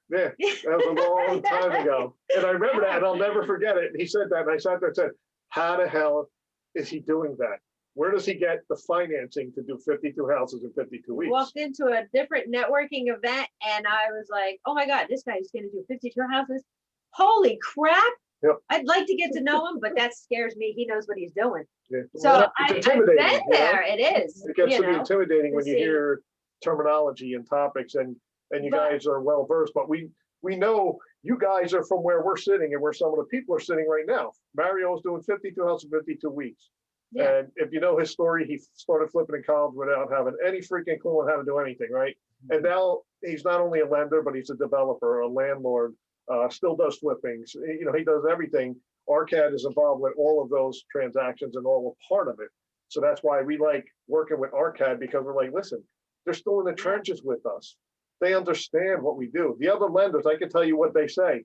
Yeah, that was a long time ago. And I remember that, and I'll never forget it. And he said that, and I sat there and said, how the hell is he doing that? Where does he get the financing to do 52 houses in 52 weeks? Walked into a different networking event, and I was like, oh my God, this guy's going to do 52 houses. Holy crap. Yep. I'd like to get to know him, but that scares me. He knows what he's doing. Yeah. So It's I've intimidating, been there. It is. It gets to be know, intimidating when you see. hear terminology and topics, and you guys are well versed, but we know you guys are from where we're sitting and where some of the people are sitting right now. Mario's doing 52 houses in 52 weeks. Yeah. And if you know his story, he started flipping in college without having any freaking clue on how to do anything, right? And now he's not only a lender, but he's a developer, a landlord, still does flippings. He does everything. ARCAD is involved with all of those transactions and all a part of it. So that's why we like working with ARCAD, because we're like, listen, they're still in the trenches with us. They understand what we do. The other lenders, I can tell you what they say.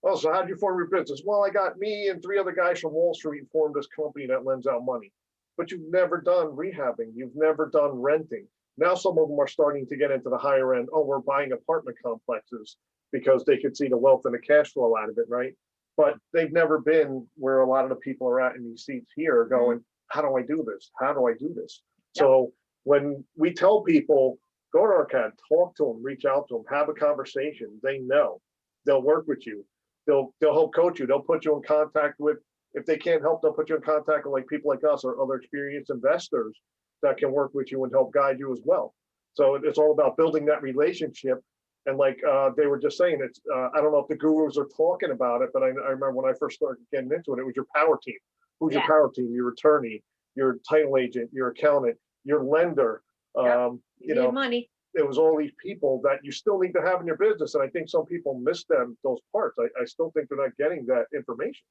Oh, so how'd you form your business? Well, I got me and 3 other guys from Wall Street and formed this company that lends out money. But you've never done rehabbing. You've never done renting. Now some of them are starting to get into the higher end. Oh, we're buying apartment complexes because they could see the wealth and the cash flow out of it, right? But they've never been where a lot of the people are at in these seats here going, how do I do this? How do I do this? Yep. So when we tell people, go to ARCAD, talk to them, reach out to them, have a conversation, they know. They'll work with you. They'll help coach you. They'll put you in contact with, if they can't help, they'll put you in contact with people like us or other experienced investors that can work with you and help guide you as well. So it's all about building that relationship. And like they were just saying, it's I don't know if the gurus are talking about it, but I remember when I first started getting into it, it was your power team. Who's your power team? Your attorney, your title agent, your accountant, your lender. You need money. It was all these people that you still need to have in your business. And I think some people miss those parts. I still think they're not getting that information.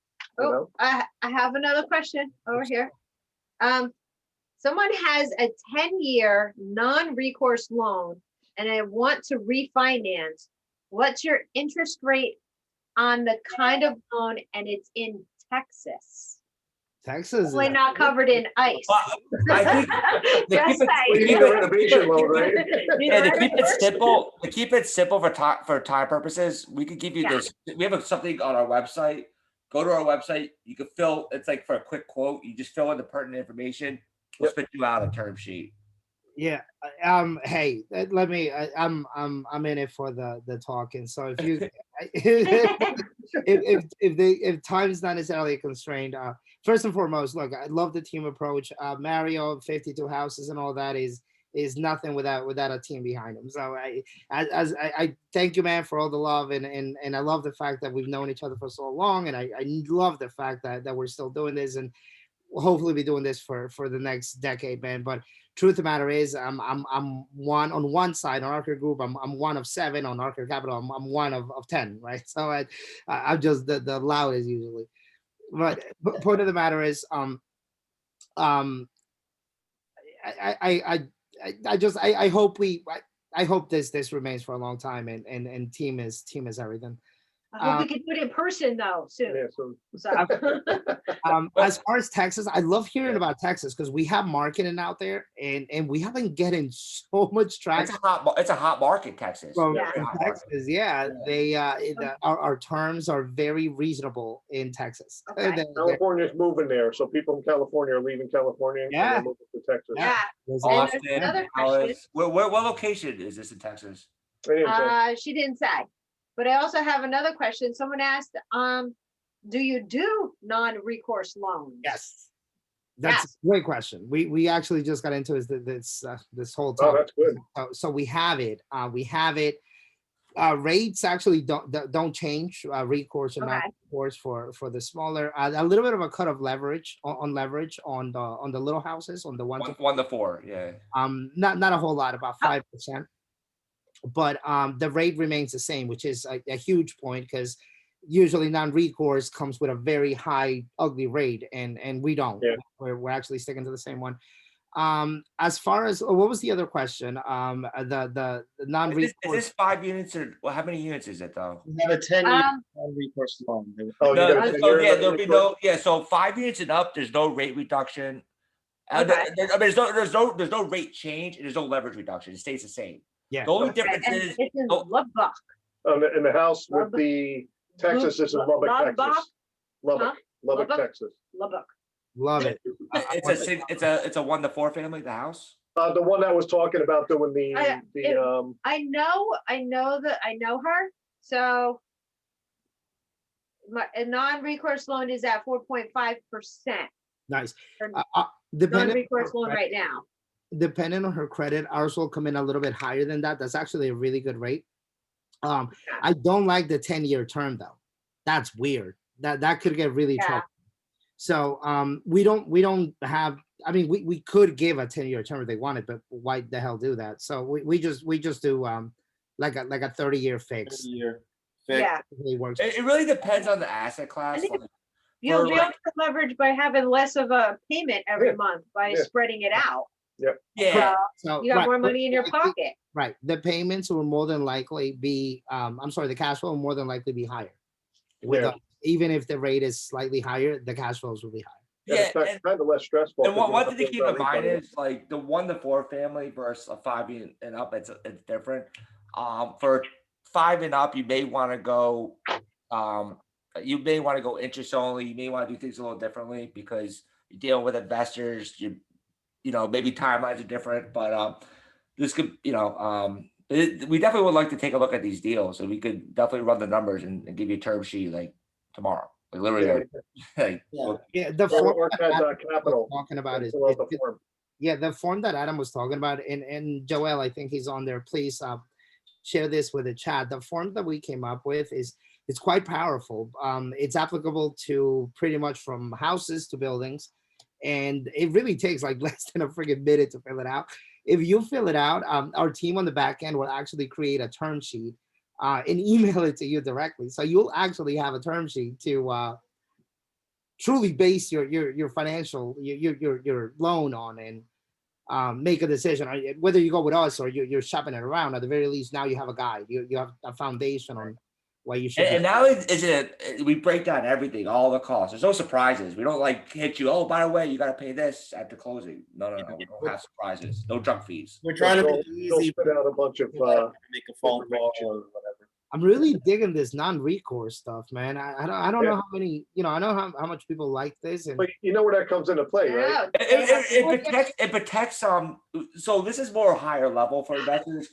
I have another question over here. Someone has a 10-year non-recourse loan and I want to refinance. What's your interest rate on the kind of loan? And it's in Texas. Texas. Probably not covered in ice. I think to keep it simple for time purposes, we could give you this. We have something on our website. Go to our website. You can fill. It's like for a quick quote. You just fill in the pertinent information. We'll spit you out a term sheet. Yeah. Hey, let me. I'm in it for the talking. So if you, if time's not necessarily constrained, first and foremost, look, I love the team approach. Mario, 52 houses and all that is nothing without a team behind him. So I thank you, man, for all the love and I love the fact that we've known each other for so long, and I love the fact that we're still doing this. And we'll hopefully be doing this for the next decade, man. But truth of the matter is, I'm one on one side on Archer Group. I'm one of 7 on Archer Capital. I'm one of 10, right? So I'm just the loudest usually. But point of the matter is, um, I hope I hope this remains for a long time, and team is everything. I hope we can do it in person though soon. Yeah, so So As far as Texas, I love hearing about Texas because we have marketing out there, and we haven't getting so much It's traction it's a hot market, Texas. from Yeah. from Texas. Yeah, our terms are very reasonable in Texas. Okay. California's moving there, so people in California are leaving California and Yeah. they're moving to Texas. yeah. There's And Austin, there's another question. Dallas. What location is this in Texas? They didn't say. She didn't say, but I also have another question. Someone asked, do you do non-recourse loans? Yes. That's a great question. We actually just got into this whole Oh, topic. that's good. So we have it. We have it. Rates actually don't change. Recourse or Okay. non-recourse for the smaller. A little bit of a cut of leverage on leverage on the little houses on the 1 to 4, yeah. not a whole lot, about 5%. But the rate remains the same, which is a huge point because usually non-recourse comes with a very high, ugly rate, and we don't. Yeah. We're actually sticking to the same one. As far as what was the other question? The Is non-recourse. this 5 units or well, how many units is it though? We have a 10-year Um, recourse loan. Oh, you No, got a so 10-year yeah, there'll be recourse? no, so 5 units and up, there's no rate reduction. Okay. I mean, there's no rate change and there's no leverage reduction. It stays the same. Yeah. The only Okay, difference and is it's in oh. Lubbock. In the house with the Texas is in Lubbock, Lubbock? Texas. Lubbock, Huh? Lubbock, Lubbock? Texas. Lubbock. Love it. it's a 1 to 4 family, the house. The one that was talking about doing I know her, so a non-recourse loan is at 4.5%. Nice. Or Depending non-recourse loan right now. depending on her credit, ours will come in a little bit higher than that. That's actually a really good rate. I don't like the 10-year term though. That's weird. That could get really Yeah. trouble. So we don't have. I mean, we could give a 10-year term if they wanted, but why the hell do that? So we just do like a 30-year fix. 30-year. Yeah, It really works. It really depends on the asset class. think like, you'll be like- able to leverage by having less of a payment every Yeah. month by Yeah. spreading it out. yeah, So You got right, more money in your right, pocket. Right. The payments will more than likely be. I'm sorry. The cash flow will more than likely be higher. With Yeah. us. Even if the rate is slightly higher, the cash flows will be higher. yeah. It's kind of less stressful. And because one you thing don't to keep have in mind refund. is like the 1 to 4 family versus a 5 unit and up, it's different. For 5 and up, you may want to go interest only. You may want to do things a little differently because you're dealing with investors. Maybe timelines are different, but this could, we definitely would like to take a look at these deals, and we could definitely run the numbers and give you a term sheet like tomorrow, like literally. Yeah. Like, Yeah. Yeah. The Or form that at Adam was Capital. talking about is. Fill out the form. Yeah, the form that Adam was talking about, and Joel, I think he's on there. Please share this with the chat. The form that we came up with it's quite powerful. It's applicable to pretty much from houses to buildings, and it really takes like less than a friggin' minute to fill it out. If you fill it out, our team on the back end will actually create a term sheet and email it to you directly. So you'll actually have a term sheet to truly base your financial your loan on and make a decision whether you go with us or you're shopping it around. At the very least, now you have a guide. You have a foundation on why you should. and now we break down everything, all the costs. There's no surprises. We don't like hit you. Oh, by the way, you got to pay this at the closing. No. We don't have surprises. No junk fees. We're trying to They'll- make it they'll easy. spit out a bunch of, Make a phone call or whatever. I'm really digging this non-recourse stuff, man. I don't Yeah. know how many. I know how much people like this, and but you know where that comes into play, right? Yeah, It protects so this is more higher level for investors.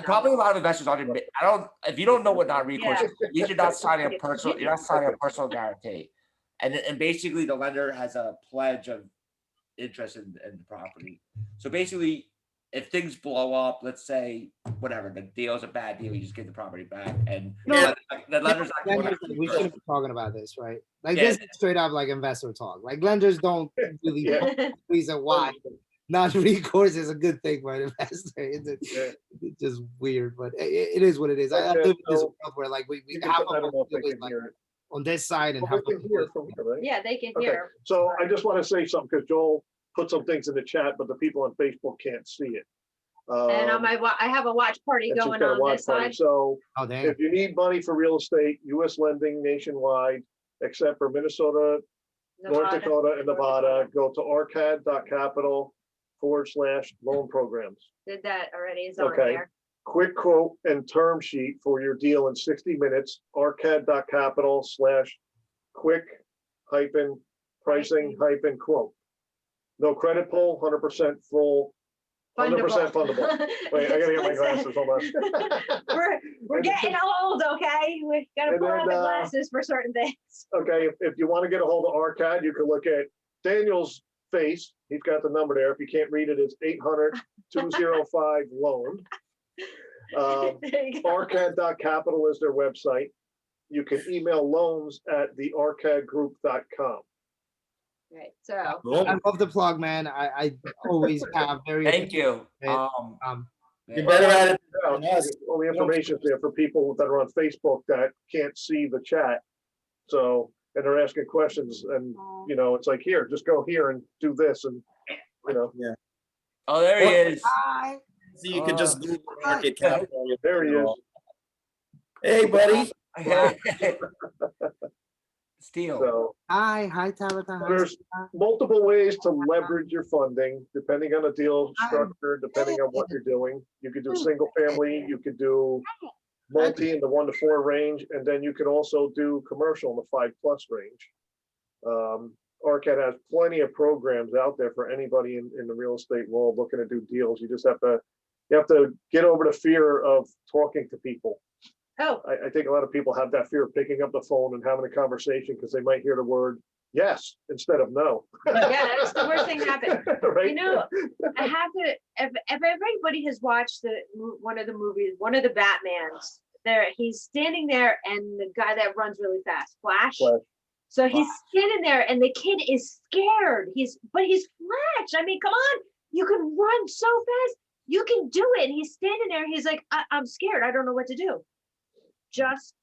Probably a lot of investors if you don't know what non-recourse Yeah. is, means you're not signing a personal guarantee. And basically the lender has a pledge of interest in the property. So basically if things blow up, let's say whatever, the deal's a bad deal, you just get the property back, and No. the lender's not Lenders, going we to. shouldn't be talking about this, right? Like Yeah. this is straight up like investor talk. Like lenders don't really Yeah. reason why non-recourse is a good thing for an investor. Yeah. It's just weird, but it is what it is. I Okay, live in this so world where like we You can have put- I don't know if they always can like hear it. on this side and Well, have they can hear from here, right? Yeah, they can Okay, hear. so I just want to say something because Joel put some things in the chat, but the people on Facebook can't see it. And on my, I have a watch party and she's going got a on watch this party. side. So Oh damn. if you need money for real estate, US lending nationwide, except for Minnesota, North Nevada. Dakota, and Nevada, go to arcad.capital/loan programs. Did that already, it's on Okay. there. Quick quote and term sheet for your deal in 60 minutes, arcad.capital/quick hyphen pricing hyphen quote. No credit pull, 100% full, 100% fundable. Wait, I gotta get my glasses, hold on. We're getting old, okay? We gotta And pull out then, the glasses for certain things. Okay, if you want to get a hold of Arcad, you can look at Daniel's face. He's got the number there. If you can't read it, it's 800-205-LOAN. There you go. Arcad.capital is their website. You can email loans@thearcadgroup.com. Right, so, Cool. I love the plug, man. I always have very. Thank you. Um, You're better at it Yeah, than us. all the information is there for people that are on Facebook that can't see the chat. So, and they're asking questions and, you know, it's like, here, just go here and do this and, you know, Oh, there he is. Hi. So you can just Google market cap. there he is. Hey, buddy. Steel. So Hi, Tabitha. Hi, there's Sarah. multiple ways to leverage your funding, depending on the deal structure, depending on what you're doing. You could do single family, you could do multi in the 1 to 4 range, and then you could also do commercial in the 5+ range. Arcad has plenty of programs out there for anybody in the real estate world looking to do deals. You just have to get over the fear of talking to people. oh, I think a lot of people have that fear of picking up the phone and having a conversation because they might hear the word yes instead of no. yeah, that's the worst thing that happened. Right? You know, I have to, if everybody has watched one of the movies, one of the Batmans, he's standing there and the guy that runs really fast, Flash. Flash. So he's standing there and the kid is scared. But he's Flash. I mean, come on, you can run so fast. You can do it. And he's standing there. He's like, I'm scared. I don't know what to do. Just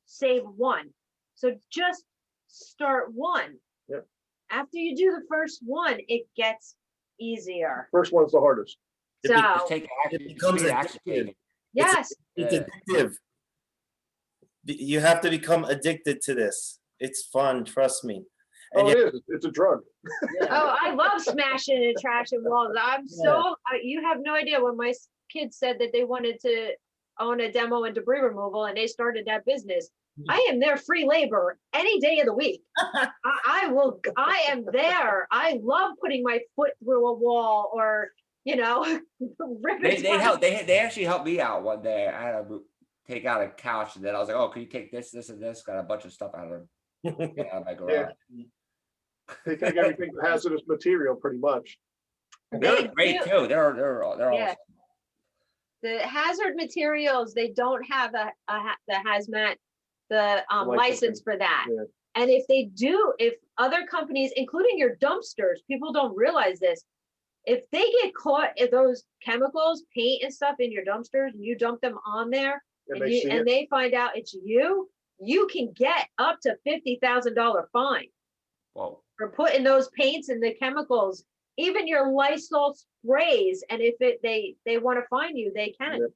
save one. So just start one. Yep. After you do the first one, it gets easier. First one's the hardest. It So, Just take action. It becomes Take action, addictive. take it. yes, It's Yeah. addictive. You have to become addicted to this. It's fun, trust me. And Oh, it is. It's a drug. oh, I love smashing and trashing walls. You have no idea when my kids said that they wanted to own a demo and debris removal and they started that business. I am their free labor any day of the week. I am there. I love putting my foot through a wall or, ripping. They actually helped me out one day. I had to take out a couch, and then I was like, "Oh, can you take this, this, and this?" Got a bunch of stuff out of my garage. They take everything hazardous material pretty much. They're great too. They're Yeah. awesome. The hazard materials, they don't have the hazmat, the license for that. Yeah. And if other companies, including your dumpsters, people don't realize this. If they get caught if those chemicals, paint and stuff in your dumpsters, and you dump them on there, And and they see it. they find out it's you can get up to $50,000 fine Whoa. for putting those paints and the chemicals, even your Lysol sprays. And if they want to fine you, they can. Yeah.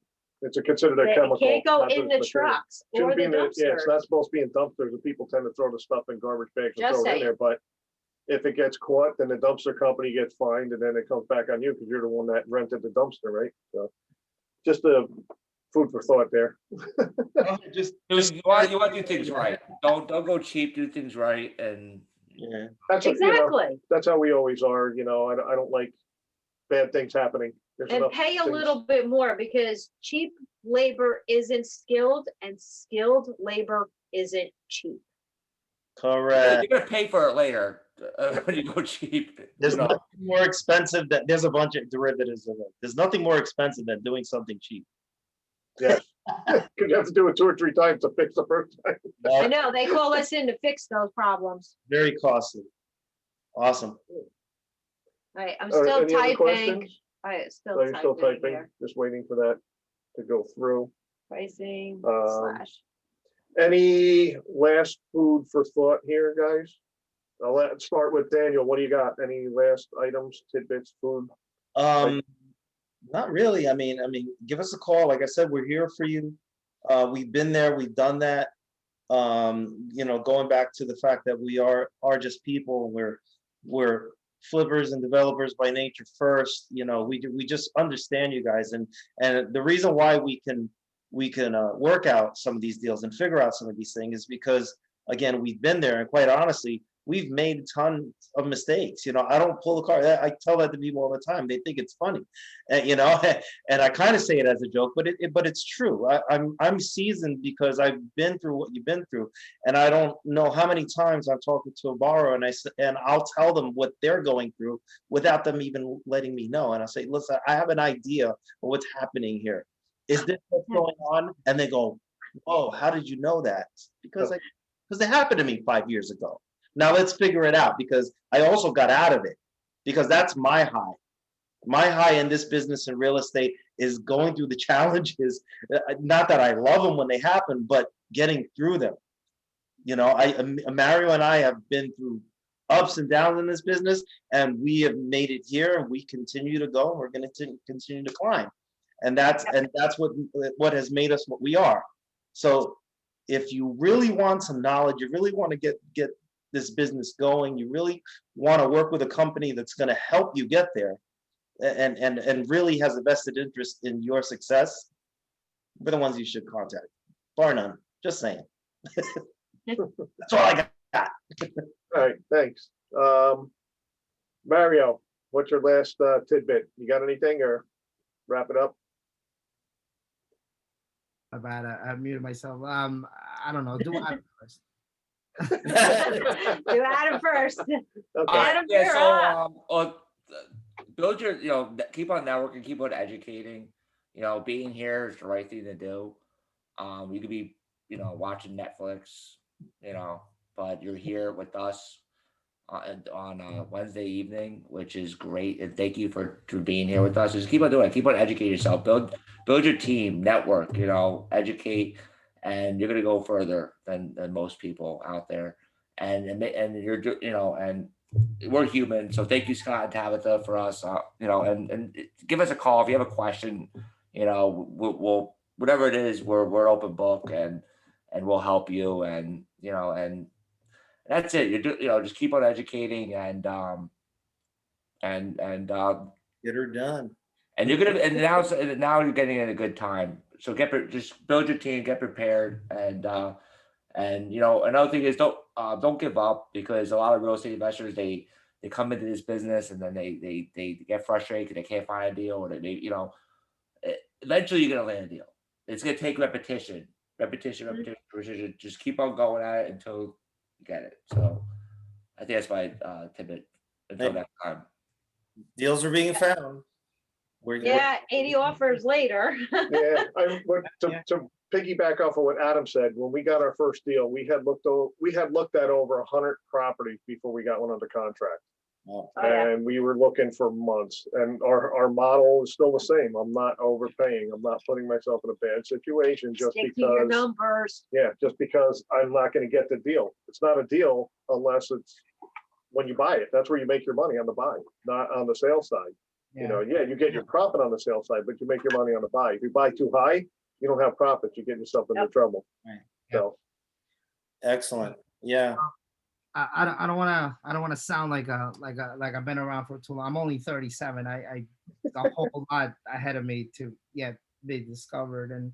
It's considered a They chemical. can't go hazardous in the material. trucks or Shouldn't be the in yeah, it's dumpsters. not supposed to be in dumpsters, and people tend to throw the stuff in garbage bags and Just throw it in saying. there, but if it gets caught, then the dumpster company gets fined, and then it comes back on you, because you're the one that rented the dumpster, right? So, just a food for thought there. Just, You want to do things right. Don't go cheap. Do things right, and yeah. That's what, Exactly. that's how we always are, I don't like bad things happening. There's And enough pay a things- little bit more because cheap labor isn't skilled and skilled labor isn't cheap. Correct. you're gonna pay for it later. when you go cheap. There's you know. nothing more expensive that there's a bunch of derivatives of it. There's nothing more expensive than doing something cheap. Yes. Because you have to do it 2 or 3 times to fix the first time. I know, they call us in to fix those problems. Very costly. Awesome. All right, I'm All right, still any other typing. questions? All right, So still you're still typing typing, here. just waiting for that to go through. Pricing Um, slash. Any last food for thought here, guys? Let's start with Daniel. What do you got? Any last items, tidbits, food? Not really. I mean, give us a call. Like I said, we're here for you. We've been there, we've done that. Going back to the fact that we are just people. We're flippers and developers by nature first. We just understand you guys, and the reason why we can work out some of these deals and figure out some of these things is because, again, we've been there, and quite honestly, we've made tons of mistakes. I don't pull the car. I tell that to people all the time. They think it's funny, and, and I kind of say it as a joke, but it's true. I'm seasoned because I've been through what you've been through, and I don't know how many times I'm talking to a borrower and I'll tell them what they're going through without them even letting me know. And I say, listen, I have an idea of what's happening here. Is this what's going on? And they go, oh, how did you know that? Because it happened to me 5 years ago. Now let's figure it out, because I also got out of it, because that's my high. My high in this business and real estate is going through the challenges. Not that I love them when they happen, but getting through them. Mario and I have been through ups and downs in this business, and we have made it here, and we continue to go. We're going to continue to climb, and that's what has made us what we are. So, if you really want some knowledge, you really want to get this business going, you really want to work with a company that's going to help you get there, and really has a vested interest in your success, we're the ones you should contact, bar none. Just saying. That's all I got. All right, thanks. Mario, what's your last tidbit? You got anything, or wrap it up? About I muted myself. I don't know. Do I first? Do Adam first. Okay. Adam, Yeah, you're so up. build your, keep on networking, keep on educating. Being here is the right thing to do. You could be, watching Netflix, but you're here with us on Wednesday evening, which is great. And thank you for being here with us. Just keep on doing it. Keep on educating yourself. Build your team, network. Educate, and you're gonna go further than most people out there. And you're and we're human. So thank you, Scott and Tabitha, for us. And give us a call if you have a question. We'll whatever it is, we're open book, and we'll help you. And and that's it. Just keep on educating, and Get her done. and you're gonna, and now you're getting in a good time. So just build your team, get prepared, and another thing is don't give up, because a lot of real estate investors, they come into this business and then they get frustrated because they can't find a deal, or they eventually you're gonna land a deal. It's gonna take repetition. Just keep on going at it until you get it. So I think that's my tidbit until that time. Deals are being found. Yeah, 80 offers later. Yeah, to piggyback off of what Adam said, when we got our first deal, we had looked at over 100 properties before we got one under contract. Oh, yeah. And we were looking for months, and our model is still the same. I'm not overpaying. I'm not putting myself in a bad situation just Stick to your because, numbers. just because I'm not going to get the deal. It's not a deal unless it's when you buy it. That's where you make your money, on the buy, not on the sale side. You get your profit on the sale side, but you make your money on the buy. If you buy too high, you don't have profit. You get yourself into trouble. Right. So Excellent. Yeah. I don't want to sound like I've been around for too long. I'm only 37. I a whole lot ahead of me to be discovered, and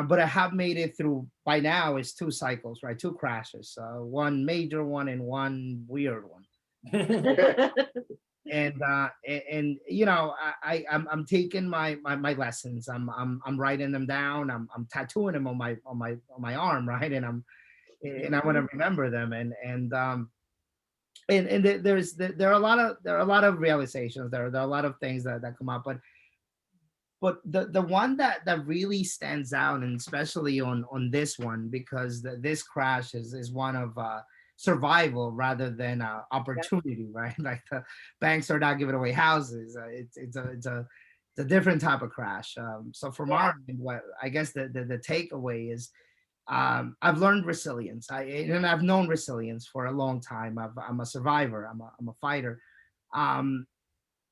but I have made it through. By now, it's 2 cycles, right? 2 crashes, one major one and one weird one. And I'm taking my lessons. I'm writing them down. I'm tattooing them on my arm, right? And I want to remember them. And there are a lot of realizations, there are a lot of things that come up, but the one that really stands out, and especially on this one, because this crash is one of survival rather than opportunity, right? Like the banks are not giving away houses. It's a different type of crash. So from our end, what I guess the takeaway is, I've learned resilience. And I've known resilience for a long time. I'm a survivor. I'm a fighter. Um,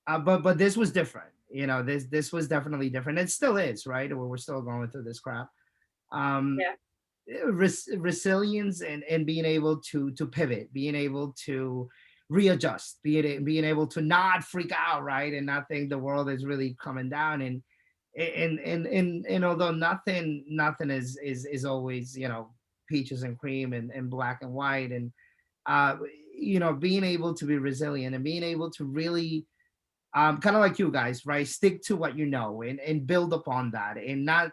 but this was different. You know, this was definitely different. It still is, right? We're still going through this crap. Um, Resilience and being able to pivot, being able to readjust, being able to not freak out, right, and not think the world is really coming down. And although nothing is always, you know, peaches and cream and black and white, and you know, being able to be resilient and being able to really kind of like you guys, right, stick to what you know and build upon that, and not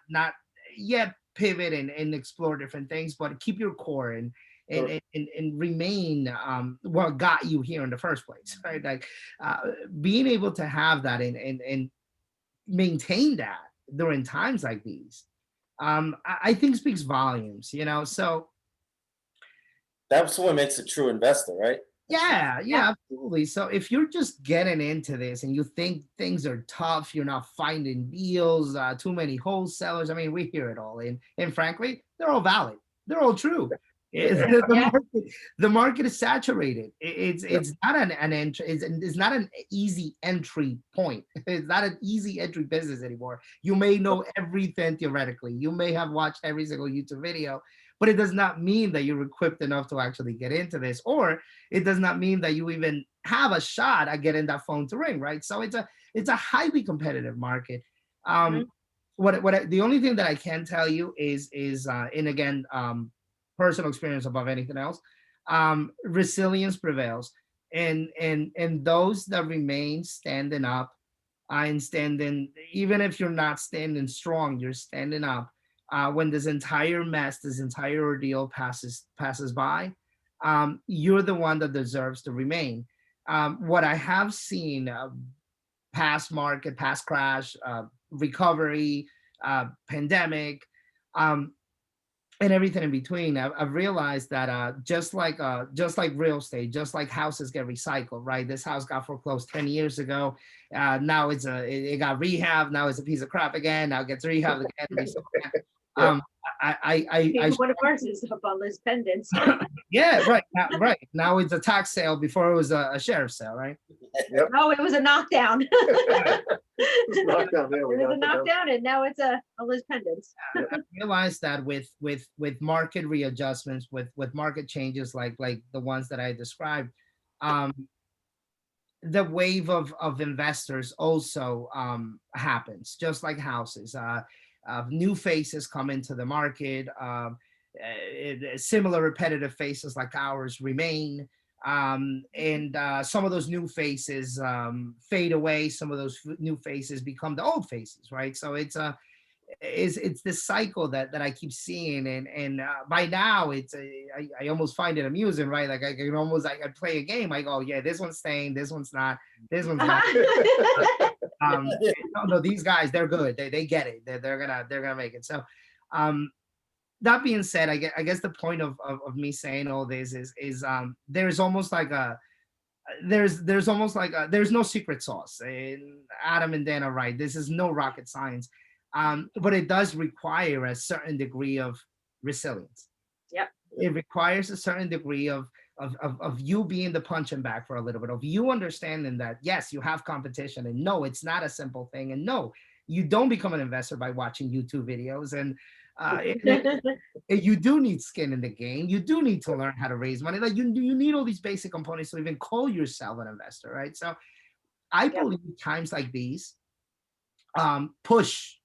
yet pivot and explore different things, but keep your core and remain what got you here in the first place, right? Like being able to have that and maintain that during times like these, I think speaks volumes, you know. So That's what makes a true investor, right? yeah, absolutely. So if you're just getting into this and you think things are tough, you're not finding deals, too many wholesalers. I mean, we hear it all, and frankly, they're all valid. They're all true. The market is saturated. It's not an entry. It's not an easy entry point. It's not an easy entry business anymore. You may know everything theoretically. You may have watched every single YouTube video, but it does not mean that you're equipped enough to actually get into this, or it does not mean that you even have a shot at getting that phone to ring, right? So it's a highly competitive market. The only thing that I can tell you is and again, personal experience above anything else, resilience prevails, and those that remain standing up and standing, even if you're not standing strong, you're standing up. When this entire mess, this entire ordeal passes by, you're the one that deserves to remain. What I have seen, past market, past crash, recovery, pandemic, and everything in between, I've realized that just like real estate, just like houses get recycled, right? This house got foreclosed 10 years ago. Now it got rehab. Now it's a piece of crap again. Now it gets rehabbed again. One of ours is up on Liz Pendants. Yeah, right. Now it's a tax sale before it was a sheriff's sale, right? Yep. Oh, it was a knockdown. Knockdown, yeah, It was a knockdown, and now it's a Liz Pendants. I realized that with market readjustments, with market changes like the ones that I described, the wave of investors also happens, just like houses. New faces come into the market. Similar repetitive faces like ours remain. And some of those new faces fade away. Some of those new faces become the old faces, right? So it's this cycle that I keep seeing, and by now I almost find it amusing, right? Like I can almost I play a game. I go, yeah, this one's staying, this one's not, this one's not. No, these guys, they're good. They get it. They're gonna make it. So, that being said, I guess the point of me saying all this is there's almost like there's no secret sauce. And Adam and Dan are right. This is no rocket science, but it does require a certain degree of resilience. Yep. It requires a certain degree of you being the punching bag for a little bit, of you understanding that yes, you have competition, and no, it's not a simple thing, and no, you don't become an investor by watching YouTube videos, and you do need skin in the game. You do need to learn how to raise money. Like you need all these basic components to even call yourself an investor, right? So I believe times like these push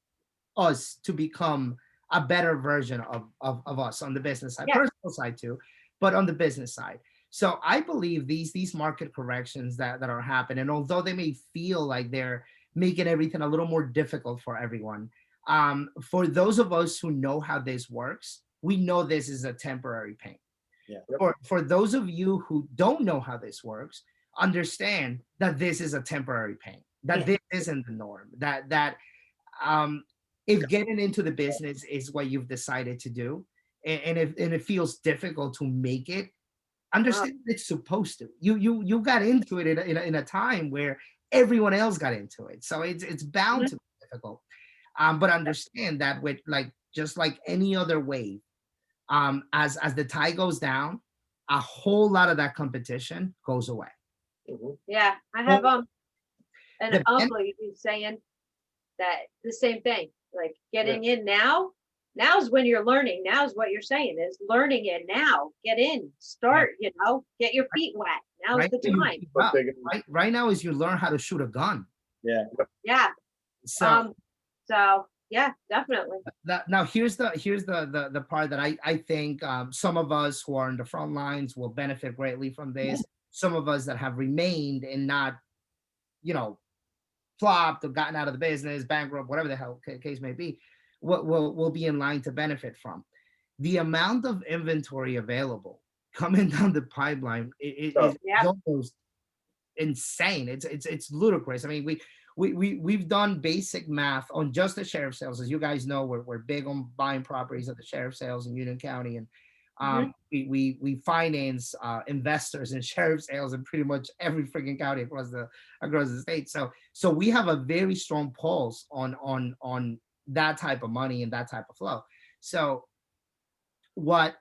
us to become a better version of us on the business side, personal side too, but on the business side. So I believe these market corrections that are happening, although they may feel like they're making everything a little more difficult for everyone, for those of us who know how this works, we know this is a temporary pain. Yeah. For those of you who don't know how this works, understand that this is a temporary pain, that this isn't the norm, that if getting into the business is what you've decided to do, and if and it feels difficult to make it, understand it's supposed to. You got into it in a time where everyone else got into it, so it's bound to be difficult. But understand that with like just like any other wave, as the tide goes down, a whole lot of that competition goes away. Yeah, I have an The- uncle who's saying that the same thing. Like getting in now's when you're learning. Now's what you're saying is learning it now. Get in, start, get your feet wet. Now's Right, the when you time. keep up, right now is you learn how to shoot a gun. Yeah. Yeah. So So yeah, definitely. now here's the part that I think some of us who are in the front lines will benefit greatly from this. Some of us that have remained and not, flopped or gotten out of the business, bankrupt, whatever the hell case may be, will be in line to benefit from. The amount of inventory available coming down the pipeline is almost insane. It's ludicrous. I mean, we've done basic math on just the sheriff sales. As you guys know, we're big on buying properties at the sheriff sales in Union County, and we finance investors in sheriff sales in pretty much every freaking county across the state. So we have a very strong pulse on that type of money and that type of flow. So what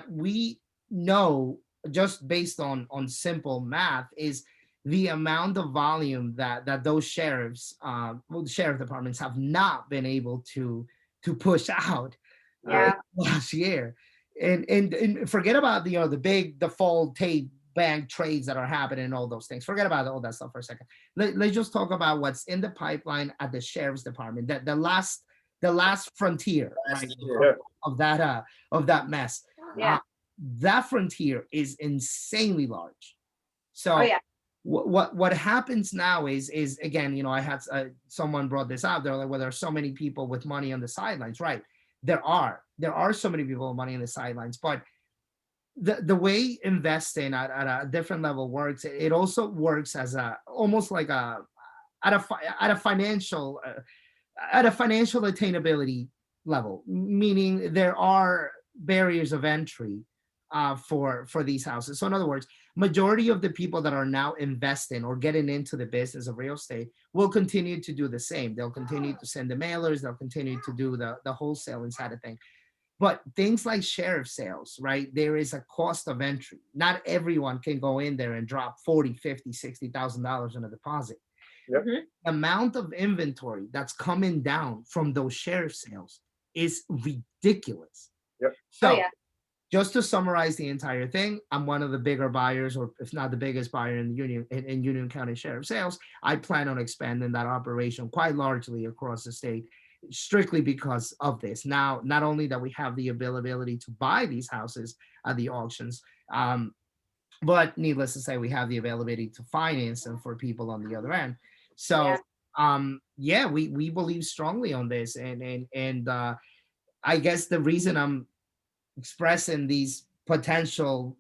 we know just based on simple math is the amount of volume that those sheriffs, the sheriff departments have not been able to push out last year. And forget about the big default tape bank trades that are happening and all those things. Forget about all that stuff for a second. Let's just talk about what's in the pipeline at the sheriff's department. That the last frontier of that mess. Yeah. That frontier is insanely large. So what happens now is again, I had someone brought this out. They're like, well, there are so many people with money on the sidelines, right? There are so many people with money on the sidelines, but the way investing at a different level works, it also works as almost like at a financial attainability level, meaning there are barriers of entry for these houses. So in other words, majority of the people that are now investing or getting into the business of real estate will continue to do the same. They'll continue to send the mailers, they'll continue to do the wholesaling side of thing. But things like sheriff sales, right? There is a cost of entry. Not everyone can go in there and drop $40,000, $50,000, $60,000 on a deposit. Yep. The amount of inventory that's coming down from those sheriff sales is ridiculous. Yep. So just to summarize the entire thing, I'm one of the bigger buyers, or if not the biggest buyer in Union County Sheriff Sales. I plan on expanding that operation quite largely across the state, strictly because of this. Now, not only that we have the availability to buy these houses at the auctions, but needless to say, we have the availability to finance them for people on the other end. So, we believe strongly on this, and I guess the reason I'm expressing these potential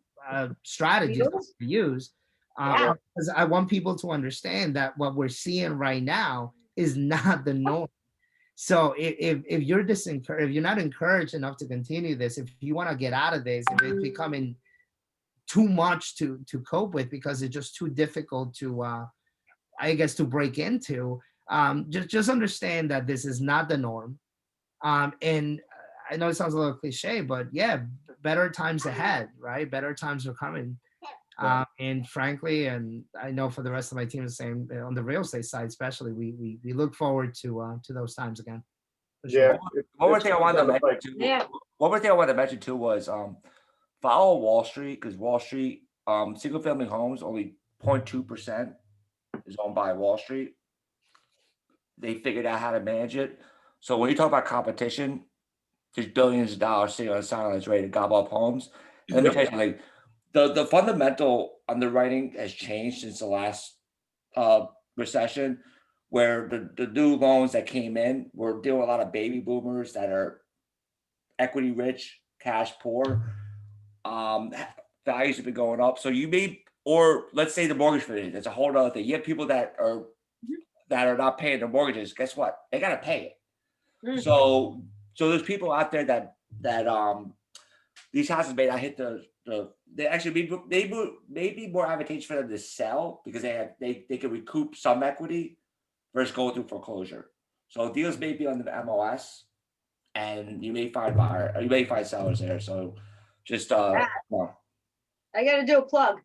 strategies to use, because I want people to understand that what we're seeing right now is not the norm. So if you're if you're not encouraged enough to continue this, if you want to get out of this, if it's becoming too much to cope with because it's just too difficult to to break into, just understand that this is not the norm. And I know it sounds a little cliche, but better times ahead, right? Better times are coming. And frankly, and I know for the rest of my team, the same on the real estate side, especially, we look forward to those times again. Yeah. One more thing I wanted to mention too was follow Wall Street, because Wall Street single family homes only 0.2% is owned by Wall Street. They figured out how to manage it. So when you talk about competition, there's billions of dollars sitting on the sidelines ready to gobble up homes. And let me tell you something. The fundamental underwriting has changed since the last recession, where the new loans that came in were dealing with a lot of baby boomers that are equity rich, cash poor. values have been going up. So you may, or let's say the mortgage rate, that's a whole other thing. You have people that are not paying their mortgages. Guess what? They gotta pay it. Mhm. So there's people out there that these houses may not hit they actually may be more advantageous for them to sell because they can recoup some equity versus going through foreclosure. So deals may be on the MLS, and you may find sellers there. So just well, I got to do a plug.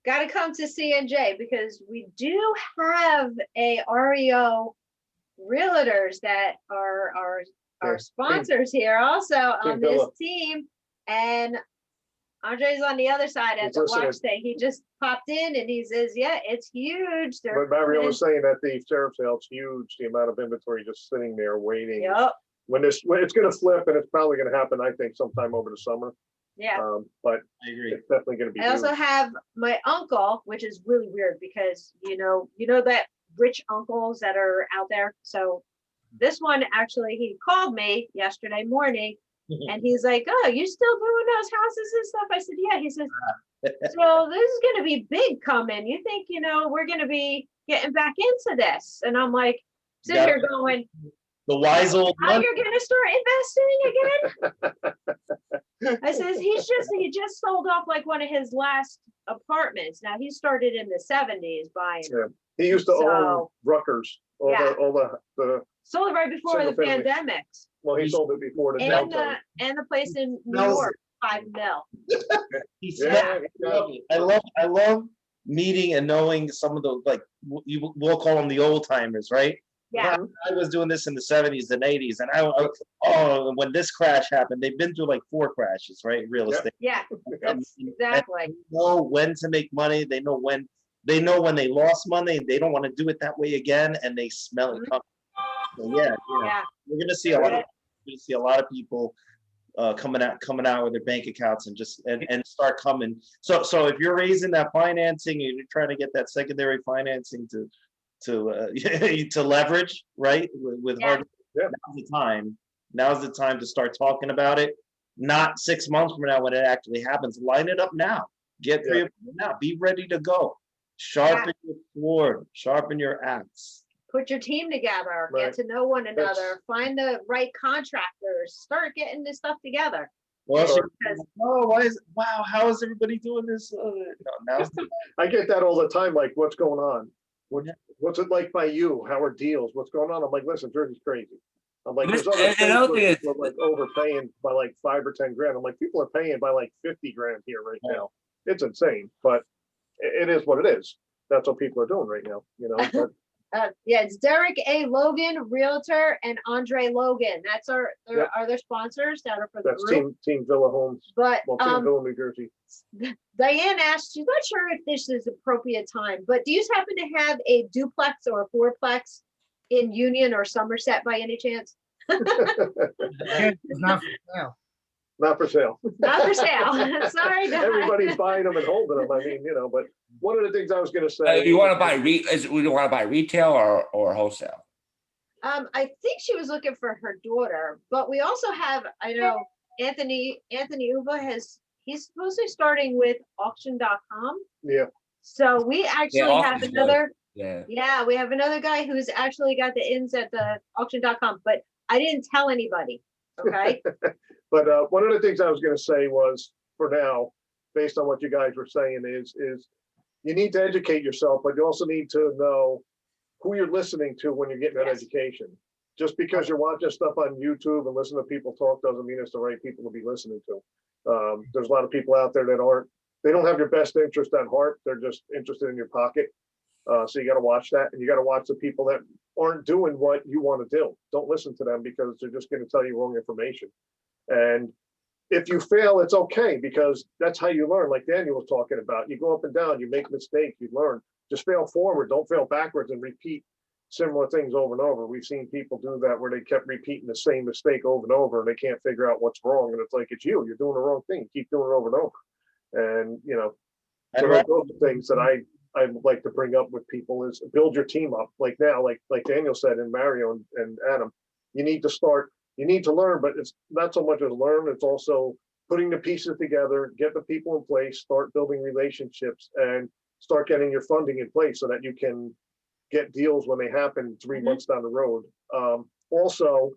Got to come to CNJ because we do have a REO realtors that are our Yeah, sponsors here also on this Villa. team. And Andre's on the other side at He's the watch listening. thing. He just popped in and he says, yeah, it's huge. They're But Mario coming was saying that the sheriff's sale, it's huge, the amount of inventory just sitting there waiting. in. Yup. When it's gonna flip, and it's probably gonna happen, I think, sometime over the summer. Yeah. But I agree. it's definitely gonna be I also huge. have my uncle, which is really weird because you know that rich uncles that are out there. So this one actually, he called me yesterday morning and he's like, "Oh, you still doing those houses and stuff?" I said, "Yeah." He says, "So this is going to be big coming. You think we're going to be getting back into this?" And I'm like, sitting Yeah. here going, The wise old "How one. you're going to start investing again?" I says he just sold off like one of his last apartments. Now he started in the 70s buying. Yeah. He used to own So- Rutgers, all Yeah. the Sold it right before the Single family. pandemic. well, he sold it before the And downturn. the place in New Smells York, 5 mil. He Yeah, smelled- I love meeting and knowing some of the we'll call them the old timers, right? Yeah, I was doing this in the 70s and 80s, and when this crash happened, they've been through like 4 crashes, right? Real Yeah. estate. yeah, that's exactly. They know when to make money. They know when they lost money. They don't want to do it that way again, and they smell it coming. So yeah, Yeah, we're gonna see a lot of people coming out with their bank accounts and start coming. So if you're raising that financing and you're trying to get that secondary financing to leverage, right? With Yeah. hard, Yeah. now's the time. Now's the time to start talking about it. Not 6 months from now when it actually happens. Line it up now. Get Yeah. now. Be ready to go. Sharpen your sword. Sharpen your axe. put your team together, Right. get to know one That's- another, find the right contractors, start getting this stuff together. Well, Because- wow, how is everybody doing this? No, now's the I get that all the time, like, what's going on? Yeah. What's it like by you? How are deals? What's going on? I'm like, listen, Jersey's crazy. I'm like, there's And- other and states another where thing is- people are like overpaying by like 5 or 10 grand. I'm like, people are paying by like 50 grand here right Right. now. It's insane, but it is what it is. That's what people are doing right now, but yeah, it's Derek A. Logan, Realtor, and Andre Logan. That's our Yep. are their sponsors that are for the that's group. Team Villa Homes. But Well, Team Villa, New Jersey. Diane asked, she's not sure if this is appropriate time, but do you happen to have a duplex or a fourplex in Union or Somerset by any chance? It's not for sale. Not for sale. Not for sale. Sorry, Di. Everybody's buying them and holding them. I mean, but one of the things I was going to say. you want to buy we want to buy retail or wholesale? I think she was looking for her daughter, but we also have, I know Anthony Uva he's supposedly starting with auction.com. Yeah. So we actually have auction's good. another, Yeah. we have another guy who's actually got the ins at the auction.com, but I didn't tell anybody. Okay. But one of the things I was going to say was, for now, based on what you guys were saying, is you need to educate yourself, but you also need to know who you're listening to when you're getting that Yes. education. Just because you're watching stuff on YouTube and listening to people talk doesn't mean it's the right people to be listening to. There's a lot of people out there that they don't have your best interest at heart. They're just interested in your pocket. So you got to watch that, and you got to watch the people that aren't doing what you want to do. Don't listen to them because they're just going to tell you wrong information. And if you fail, it's okay, because that's how you learn. Like Daniel was talking about, you go up and down, you make mistakes, you learn. Just fail forward. Don't fail backwards and repeat similar things over and over. We've seen people do that where they kept repeating the same mistake over and over, and they can't figure out what's wrong. And it's like, it's you're doing the wrong thing. Keep doing it over and over. And so those are things that I would like to bring up with people is build your team up. Like now, like Daniel said, and Mario and Adam, you need to learn, but it's not so much as learn, it's also putting the pieces together, get the people in place, start building relationships, and start getting your funding in place so that you can get deals when they happen 3 Mhm. months down the road. Also,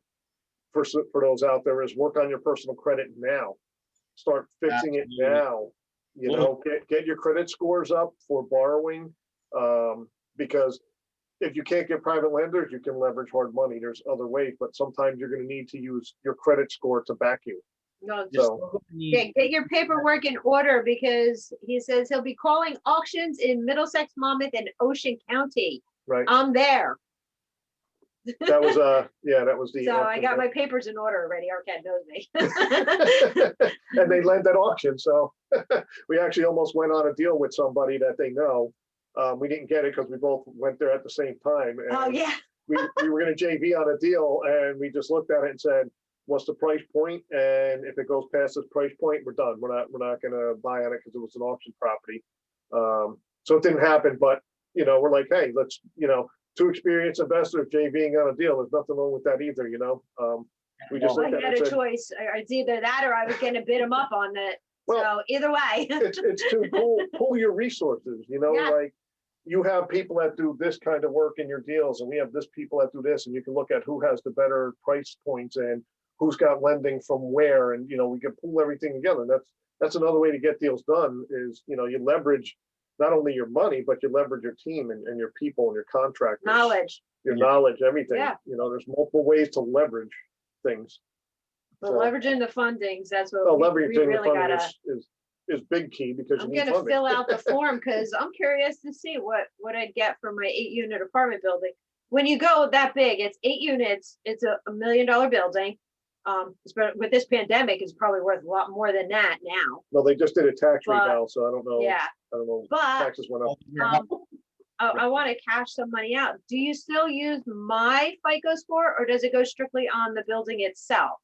for those out there, is work on your personal credit now. Start fixing it Absolutely. now. You know, get your credit scores up for borrowing. Because if you can't get private lenders, you can leverage hard money. There's other ways, but sometimes you're going to need to use your credit score to back you. No, You're So- still gonna need- get your paperwork in order because he says he'll be calling auctions in Middlesex, Monmouth, and Ocean County. Right. I'm there. That was that was the. So I got my papers in order already. Arcad knows me. And they lend at auction, so we actually almost went on a deal with somebody that they know. We didn't get it because we both went there at the same time. Oh, and yeah. we were gonna JV on a deal and we just looked at it and said, what's the price point? And if it goes past this price point, we're done. We're not gonna buy on it because it was an auction property. So it didn't happen, but we're like, hey, let's, two experienced investors JVing on a deal. There's nothing wrong with that either, We just I looked at had it a and said, choice. It's either that or I was gonna bid him up on it. well, So either way. it's to pull your resources, Yeah. like you have people that do this kind of work in your deals and we have this people that do this, and you can look at who has the better price points and who's got lending from where, and we can pull everything together. That's another way to get deals done is, you leverage not only your money, but you leverage your team and your people and your contractors. Knowledge. Your knowledge, everything. Yeah. There's multiple ways to leverage things. But So- leveraging the fundings, that's what Oh, we leveraging the really funding gotta. is big key because you I'm need gonna funding. fill out the form because I'm curious to see what I'd get for my 8-unit apartment building. When you go that big, it's 8 units, it's a $1 million building. With this pandemic, it's probably worth a lot more than that now. Well, they just did a tax But- reval, so I don't know. Yeah, I don't know. but Taxes went up. I want to cash some money out. Do you still use my FICO score or does it go strictly on the building itself?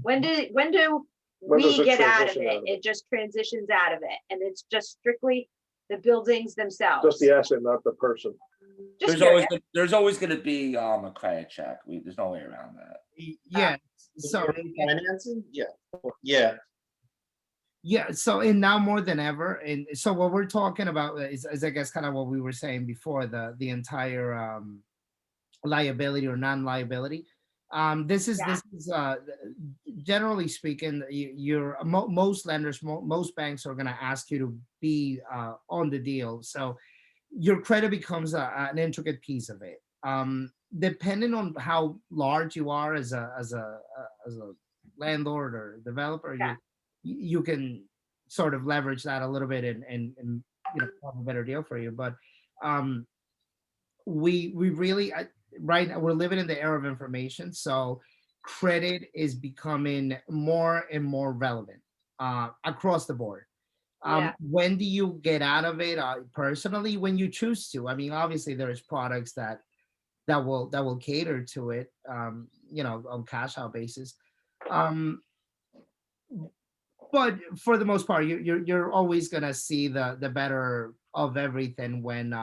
When do When does we it get out of transition it? out of it? It just transitions out of it and it's just strictly the buildings themselves. Just the asset, not the person. Just There's always gonna be a credit check. There's no way around that. Yeah. So Financing? Yeah. yeah. So and now more than ever, and so what we're talking about is I guess kind of what we were saying before, the entire liability or non-liability. This is generally speaking, most lenders, most banks are going to ask you to be on the deal. So your credit becomes an intricate piece of it. Depending on how large you are as a landlord or developer, Yeah. you can sort of leverage that a little bit and have a better deal for you. But we really right now we're living in the era of information, so credit is becoming more and more relevant across the board. Yeah. When do you get out of it? Personally, when you choose to. I mean, obviously there's products that will cater to it, on cash out basis. But for the most part, you're always gonna see the better of everything when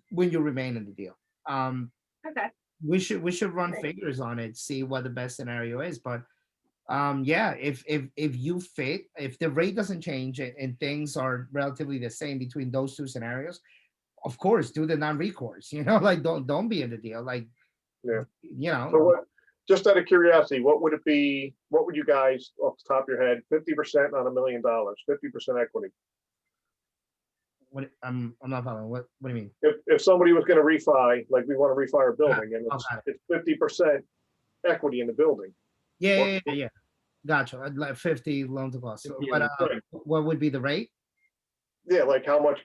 you remain in the deal. Okay. We should run Right. figures on it, see what the best scenario is. But if you fit, if the rate doesn't change and things are relatively the same between those two scenarios, of course, do the non-recourse. Like don't be in the deal. Like, Yeah. So what, just out of curiosity, what would it be? What would you guys, off the top of your head, 50% on $1 million, 50% equity? what I'm not following. What do you mean? If somebody was going to refi, like we want to refi our building, and got it's 50% equity in the building. Yeah. Gotcha. I'd like 50 loan to cost. So, but what would be the rate? Yeah, like how much?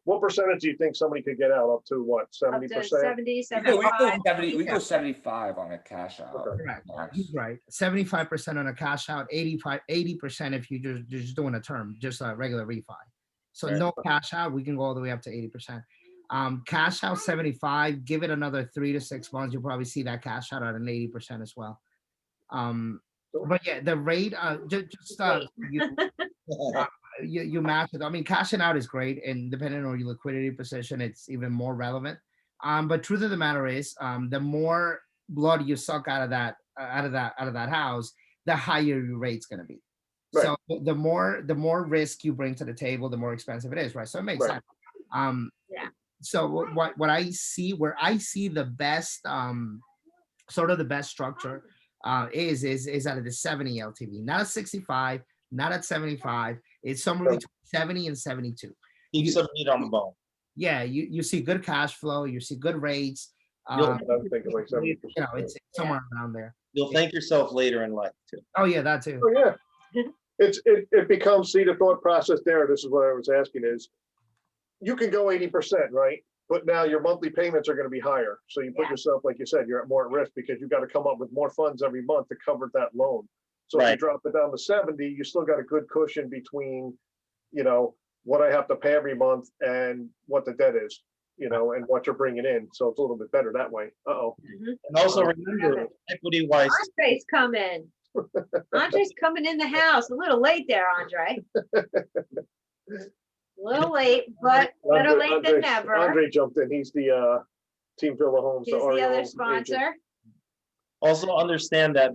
What percentage do you think somebody could get out? Up to what? Up to 70%? 70, We go 75. 70, we go 75 on a cash out. Okay. Correct. max. He's right. 75% on a cash out, 80% if you just doing a term, just a regular refi. So Right. no cash out, we can go all the way up to 80%. Cash out 75, give it another 3 to 6 months, you'll probably see that cash out at an 80% as well. But yeah, the rate, you match it. I mean, cashing out is great, and depending on your liquidity position, it's even more relevant. But truth of the matter is, the more blood you suck out of that house, the higher your rate's gonna be. Right. So the more risk you bring to the table, the more expensive it is, right? So it makes Right. sense. Yeah. So what I see, where I see the best sort of the best structure is out of the 70 LTV, not at 65, not at 75. It's somewhere Right. between 70 and 72. Keep You- some meat on the bone. Yeah, you see good cash flow, you see good rates. You'll- I'm thinking like 70%. You know, it's somewhere around there. You'll thank yourself later in life too. Oh yeah, that too. Oh, yeah. It becomes, see, the thought process there, this is what I was asking is, you can go 80%, right? But now your monthly payments are gonna be higher. So you put Yeah. yourself, like you said, you're at more at risk because you gotta come up with more funds every month to cover that loan. So if you Right. drop it down to 70, you still got a good cushion between, you know, what I have to pay every month and what the debt is, you know, and what you're bringing in. So it's a little bit better that way. Uh-oh. And also remember, equity wise, Andre's coming. Andre's coming in the house. A little late there, Andre. A little late, but better late than never. Andre jumped in. He's the Team Villa Homes. He's the REO other agent. sponsor. also understand that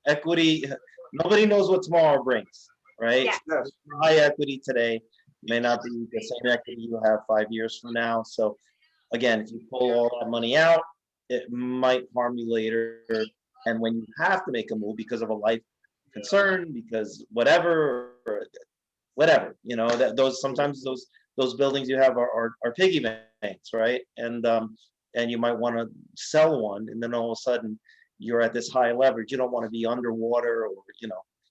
equity. Nobody knows what tomorrow brings, right? Yeah. Yes. High equity today may not be the same equity you have 5 years from now. So again, if you pull all that money out, it might harm you later. And when you have to make a move because of a life concern, because whatever, that those sometimes those buildings you have are piggy banks, right? And you might want to sell one, and then all of a sudden you're at this high leverage. You don't want to be underwater, or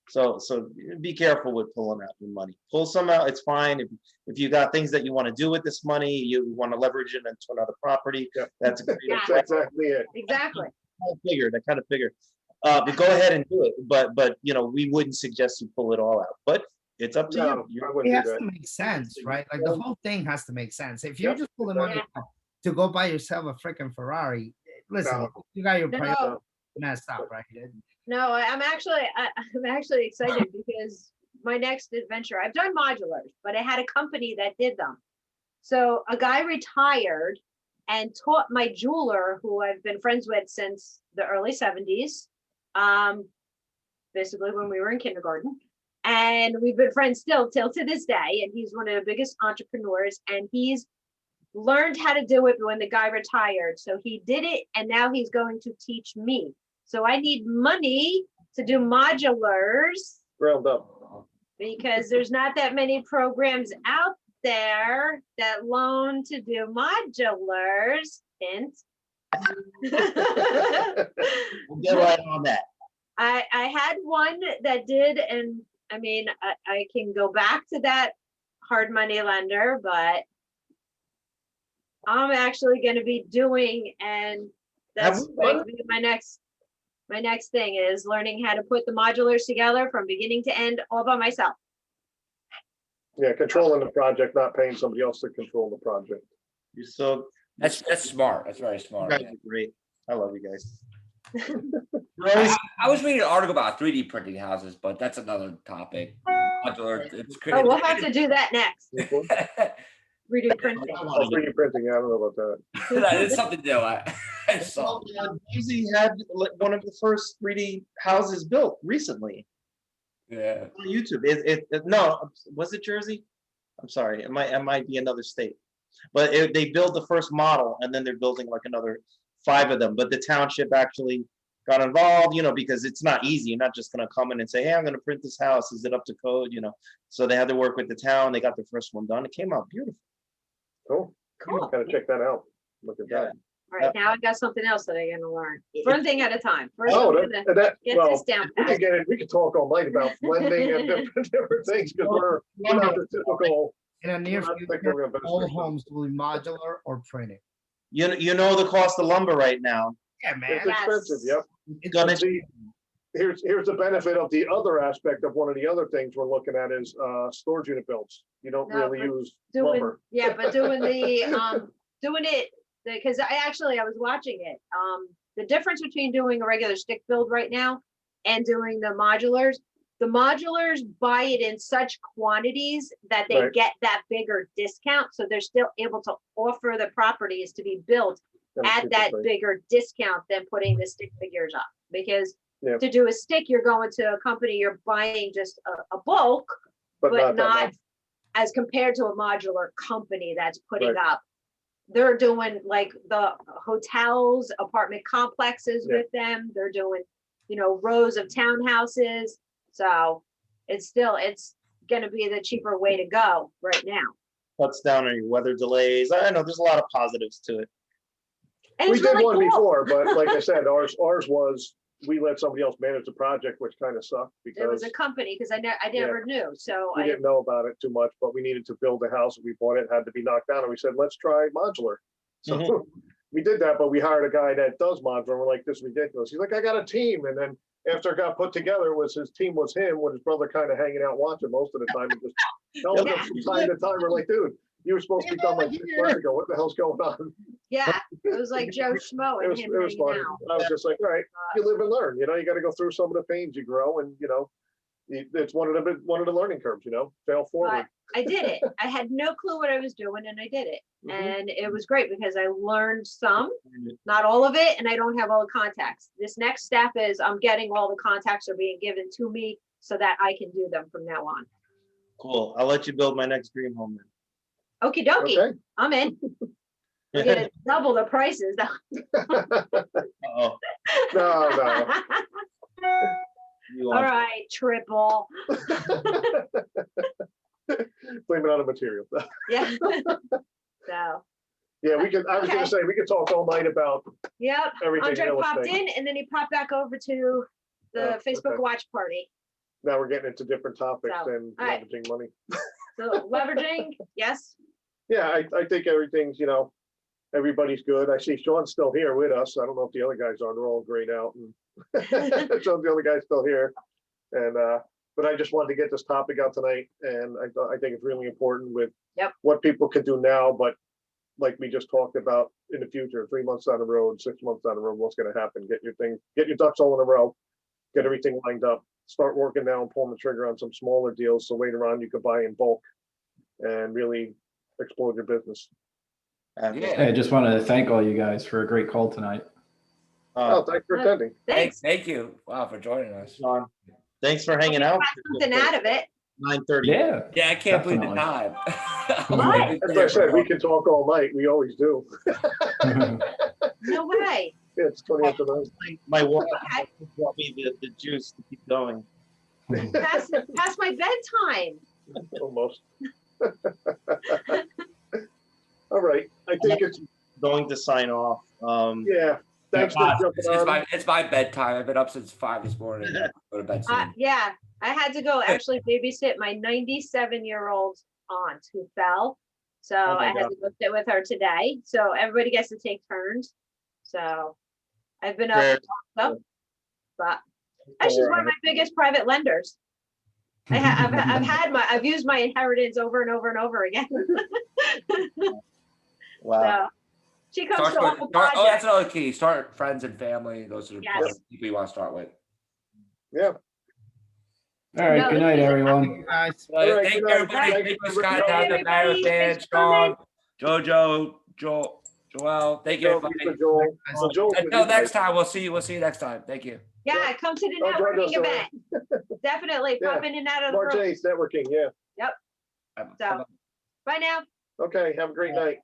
So be careful with pulling out your money. Pull some out, it's fine. If you got things that you want to do with this money, you want to leverage it into another property, Yep. that's a great Yeah. That's exactly it. Exactly. I kind of figured. But go ahead and do it. But we wouldn't suggest you pull it all out. But it's up to No, you. I It wouldn't has do to that. make sense, right? Like the whole thing has to make sense. If you're Yep. just pulling money Yeah. out to go buy yourself a freaking Ferrari, listen, No. you got your No. priorities messed up, right? No, I'm actually excited because my next adventure, I've done modulars, but I had a company that did them. So a guy retired and taught my jeweler, who I've been friends with since the early 70s, basically when we were in kindergarten. And we've been friends still till to this day. And he's one of the biggest entrepreneurs, and he's learned how to do it when the guy retired. So he did it, and now he's going to teach me. So I need money to do modulars Ground up. because there's not that many programs out there that loan to do modulars. Hint. We'll get right on that. I had one that did, and I mean, I can go back to that hard money lender, but I'm actually going to be doing, and that's Have we going done to be my next thing is learning how to put the modulars together from beginning to end all by myself. Yeah, controlling the project, not paying somebody else to control the project. You're so That's smart. That's very you smart. guys yeah. are great. I love you guys. You're always- I was reading an article about 3D printing houses, but that's another topic. Modular, it's Oh, we'll have to do that next. 3D printing. Oh, 3D printing, I don't know about that. It's something new. I saw. Jersey had like one of the first 3D houses built recently Yeah. on YouTube. No, was it Jersey? I'm sorry, it might be another state. But they built the first model, and then they're building like another 5 of them. But the township actually got involved, because it's not easy. You're not just gonna come in and say, "Hey, I'm gonna print this house. Is it up to code?" So they had to work with the town. They got the first one done. It came out beautiful. Cool. Cool. Gotta check that out. Look at that. All right, now I got something else that I'm gonna learn. One thing at a time. First, Oh, I'm gonna get well, this down we pat. can get it, we could talk all night about blending and different things, because we're not the typical. In a near we're not future, typical investors. all homes will be modular or printed. You know the cost of lumber right now. Yeah, man. It's expensive, Yes. yep. It's gonna See, here's the benefit of the other aspect of one of the other things we're looking at is storage unit builds. You don't No, really but use Doing, lumber. yeah, but doing doing it, because I was watching it. The difference between doing a regular stick build right now and doing the modulars buy it in such quantities that they Right. get that bigger discount. So they're still able to offer the properties to be built Kind of at that cheaper, right? bigger discount than putting the stick figures up. Because Yeah. To do a stick, you're going to a company, you're buying just a bulk, but that not much. as compared to a modular company that's putting Right. up. They're doing like the hotels, apartment complexes Yeah. with them. They're doing, rows of townhouses. So it's gonna be the cheaper way to go right now. Cuts down on your weather delays. I know there's a lot of positives to it. And We it's did really one cool. before, but like I said, ours was, we let somebody else manage the project, which kind of sucked It was because a company because I never knew. So we didn't know about it too much, but we needed to build a house. We bought it, had to be knocked down, and we said, let's try modular. So Mhm. we did that, but we hired a guy that does modular. And we're like, this is ridiculous. He's like, I got a team. And then after it got put together, his team was him with his brother kind of hanging out watching most of the time and just telling us from time to time. We're like, dude, you were supposed to be done like 6 months ago. What the hell's going on? yeah, it was like Joe Schmo It and was, him it was hanging funny. out. I was just like, all right, you live and learn. You got to go through some of the pains you grow, and it's one of the learning curves. Fail forward. I did it. I had no clue what I was doing, and I did it. Mhm. And it was great because I learned some, not all of it, and I don't have all the contacts. This next step is I'm getting all the contacts are being given to me so that I can do them from now on. Cool. I'll let you build my next dream home Okie dokie, Okay. I'm in. We're then. gonna double the prices. Uh-oh. No. You All want right, triple. Blame it on the material. Yeah. So, Yeah, we could. I was Okay. gonna say we could talk all night about yep. everything Andre real popped estate. in, and then he popped back over to the Oh, Facebook okay. watch party. Now we're getting into different topics So, than all right. leveraging money. So leveraging, yes. Yeah, I think everything's everybody's good. I see Sean's still here with us. I don't know if the other guys are. They're all grayed out, and so the other guy's still here. And but I just wanted to get this topic out tonight, and I think it's really important with Yep. what people can do now, but like we just talked about in the future, 3 months down the road, 6 months down the road, what's going to happen? Get your ducks all in a row, get everything lined up, start working now and pulling the trigger on some smaller deals, so later on you could buy in bulk and really explode your business. Yeah. Hey, I just wanted to thank all you guys for a great call tonight. Oh, thanks for attending. Thanks. Thank you. Wow, for joining us. Sean, thanks for hanging out. Got something out of it. 9:30. Yeah. Yeah, I can't believe the Definitely. time. What? As I said, we can talk all night. We always do. No way. It's 20 after 9. My wife Okay. brought me the juice to keep going. Past my bedtime. Almost. All right. I think it's, Going to sign off. yeah. Thanks for jumping on. It's my bedtime. I've been up since 5 this morning. Go to bed soon. Yeah, I had to go actually babysit my 97-year-old aunt who fell. So my I had God. to go sit with her today. So everybody gets to take turns. So I've been up, Fair. but she's one of my biggest private lenders. I've used my inheritance over and over and over again. Wow. So she comes to all the Oh, projects. that's another key. Start friends and family. Those are the Yes. people you want to start with. Yeah. All right. Good night, everyone. Guys. All right, Thank good you, night. everybody. Thank Thank you you, for Scott, bringing down the everybody. Marathon, Thanks for Sean, Joel. Thank you, Thank you for everybody. Joel. Well, Joel's with Until you next guys. time, we'll see you next time. Thank you. Yeah, come to the Oh, join us, networking event. Definitely Yeah. pop in and out of the room. Marjay's networking. Yeah. So, bye now. Okay. Have a great night.